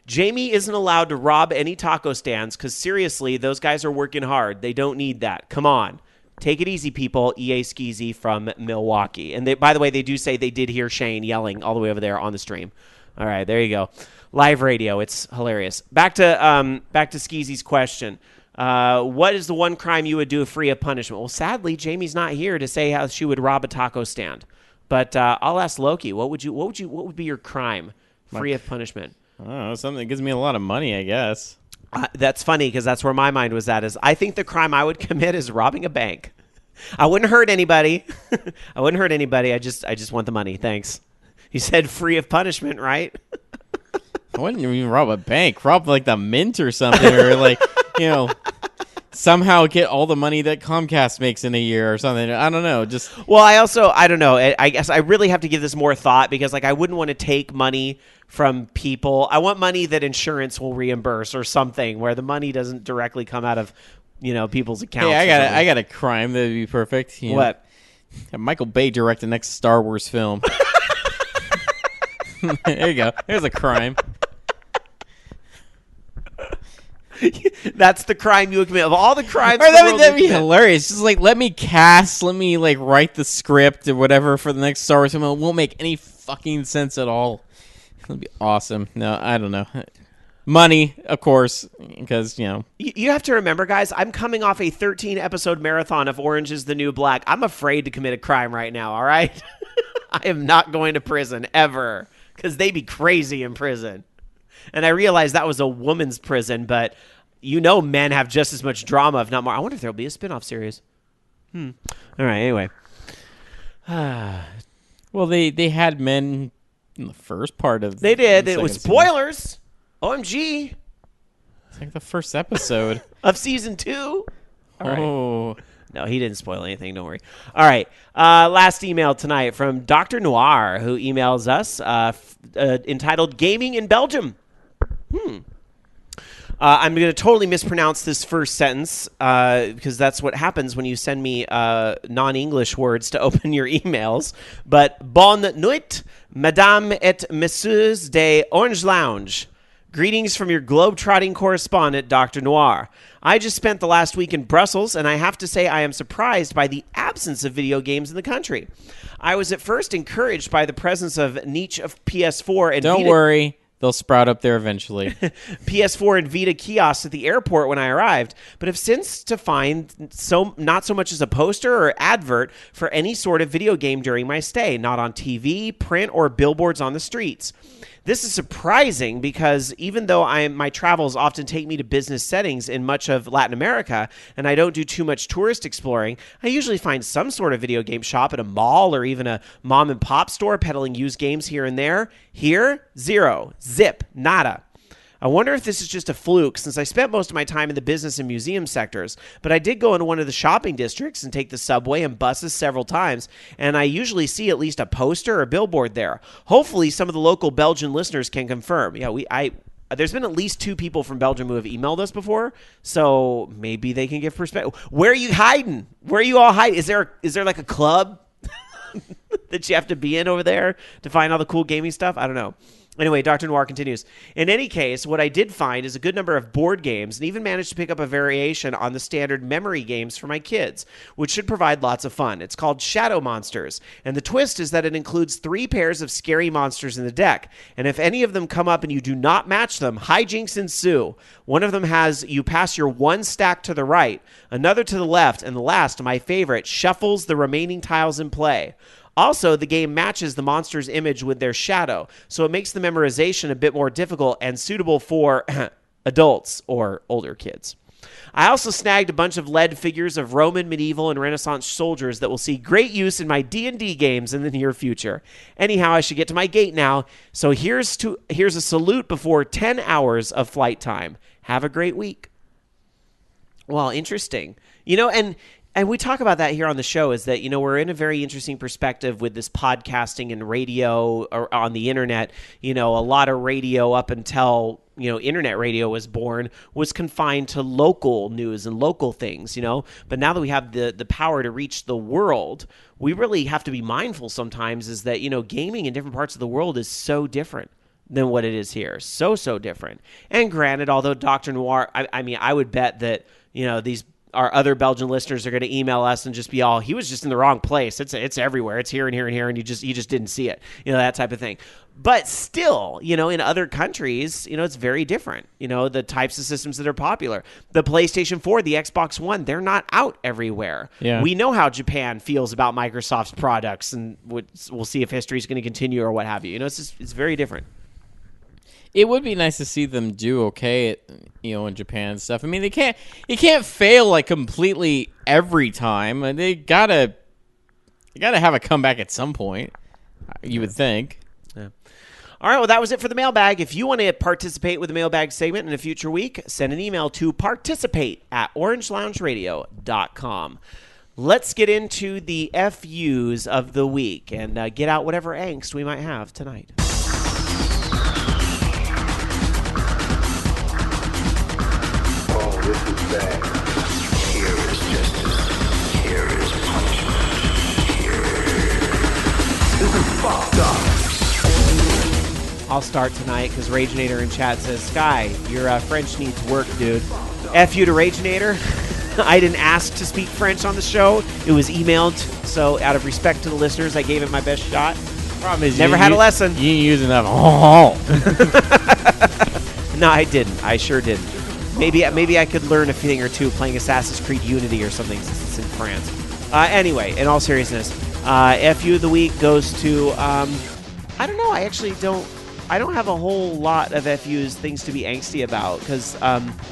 Jamie isn't allowed to rob any taco stands because, seriously, those guys are working hard. They don't need that. Come on. Take it easy, people. EA Skeezy from Milwaukee. And by the way, they do say they did hear Shane yelling all the way over there on the stream. All right, there you go. Live radio. It's hilarious. Back to Skeezy's question. What is the one crime you would do free of punishment? Well, sadly, Jamie's not here to say how she would rob a taco stand. But I'll ask Loki. What would be your crime free of punishment? I don't know, something that gives me a lot of money, I guess. That's funny because that's where my mind was at. Is I think the crime I would commit is robbing a bank. I wouldn't hurt anybody. I just want the money. Thanks. You said free of punishment, right? I wouldn't even rob a bank. Rob like the mint or something, or like somehow get all the money that Comcast makes in a year or something. I don't know. Well, I don't know. I guess I really have to give this more thought because I wouldn't want to take money from people. I want money that insurance will reimburse or something where the money doesn't directly come out of, people's accounts. Hey, I got a crime that would be perfect. What? Have Michael Bay direct the next Star Wars film. There you go. There's a crime. That's the crime you would commit. Of all the crimes, that'd be hilarious. Just like let me write the script or whatever for the next Star Wars film. It won't make any fucking sense at all. It'll be awesome. No, I don't know. Money, of course, because You have to remember, guys. I'm coming off a 13-episode marathon of Orange is the New Black. I'm afraid to commit a crime right now. All right, I am not going to prison ever because they'd be crazy in prison. And I realized that was a woman's prison, but men have just as much drama, if not more. I wonder if there'll be a spin-off series. All right, anyway. Well, they had men in the first part of. They did. the It was second season. spoilers. OMG. It's like the first episode. Of season 2. Oh. No, he didn't spoil anything. Don't worry. All right. Last email tonight from Dr. Noir, who emails us entitled Gaming in Belgium. I'm going to totally mispronounce this first sentence because that's what happens when you send me non-English words to open your emails. But bonne nuit, mesdames et messieurs de Orange Lounge. Greetings from your globe-trotting correspondent, Dr. Noir. I just spent the last week in Brussels, and I have to say I am surprised by the absence of video games in the country. I was at first encouraged by the presence of niche of PS4 and Don't Vita. worry. They'll sprout up there eventually. PS4 and Vita kiosks at the airport when I arrived, but have since to find not so much as a poster or advert for any sort of video game during my stay, not on TV, print, or billboards on the streets. This is surprising because even though my travels often take me to business settings in much of Latin America, and I don't do too much tourist exploring, I usually find some sort of video game shop at a mall or even a mom and pop store peddling used games here and there. Here, zero. Zip. Nada. I wonder if this is just a fluke since I spent most of my time in the business and museum sectors, but I did go into one of the shopping districts and take the subway and buses several times, and I usually see at least a poster or billboard there. Hopefully some of the local Belgian listeners can confirm. Yeah, there's been at least 2 people from Belgium who have emailed us before, so maybe they can give perspective. Where are you hiding? Where are you all hiding? Is there like a club that you have to be in over there to find all the cool gaming stuff? I don't know. Anyway, Dr. Noir continues. In any case, what I did find is a good number of board games and even managed to pick up a variation on the standard memory games for my kids, which should provide lots of fun. It's called Shadow Monsters, and the twist is that it includes 3 pairs of scary monsters in the deck, and if any of them come up and you do not match them, hijinks ensue. One of them has you pass your 1 stack to the right, another to the left, and the last, my favorite, shuffles the remaining tiles in play. Also, the game matches the monster's image with their shadow, so it makes the memorization a bit more difficult and suitable for adults or older kids. I also snagged a bunch of lead figures of Roman, medieval, and Renaissance soldiers that will see great use in my D&D games in the near future. Anyhow, I should get to my gate now, so here's a salute before 10 hours of flight time. Have a great week. Well, interesting. And we talk about that here on the show is that, we're in a very interesting perspective with this podcasting and radio or on the internet. A lot of radio up until, internet radio was born was confined to local news and local things, But now that we have the power to reach the world, we really have to be mindful sometimes is that, gaming in different parts of the world is so different than what it is here. So different. And granted, although Dr. Noir, I would bet that, our other Belgian listeners are going to email us and just be all, he was just in the wrong place. It's everywhere. It's here and here and here, and you just didn't see it. That type of thing. But still, in other countries, it's very different. The types of systems that are popular. The PlayStation 4, the Xbox One, they're not out everywhere. Yeah. We know how Japan feels about Microsoft's products, and we'll see if history is going to continue or what have you. It's very different. It would be nice to see them do okay at, in Japan and stuff. I mean, it can't fail like completely every time. They gotta have a comeback at some point. You would think. Yeah. All right, well, that was it for the mailbag. If you want to participate with the mailbag segment in a future week, send an email to participate@orangeloungeradio.com. Let's get into the FUs of the week and get out whatever angst we might have tonight. This is bad. Here is justice. Here is punishment. This is fucked up. I'll start tonight because Raginator in chat says, Sky, your French needs work, dude. F you to Raginator. I didn't ask to speak French on the show. It was emailed, so out of respect to the listeners, I gave it my best shot. Problem is, Never had a lesson. You didn't use enough. No, I didn't. I sure didn't. Maybe I could learn a thing or two playing Assassin's Creed Unity or something since it's in France. Anyway, in all seriousness, FU of the week goes to, I don't know, I actually don't I don't have a whole lot of FU's things to be angsty about because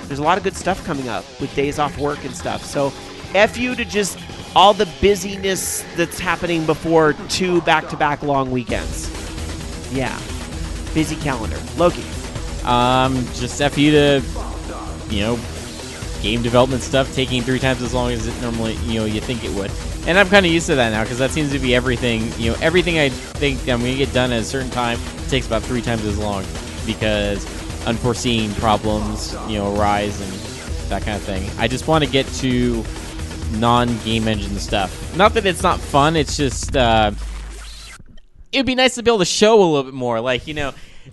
there's a lot of good stuff coming up with days off work and stuff. So FU to just all the busyness that's happening before 2 back-to-back long weekends. Yeah. Busy calendar. Loki. Just FU to, game development stuff taking 3 times as long as it normally, you think it would. And I'm kind of used to that now because that seems to be everything. Everything I think I'm going to get done at a certain time takes about 3 times as long because unforeseen problems, arise and that kind of thing. I just want to get to non-game engine stuff. Not that it's not fun. It's just it'd be nice to be able to show a little bit more.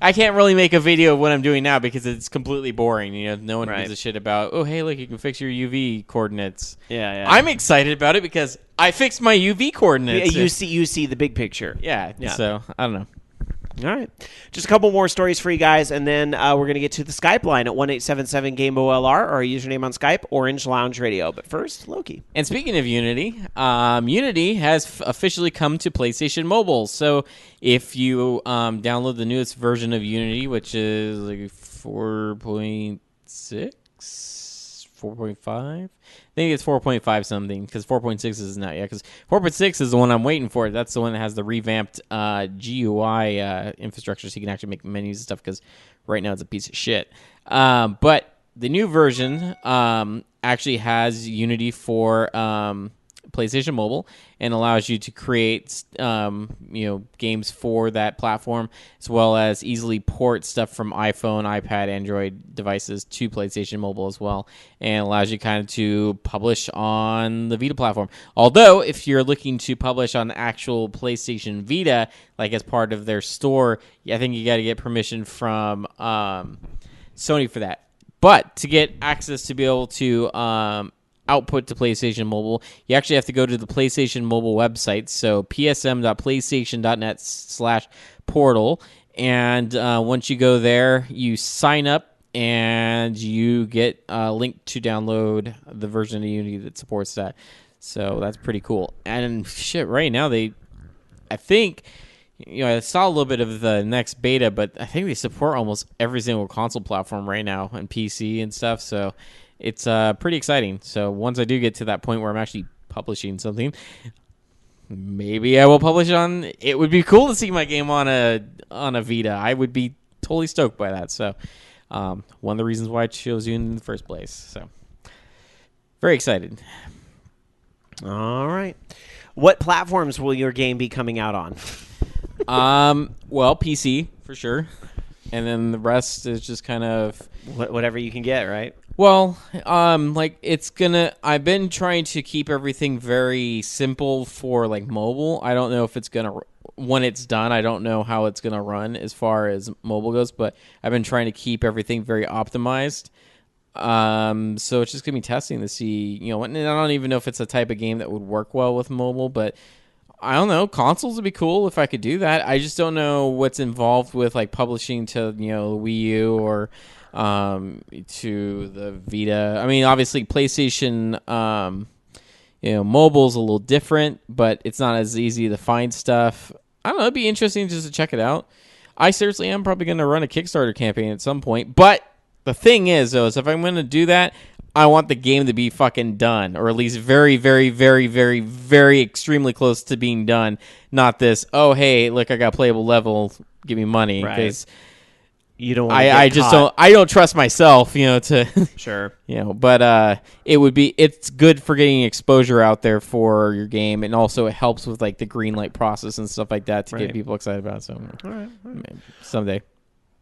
I can't really make a video of what I'm doing now because it's completely boring. No one gives a shit about, oh, hey, look, you can fix your UV coordinates. Yeah. I'm excited about it because I fixed my UV coordinates. Yeah, you see the big picture. Yeah. So, I don't know. All right. Just a couple more stories for you guys, and then we're going to get to the Skype line at 1-877-GAME-OLR, or our username on Skype, Orange Lounge Radio. But first, Loki. And speaking of Unity, Unity has officially come to PlayStation Mobile. So if you download the newest version of Unity, which is 4.6, 4.5? I think it's 4.5 something because 4.6 isn't out yet. Because 4.6 is the one I'm waiting for. That's the one that has the revamped GUI infrastructure, so you can actually make menus and stuff. Because right now it's a piece of shit. But the new version actually has Unity for PlayStation Mobile and allows you to create games for that platform, as well as easily port stuff from iPhone, iPad, Android devices to PlayStation Mobile as well, and allows you kind of to publish on the Vita platform. Although if you're looking to publish on the actual PlayStation Vita, like as part of their store, I think you got to get permission from Sony for that. But to get access to be able to output to PlayStation Mobile, you actually have to go to the PlayStation Mobile website, so psm.playstation.net/portal, and once you go there, you sign up, and you get a link to download the version of Unity that supports that. So that's pretty cool. And shit, right now I think, I saw a little bit of the next beta, but I think they support almost every single console platform right now and PC and stuff, so it's pretty exciting. So once I do get to that point where I'm actually publishing something, maybe I will publish on. It would be cool to see my game on a Vita. I would be totally stoked by that. So one of the reasons why I chose you in the first place. So very excited. All right. What platforms will your game be coming out on? Well, PC for sure, and then the rest is just kind of whatever you can get, right? Well, I've been trying to keep everything very simple for mobile. I don't know if it's when it's done, I don't know how it's gonna run as far as mobile goes, but I've been trying to keep everything very optimized. So it's just gonna be testing to see, and I don't even know if it's a type of game that would work well with mobile, but I don't know. Consoles would be cool if I could do that. I just don't know what's involved with publishing to Wii U or to the Vita. I mean, obviously PlayStation, mobile's a little different, but it's not as easy to find stuff. I don't know. It'd be interesting just to check it out. I seriously am probably going to run a Kickstarter campaign at some point. But the thing is if I'm going to do that, I want the game to be fucking done, or at least very, very, very, very, very extremely close to being done. Not this, oh, hey, look, I got a playable level, give me money. Because you don't want to get caught. I don't trust myself, to sure, but it's good for getting exposure out there for your game, and also it helps with the green light process and stuff like that to get people excited about it. So all right. Someday.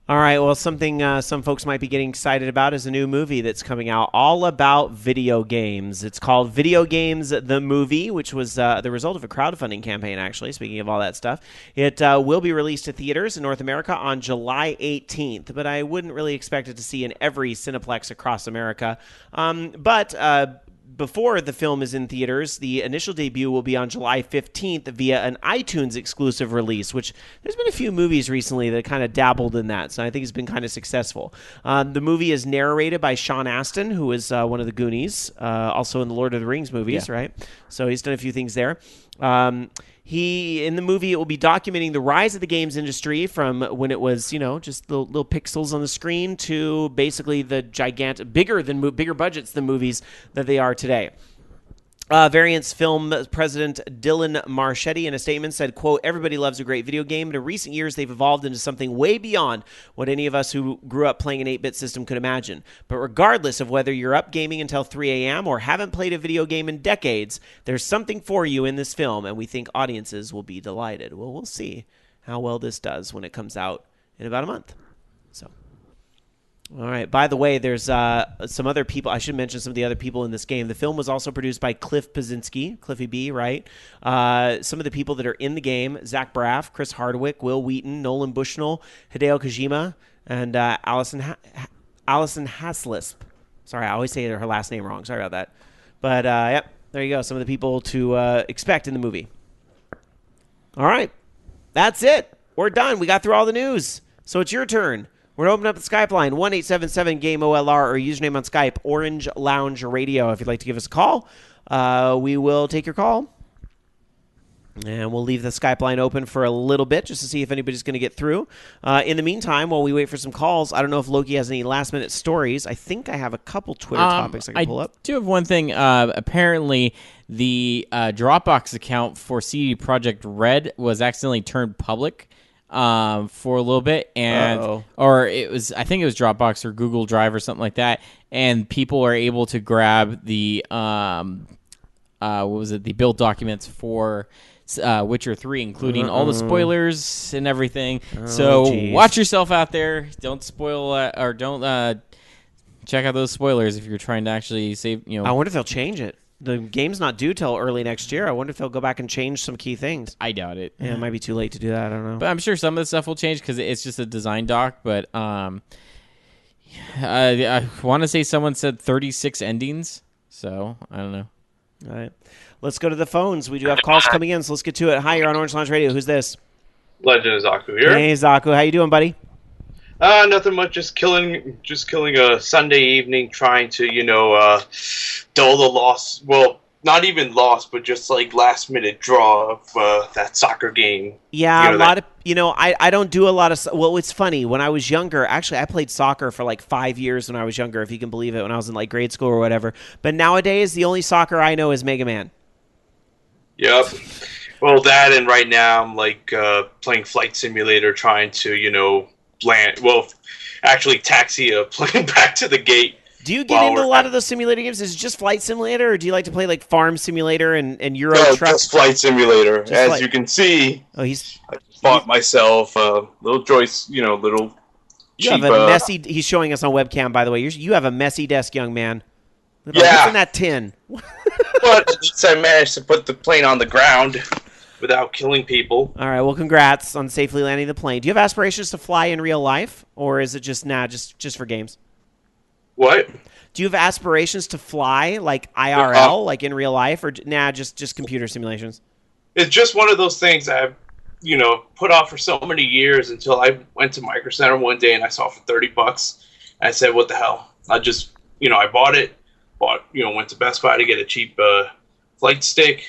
All right, well, something some folks might be getting excited about is a new movie that's coming out all about video games. It's called Video Games the Movie, which was the result of a crowdfunding campaign, actually, speaking of all that stuff. It will be released to theaters in North America on July 18th, but I wouldn't really expect it to see in every Cineplex across America. But before the film is in theaters, the initial debut will be on July 15th via an iTunes exclusive release, which there's been a few movies recently that kind of dabbled in that, so I think it's been kind of successful. The movie is narrated by Sean Astin, who is one of the Goonies, also in the Lord of the Rings movies, right? So he's done a few things there. In the movie, it will be documenting the rise of the games industry from when it was, just little pixels on the screen to basically the gigantic, bigger budgets than movies that they are today. Variance Film President Dylan Marchetti in a statement said, quote, "Everybody loves a great video game, but in recent years they've evolved into something way beyond what any of us who grew up playing an 8-bit system could imagine. But regardless of whether you're up gaming until 3 a.m. or haven't played a video game in decades, there's something for you in this film, and we think audiences will be delighted." Well, we'll see how well this does when it comes out in about a month. So... All right. By the way, there's some other people. I should mention some of the other people in this game. The film was also produced by Cliff Pazinski, Cliffy B, right? Some of the people that are in the game: Zach Braff, Chris Hardwick, Will Wheaton, Nolan Bushnell, Hideo Kojima, and Allison Haslisp. Sorry, I always say her last name wrong. Sorry about that. But, yep, there you go. Some of the people to expect in the movie. All right. That's it. We're done. We got through all the news. So it's your turn. We're going to open up the Skype line, 1-877-GAME-OLR, or username on Skype, Orange Lounge Radio. If you'd like to give us a call, we will take your call. And we'll leave the Skype line open for a little bit just to see if anybody's going to get through. In the meantime, while we wait for some calls, I don't know if Loki has any last-minute stories. I think I have a couple Twitter topics I can pull up. I do have one thing. Apparently, the Dropbox account for CD Projekt Red was accidentally turned public for a little bit, and I think it was Dropbox or Google Drive or something like that, and people are able to grab the the build documents for Witcher 3, including all the spoilers and everything. So watch yourself out there. Don't spoil or don't check out those spoilers if you're trying to actually save. I wonder if they'll change it. The game's not due till early next year. I wonder if they'll go back and change some key things. I doubt it. Yeah, it might be too late to do that. I don't know. But I'm sure some of the stuff will change because it's just a design doc. But I want to say someone said 36 endings. So I don't know. All right. Let's go to the phones. We do have calls coming in, so let's get to it. Hi, you're on Orange Lounge Radio. Who's this? Legend Zaku here. Hey, Zaku. How you doing, buddy? Nothing much. Just killing a Sunday evening, trying to, dull the loss. Well, not even loss, but just like last minute draw of that soccer game. Yeah, I don't do a lot of. Well, it's funny. When I was younger, actually, I played soccer for like 5 years when I was younger, if you can believe it, when I was in like grade school or whatever. But nowadays, the only soccer I know is Mega Man. Yep. Well, that, and right now I'm like playing Flight Simulator, trying to, land. Well, actually, Taxi, plane back to the gate. Do you get into a lot of those simulator games? Is it just Flight Simulator, or do you like to play like Farm Simulator and Euro Truck? No, just Flight Simulator. You can see, I bought myself a little Joyce, little cheap. You have a messy. He's showing us on webcam, by the way. You have a messy desk, young man. What's in that tin? But at least I managed to put the plane on the ground without killing people. All right. Well, congrats on safely landing the plane. Do you have aspirations to fly in real life, or is it just just for games? What? Do you have aspirations to fly like IRL, like in real life, or just computer simulations? It's just one of those things I've, put off for so many years until I went to Micro Center one day and I saw it for $30. I said, "What the hell?" I just, I bought it. Went to Best Buy to get a cheap flight stick,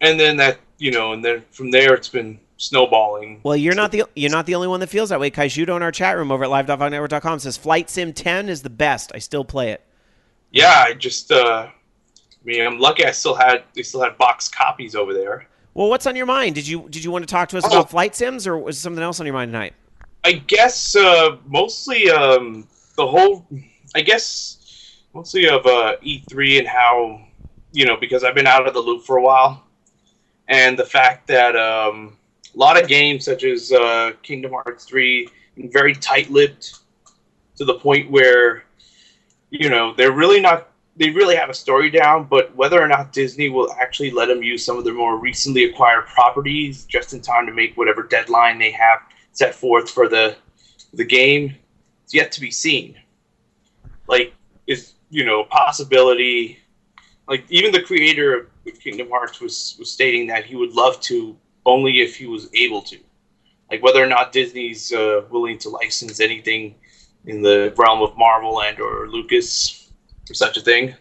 and then and then from there it's been snowballing. Well, you're not the only one that feels that way. Kaishudo in our chat room over at live.vognetwork.com says Flight Sim 10 is the best. I still play it. Yeah, I just I'm lucky they still had box copies over there. Well, what's on your mind? Did you want to talk to us about flight sims, or was something else on your mind tonight? I guess mostly mostly of E3 and how, because I've been out of the loop for a while, and the fact that a lot of games such as Kingdom Hearts 3 are very tight-lipped to the point where, they really have a story down, but whether or not Disney will actually let them use some of their more recently acquired properties just in time to make whatever deadline they have set forth for the game, it's yet to be seen. Possibility, like even the creator of Kingdom Hearts was stating that he would love to, only if he was able to. Like whether or not Disney's willing to license anything in the realm of Marvel and or Lucas for such a thing.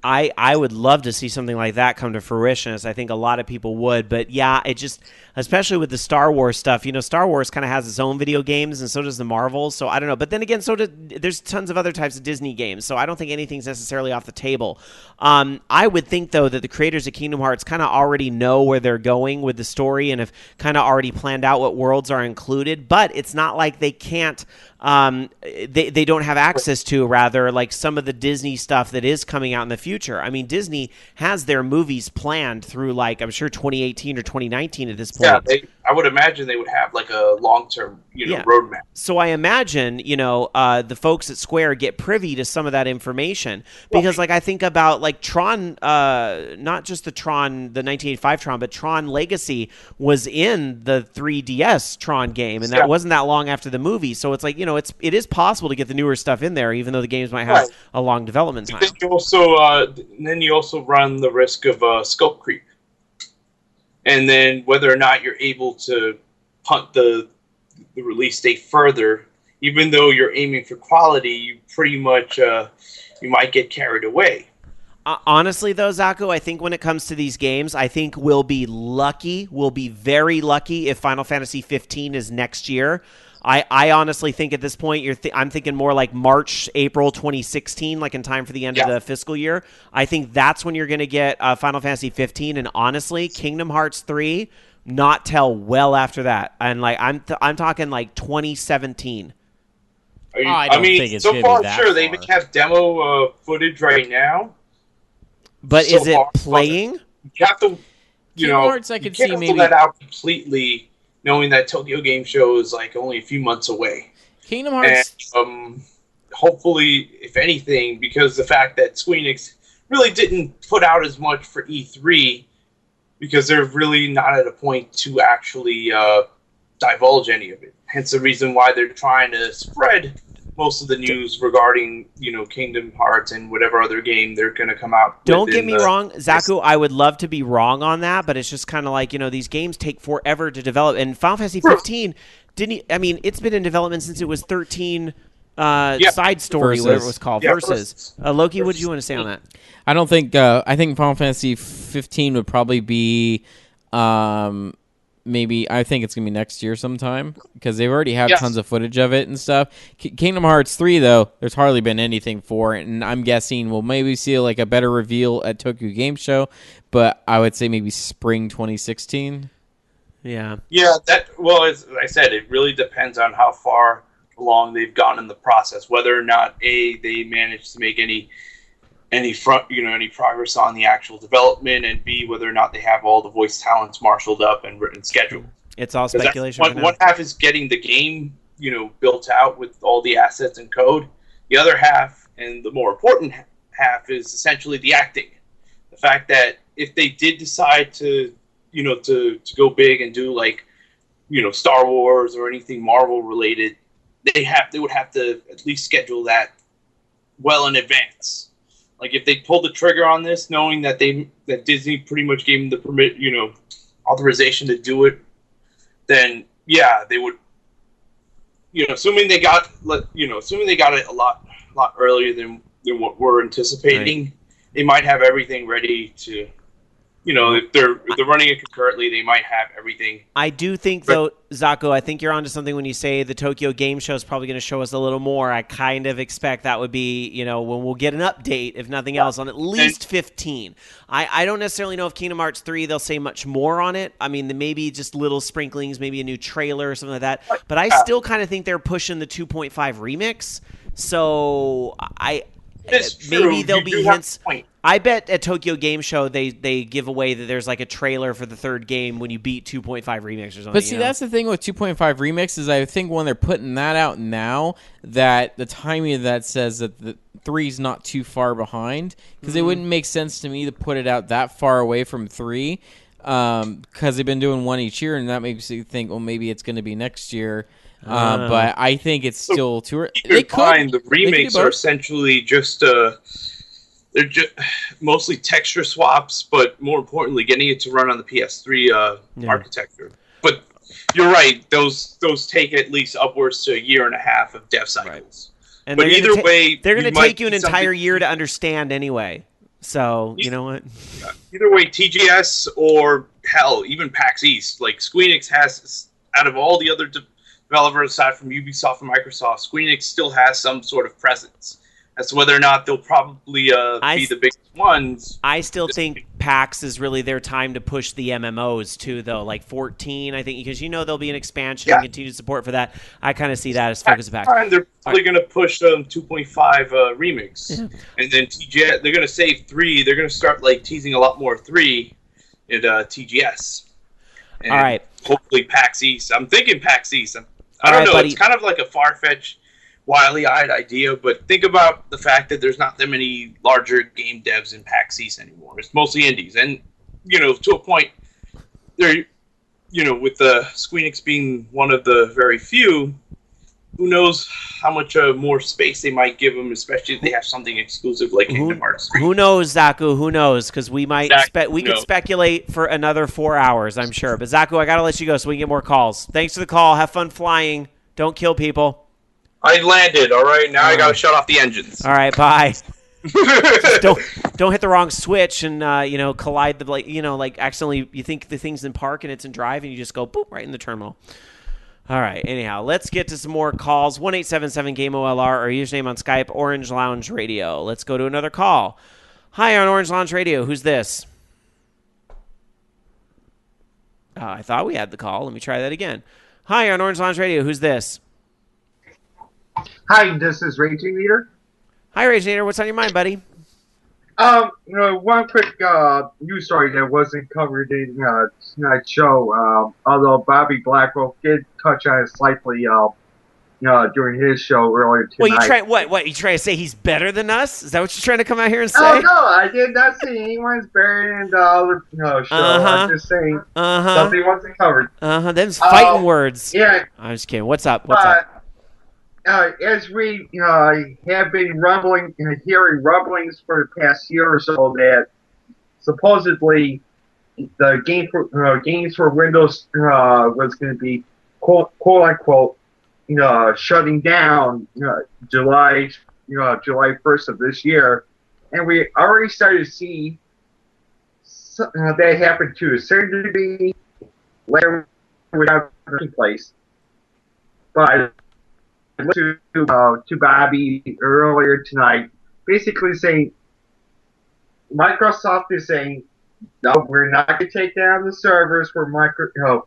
I would love to see something like that come to fruition, as I think a lot of people would. But yeah, it just, especially with the Star Wars stuff, Star Wars kind of has its own video games, and so does the Marvels. So I don't know. But then again, there's tons of other types of Disney games. So I don't think anything's necessarily off the table. I would think, though, that the creators of Kingdom Hearts kind of already know where they're going with the story and have kind of already planned out what worlds are included. But it's not like they can't. They don't have access to, rather, like some of the Disney stuff that is coming out in the future. I mean, Disney has their movies planned through, like, I'm sure 2018 or 2019 at this point. Yeah, I would imagine they would have like a long-term, roadmap. So I imagine, the folks at Square get privy to some of that information because, like, I think about like Tron, not just the 1985 Tron, but Tron Legacy was in the 3DS Tron game, and that wasn't that long after the movie. So it's like, it is possible to get the newer stuff in there, even though the games might have a long development time. Then you also run the risk of scope creep, and then whether or not you're able to punt the release date further, even though you're aiming for quality, you pretty much you might get carried away. Honestly, though, Zaku, I think when it comes to these games, I think we'll be lucky. We'll be very lucky if Final Fantasy 15 is next year. I honestly think at this point, I'm thinking more like March, April 2016, like in time for the end of the fiscal year. I think that's when you're going to get Final Fantasy 15, and honestly, Kingdom Hearts 3, not till well after that. And like I'm talking like 2017. I don't think it's so far, that sure, far. they have demo footage right now. But So is it far, playing? You have to, Kingdom Hearts, I could see cancel maybe that out completely, knowing that Tokyo Game Show is like only a few months away. Kingdom Hearts. And hopefully, if anything, because the fact that Square Enix really didn't put out as much for E3, because they're really not at a point to actually divulge any of it. Hence the reason why they're trying to spread most of the news regarding, Kingdom Hearts and whatever other game they're going to come out. Don't get me wrong, Zaku, I would love to be wrong on that, but it's just kind of like, these games take forever to develop. And Final Fantasy 15 it's been in development since it was 13 Side Story, Versus. whatever it was called. Yeah, Versus. Loki, what did you want to say on that? I don't think. I think Final Fantasy 15 would probably be. Maybe I think it's gonna be next year sometime because they've already have tons of footage of it and stuff. Kingdom Hearts 3 though, there's hardly been anything for it, and I'm guessing we'll maybe see like a better reveal at Tokyo Game Show, but I would say maybe spring 2016. Yeah. Yeah, as I said, it really depends on how far along they've gone in the process, whether or not they managed to make any progress on the actual development, and B, whether or not they have all the voice talents marshaled up and written scheduled. It's all speculation. One half is getting the game, built out with all the assets and code. The other half, and the more important half, is essentially the acting. The fact that if they did decide to go big and do like, Star Wars or anything Marvel related, they would have to at least schedule that well in advance. Like if they pulled the trigger on this, knowing that Disney pretty much gave them the permit, authorization to do it, then yeah, they would. Assuming they got it a lot earlier than what we're anticipating, right. They might have everything ready to. If they're running it concurrently, they might have everything. I do think, though, Zaku, I think you're onto something when you say the Tokyo Game Show is probably going to show us a little more. I kind of expect that would be, when we'll get an update, if nothing else, on at least 15. I don't necessarily know if Kingdom Hearts 3, they'll say much more on it. I mean, maybe just little sprinklings, maybe a new trailer or something like that. But I still kind of think they're pushing the 2.5 remix. So maybe there'll be hints. I bet at Tokyo Game Show they give away that there's like a trailer for the third game when you beat 2.5 Remix or something. But see, that's the thing with 2.5 Remix is I think when they're putting that out now, that the timing of that says that the 3's not too far behind, because it wouldn't make sense to me to put it out that far away from 3, because they've been doing one each year, and that makes you think, well, maybe it's going to be next year. But I think it's still too early. The remakes are essentially just they're just mostly texture swaps, but more importantly, getting it to run on the PS3 architecture. But you're right; those take at least upwards to a year and a half of dev cycles. Right. And but either way, they're going to take you an entire year to understand anyway. So, you know what? Either way, TGS or hell, even PAX East, like Squeenix has, out of all the other developers aside from Ubisoft and Microsoft, Squeenix still has some sort of presence. As to whether or not they'll probably be the biggest ones. I still think PAX is really their time to push the MMOs too, though. Like 14, I think, because there'll be an expansion and continued support for that. I kind of see that as focus of PAX. And they're probably going to push 2.5 remix, and then TGS. They're going to save 3. They're going to start like teasing a lot more 3 at TGS. And all right. Hopefully PAX East. I'm thinking PAX East. I don't know. Buddy. It's kind of like a far-fetched, wily-eyed idea, but think about the fact that there's not that many larger game devs in PAX East anymore. It's mostly indies, and to a point, they're with the Squeenix being one of the very few. Who knows how much more space they might give them, especially if they have something exclusive like Kingdom Hearts 3. Who knows, Zaku? Who knows? Because we might we could speculate for another 4 hours, I'm sure. But Zaku, I gotta let you go so we can get more calls. Thanks for the call. Have fun flying. Don't kill people. I landed. All right, now I gotta shut off the engines. All right, bye. Just don't hit the wrong switch and collide the like accidentally. You think the thing's in park and it's in drive, and you just go boop right in the terminal. All right. Anyhow, let's get to some more calls. 1-877-GAME-OLR or username on Skype, Orange Lounge Radio. Let's go to another call. Hi on Orange Lounge Radio. Who's this? I thought we had the call. Let me try that again. Hi on Orange Lounge Radio. Who's this? Hi, this is Raging Leader. Hi, Raging Leader. What's on your mind, buddy? One quick news story that wasn't covered in tonight's show. Although Bobby Blackwell did touch on it slightly, during his show earlier tonight. What? You trying to say he's better than us? Is that what you're trying to come out here and say? Oh no, I did not say anyone's better than the other show. I'm just saying something wasn't covered. Them's fighting words. Yeah. I'm just kidding. What's up? What's up? As we have been hearing rumblings for the past year or so that supposedly the games for Windows was going to be quote unquote shutting down July 1st of this year, and we already started to see that happen to a certain degree later without taking place, but. To Bobby earlier tonight, basically saying Microsoft is saying, no, we're not going to take down the servers for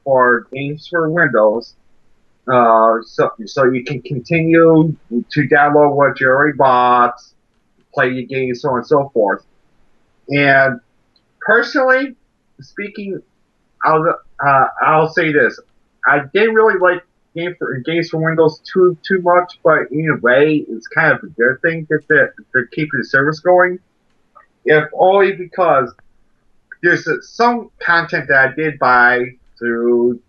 for games for Windows, so you can continue to download what you already bought, play your games, so on and so forth. And personally speaking, I'll say this: I didn't really like games for Windows too much, but in a way, it's kind of a good thing that they're keeping the service going. If only because there's some content that I did buy through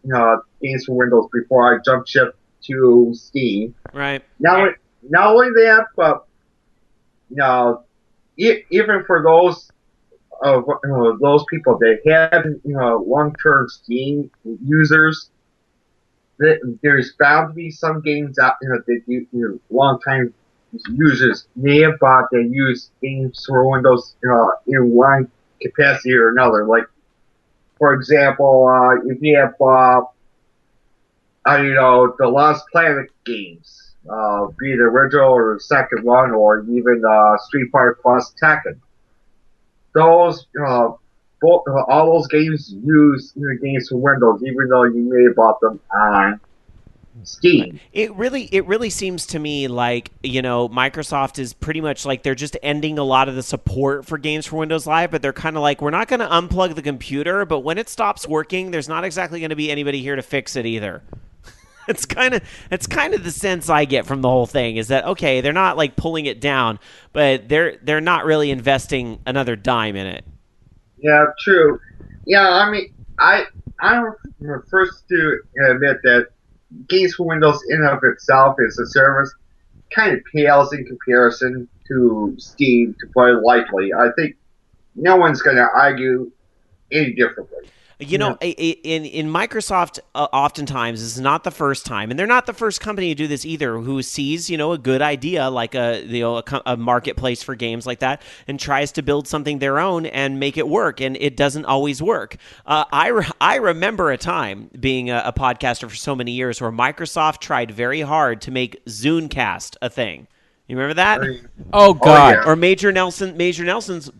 games for Windows before I jumped ship to Steam. Right. Not only that, but even for those people that have long-term Steam users. There's bound to be some games out there that long-time users may have bought that use games for Windows in one capacity or another. Like, for example, if you have the Lost Planet games, be it the original or the second one, or even Street Fighter Plus Tekken. Those all those games use games for Windows, even though you may have bought them on Steam. It really seems to me like Microsoft is pretty much like they're just ending a lot of the support for games for Windows Live, but they're kind of like, we're not going to unplug the computer, but when it stops working, there's not exactly going to be anybody here to fix it either. It's kind of the sense I get from the whole thing, is that okay, they're not like pulling it down, but they're not really investing another dime in it. Yeah, true. Yeah, I mean, I'm the first to admit that games for Windows in and of itself is a service kind of pales in comparison to Steam, to put it lightly. I think no one's going to argue any differently. You know, in Microsoft, oftentimes this is not the first time, and they're not the first company to do this either. Who sees a good idea like a marketplace for games like that, and tries to build something their own and make it work, and it doesn't always work. I remember a time being a podcaster for so many years where Microsoft tried very hard to make Zooncast a thing. You remember that? Oh God! yeah. Or Major Nelson's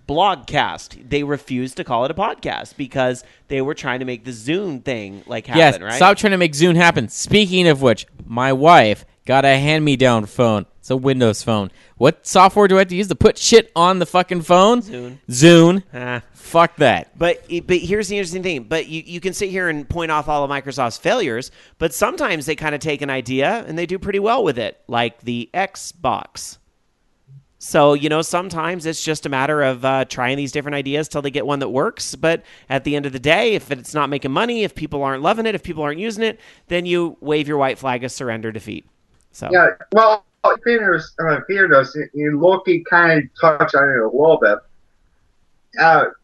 blogcast. They refused to call it a podcast because they were trying to make the Zune thing happen, Yes, right? stop trying to make Zune happen. Speaking of which, my wife got a hand-me-down phone. It's a Windows phone. What software do I have to use to put shit on the fucking phone? Zune. Fuck that. But here's the interesting thing. But you can sit here and point off all of Microsoft's failures, but sometimes they kind of take an idea and they do pretty well with it, like the Xbox. So, sometimes it's just a matter of trying these different ideas till they get one that works. But at the end of the day, if it's not making money, if people aren't loving it, if people aren't using it, then you wave your white flag of surrender defeat. So Yeah, well, Peter's, Loki kind of touched on it a little bit.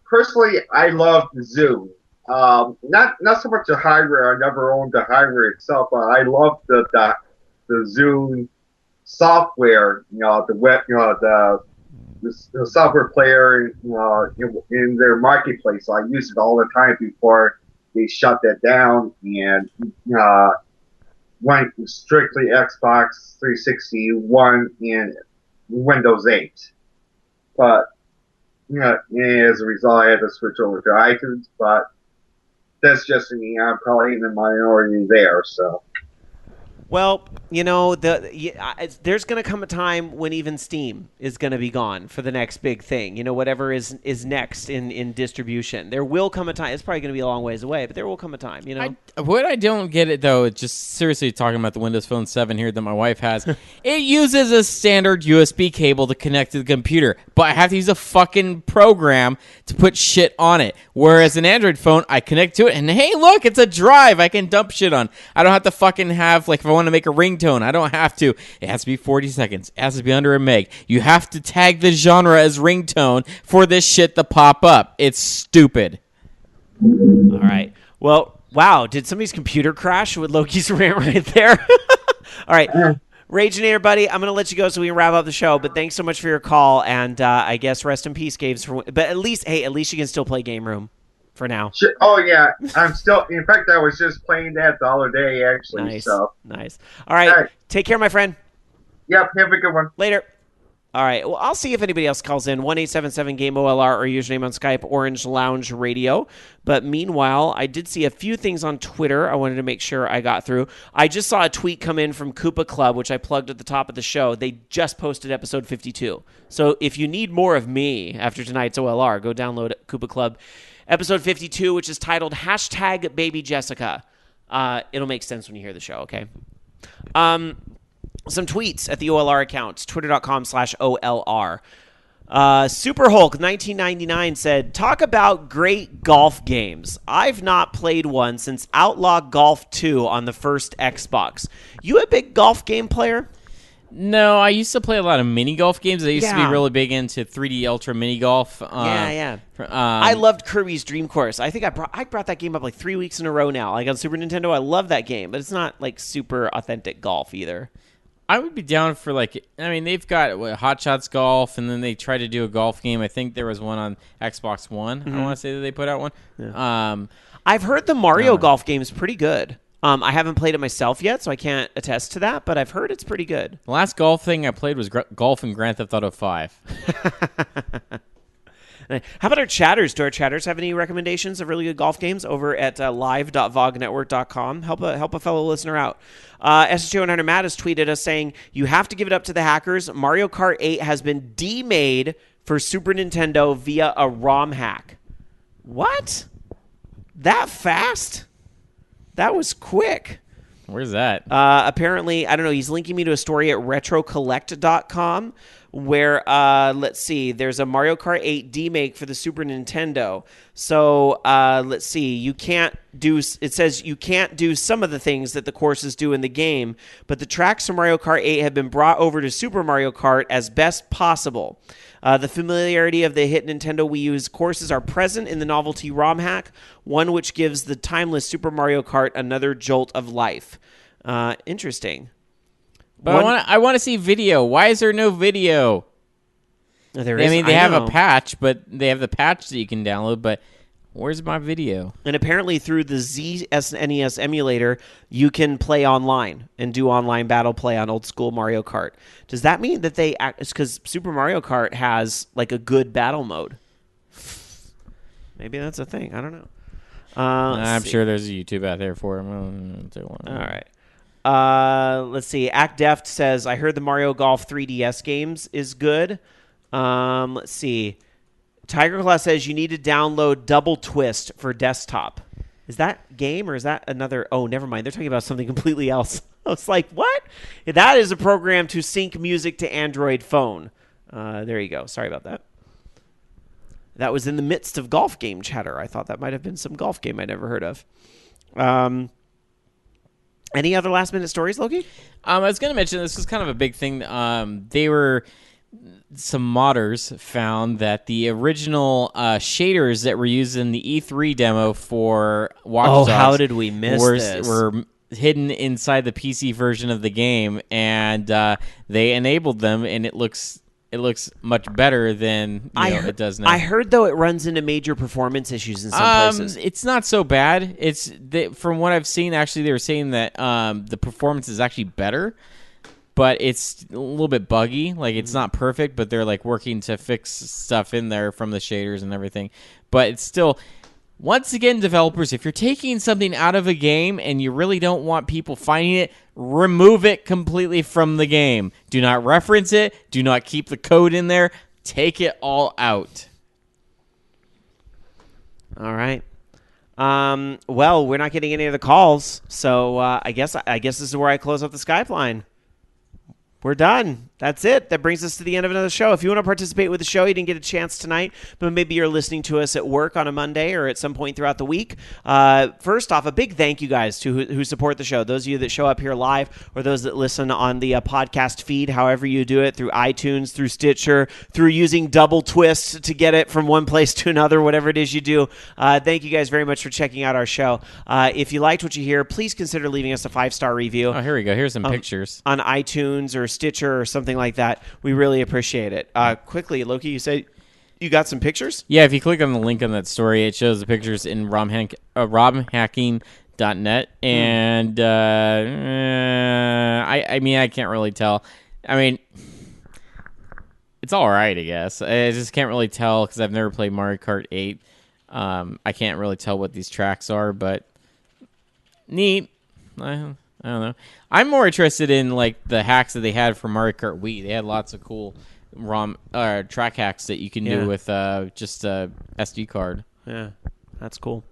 Personally, I love the Zoom. Not so much the hardware. I never owned the hardware itself, but I love the Zoom software. The web, the software player, in their marketplace. So I use it all the time before they shut that down and went strictly Xbox 360 One and Windows 8. But as a result, I had to switch over to iTunes. But that's just me. I'm probably in the minority there. So. Well, there's going to come a time when even Steam is going to be gone for the next big thing. Whatever is next in distribution. There will come a time. It's probably going to be a long ways away, but there will come a time. What I don't get it though, just seriously talking about the Windows Phone 7 here that my wife has, it uses a standard USB cable to connect to the computer, but I have to use a fucking program to put shit on it. Whereas an Android phone, I connect to it and hey, look, it's a drive I can dump shit on. I don't have to fucking have if I want to make a ringtone, I don't have to. It has to be 40 seconds. It has to be under a meg. You have to tag the genre as ringtone for this shit to pop up. It's stupid. All right. Well, wow. Did somebody's computer crash with Loki's rant right there? All right. Rageinator, buddy, I'm going to let you go so we can wrap up the show, but thanks so much for your call, and I guess rest in peace, Games. But at least you can still play Game Room. For now. Oh yeah, I'm still. In fact, I was just playing that the other day, actually. Nice. So. Nice. All right. Take care, my friend. Yep. Have a good one. Later. All right. Well, I'll see if anybody else calls in. 1-877-GAME-OLR or username on Skype, Orange Lounge Radio. But meanwhile, I did see a few things on Twitter I wanted to make sure I got through. I just saw a tweet come in from Koopa Club, which I plugged at the top of the show. They just posted episode 52. So if you need more of me after tonight's OLR, go download Koopa Club. Episode 52, which is titled #BabyJessica. It'll make sense when you hear the show, okay? Some tweets at the OLR accounts, twitter.com/OLR. Super Hulk 1999 said, talk about great golf games. I've not played one since Outlaw Golf 2 on the first Xbox. You a big golf game player? No, I used to play a lot of mini golf games. I used to be really big into 3D Ultra mini golf. I loved Kirby's Dream Course. I think I brought that game up like 3 weeks in a row now. Like on Super Nintendo, I love that game, but it's not like super authentic golf either. I would be down for they've got Hot Shots Golf, and then they tried to do a golf game. I think there was one on Xbox One. I want to say that they put out one. Yeah. I've heard the Mario golf game is pretty good. I haven't played it myself yet, so I can't attest to that, but I've heard it's pretty good. The last golf thing I played was golf in Grand Theft Auto 5. How about our chatters? Do our chatters have any recommendations of really good golf games over at live.vognetwork.com? Help a fellow listener out. SSJ100 Matt has tweeted us saying, you have to give it up to the hackers. Mario Kart 8 has been demade for Super Nintendo via a ROM hack. What? That fast? That was quick. Where's that? Apparently, I don't know, he's linking me to a story at retrocollect.com, where let's see, there's a Mario Kart 8 demake for the Super Nintendo. So let's see, it says you can't do some of the things that the courses do in the game, but the tracks from Mario Kart 8 have been brought over to Super Mario Kart as best possible. The familiarity of the hit Nintendo Wii U's courses are present in the novelty ROM hack, one which gives the timeless Super Mario Kart another jolt of life. Interesting. But I want to see video. Why is there no video? They have a patch, but they have the patch that you can download, but where's my video? And apparently through the SNES emulator, you can play online and do online battle play on old school Mario Kart. Does that mean that it's because Super Mario Kart has like a good battle mode? Maybe that's a thing. I don't know. I'm sure there's a YouTube out there for them. All right. Let's see. Act Deft says, I heard the Mario Golf 3DS games is good. Let's see. Tiger Claw says you need to download Double Twist for desktop. Is that game or is that another? Oh, never mind. They're talking about something completely else. I was like, what? That is a program to sync music to Android phone. There you go. Sorry about that. That was in the midst of golf game chatter. I thought that might have been some golf game I'd never heard of. Any other last minute stories, Loki? I was going to mention this was kind of a big thing. Some modders found that the original shaders that were used in the E3 demo for Watch Dogs how did we miss this? Were hidden inside the PC version of the game, and they enabled them, and it looks much better than it does now. I heard, though, it runs into major performance issues in some places. It's not so bad. From what I've seen, actually, they were saying that the performance is actually better, but it's a little bit buggy. Like, it's not perfect, but they're like working to fix stuff in there from the shaders and everything. But it's still, once again, developers, if you're taking something out of a game and you really don't want people finding it, remove it completely from the game. Do not reference it. Do not keep the code in there. Take it all out. All right. Well, we're not getting any of the calls, so I guess this is where I close up the Skype line. We're done. That's it. That brings us to the end of another show. If you want to participate with the show, you didn't get a chance tonight, but maybe you're listening to us at work on a Monday or at some point throughout the week. First off, a big thank you guys to who support the show. Those of you that show up here live or those that listen on the podcast feed, however you do it, through iTunes, through Stitcher, through using Double Twist to get it from one place to another, whatever it is you do. Thank you guys very much for checking out our show. If you liked what you hear, please consider leaving us a 5-star review. Oh, here we go. Here's some pictures. On iTunes or Stitcher or something like that. We really appreciate it. Quickly, Loki, you say you got some pictures? Yeah, if you click on the link on that story, it shows the pictures in romhacking.net, and I mean, I can't really tell. I mean, it's all right, I guess. I just can't really tell because I've never played Mario Kart 8. I can't really tell what these tracks are, but neat. I don't know. I'm more interested in like the hacks that they had for Mario Kart Wii. They had lots of cool track hacks that you can do with just a SD card. Yeah, that's cool.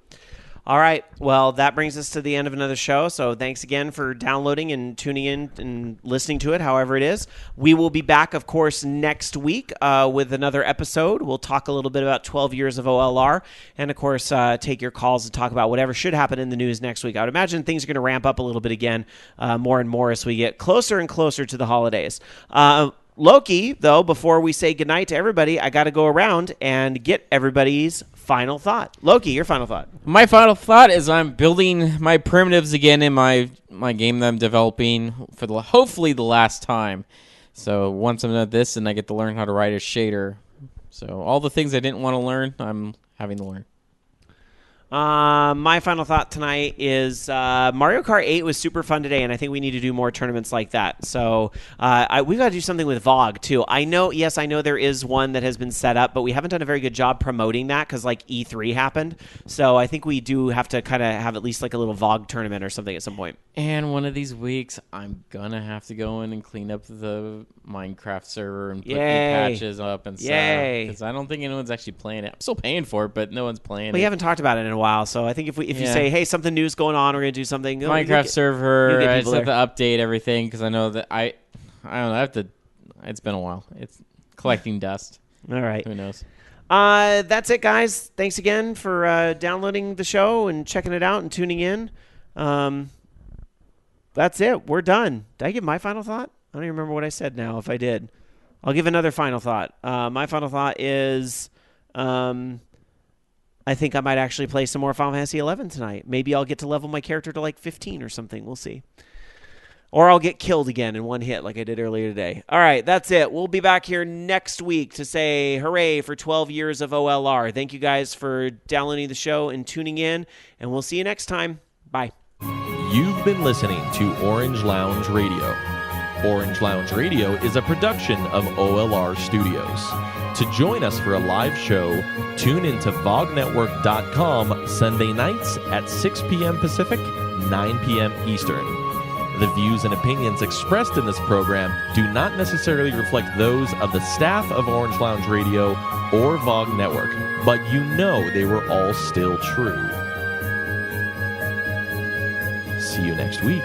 All right. Well, that brings us to the end of another show. So thanks again for downloading and tuning in and listening to it, however it is. We will be back, of course, next week with another episode. We'll talk a little bit about 12 years of OLR and, of course, take your calls and talk about whatever should happen in the news next week. I would imagine things are going to ramp up a little bit again, more and more as we get closer and closer to the holidays. Loki, though, before we say goodnight to everybody, I got to go around and get everybody's final thought. Loki, your final thought. My final thought is I'm building my primitives again in my game that I'm developing for hopefully the last time. So once I'm done with this, and I get to learn how to write a shader. So all the things I didn't want to learn, I'm having to learn. My final thought tonight is Mario Kart 8 was super fun today, and I think we need to do more tournaments like that. So we've got to do something with VOG, too. I know there is one that has been set up, but we haven't done a very good job promoting that because, like, E3 happened. So I think we do have to kind of have at least, like, a little VOG tournament or something at some point. And one of these weeks, I'm going to have to go in and clean up the Minecraft server and put new patches up and stuff. Because I don't think anyone's actually playing it. I'm still paying for it, but no one's playing it. We haven't talked about it in a while, so I think if you say, hey, something new's going on, we're going to do something. Minecraft server, I just have to update everything because I know that I don't know, I have to It's been a while. It's collecting dust. All right. Who knows? That's it, guys. Thanks again for downloading the show and checking it out and tuning in. That's it. We're done. Did I give my final thought? I don't even remember what I said now. If I did, I'll give another final thought. My final thought is I think I might actually play some more Final Fantasy 11 tonight. Maybe I'll get to level my character to like 15 or something. We'll see. Or I'll get killed again in one hit like I did earlier today. All right, that's it. We'll be back here next week to say hooray for 12 years of OLR. Thank you guys for downloading the show and tuning in, and we'll see you next time. Bye. You've been listening to Orange Lounge Radio. Orange Lounge Radio is a production of OLR Studios. To join us for a live show, tune into vognetwork.com Sunday nights at 6 p.m. Pacific, 9 p.m. Eastern. The views and opinions expressed in this program do not necessarily reflect those of the staff of Orange Lounge Radio or VOG Network, but you know they were all still true. See you next week.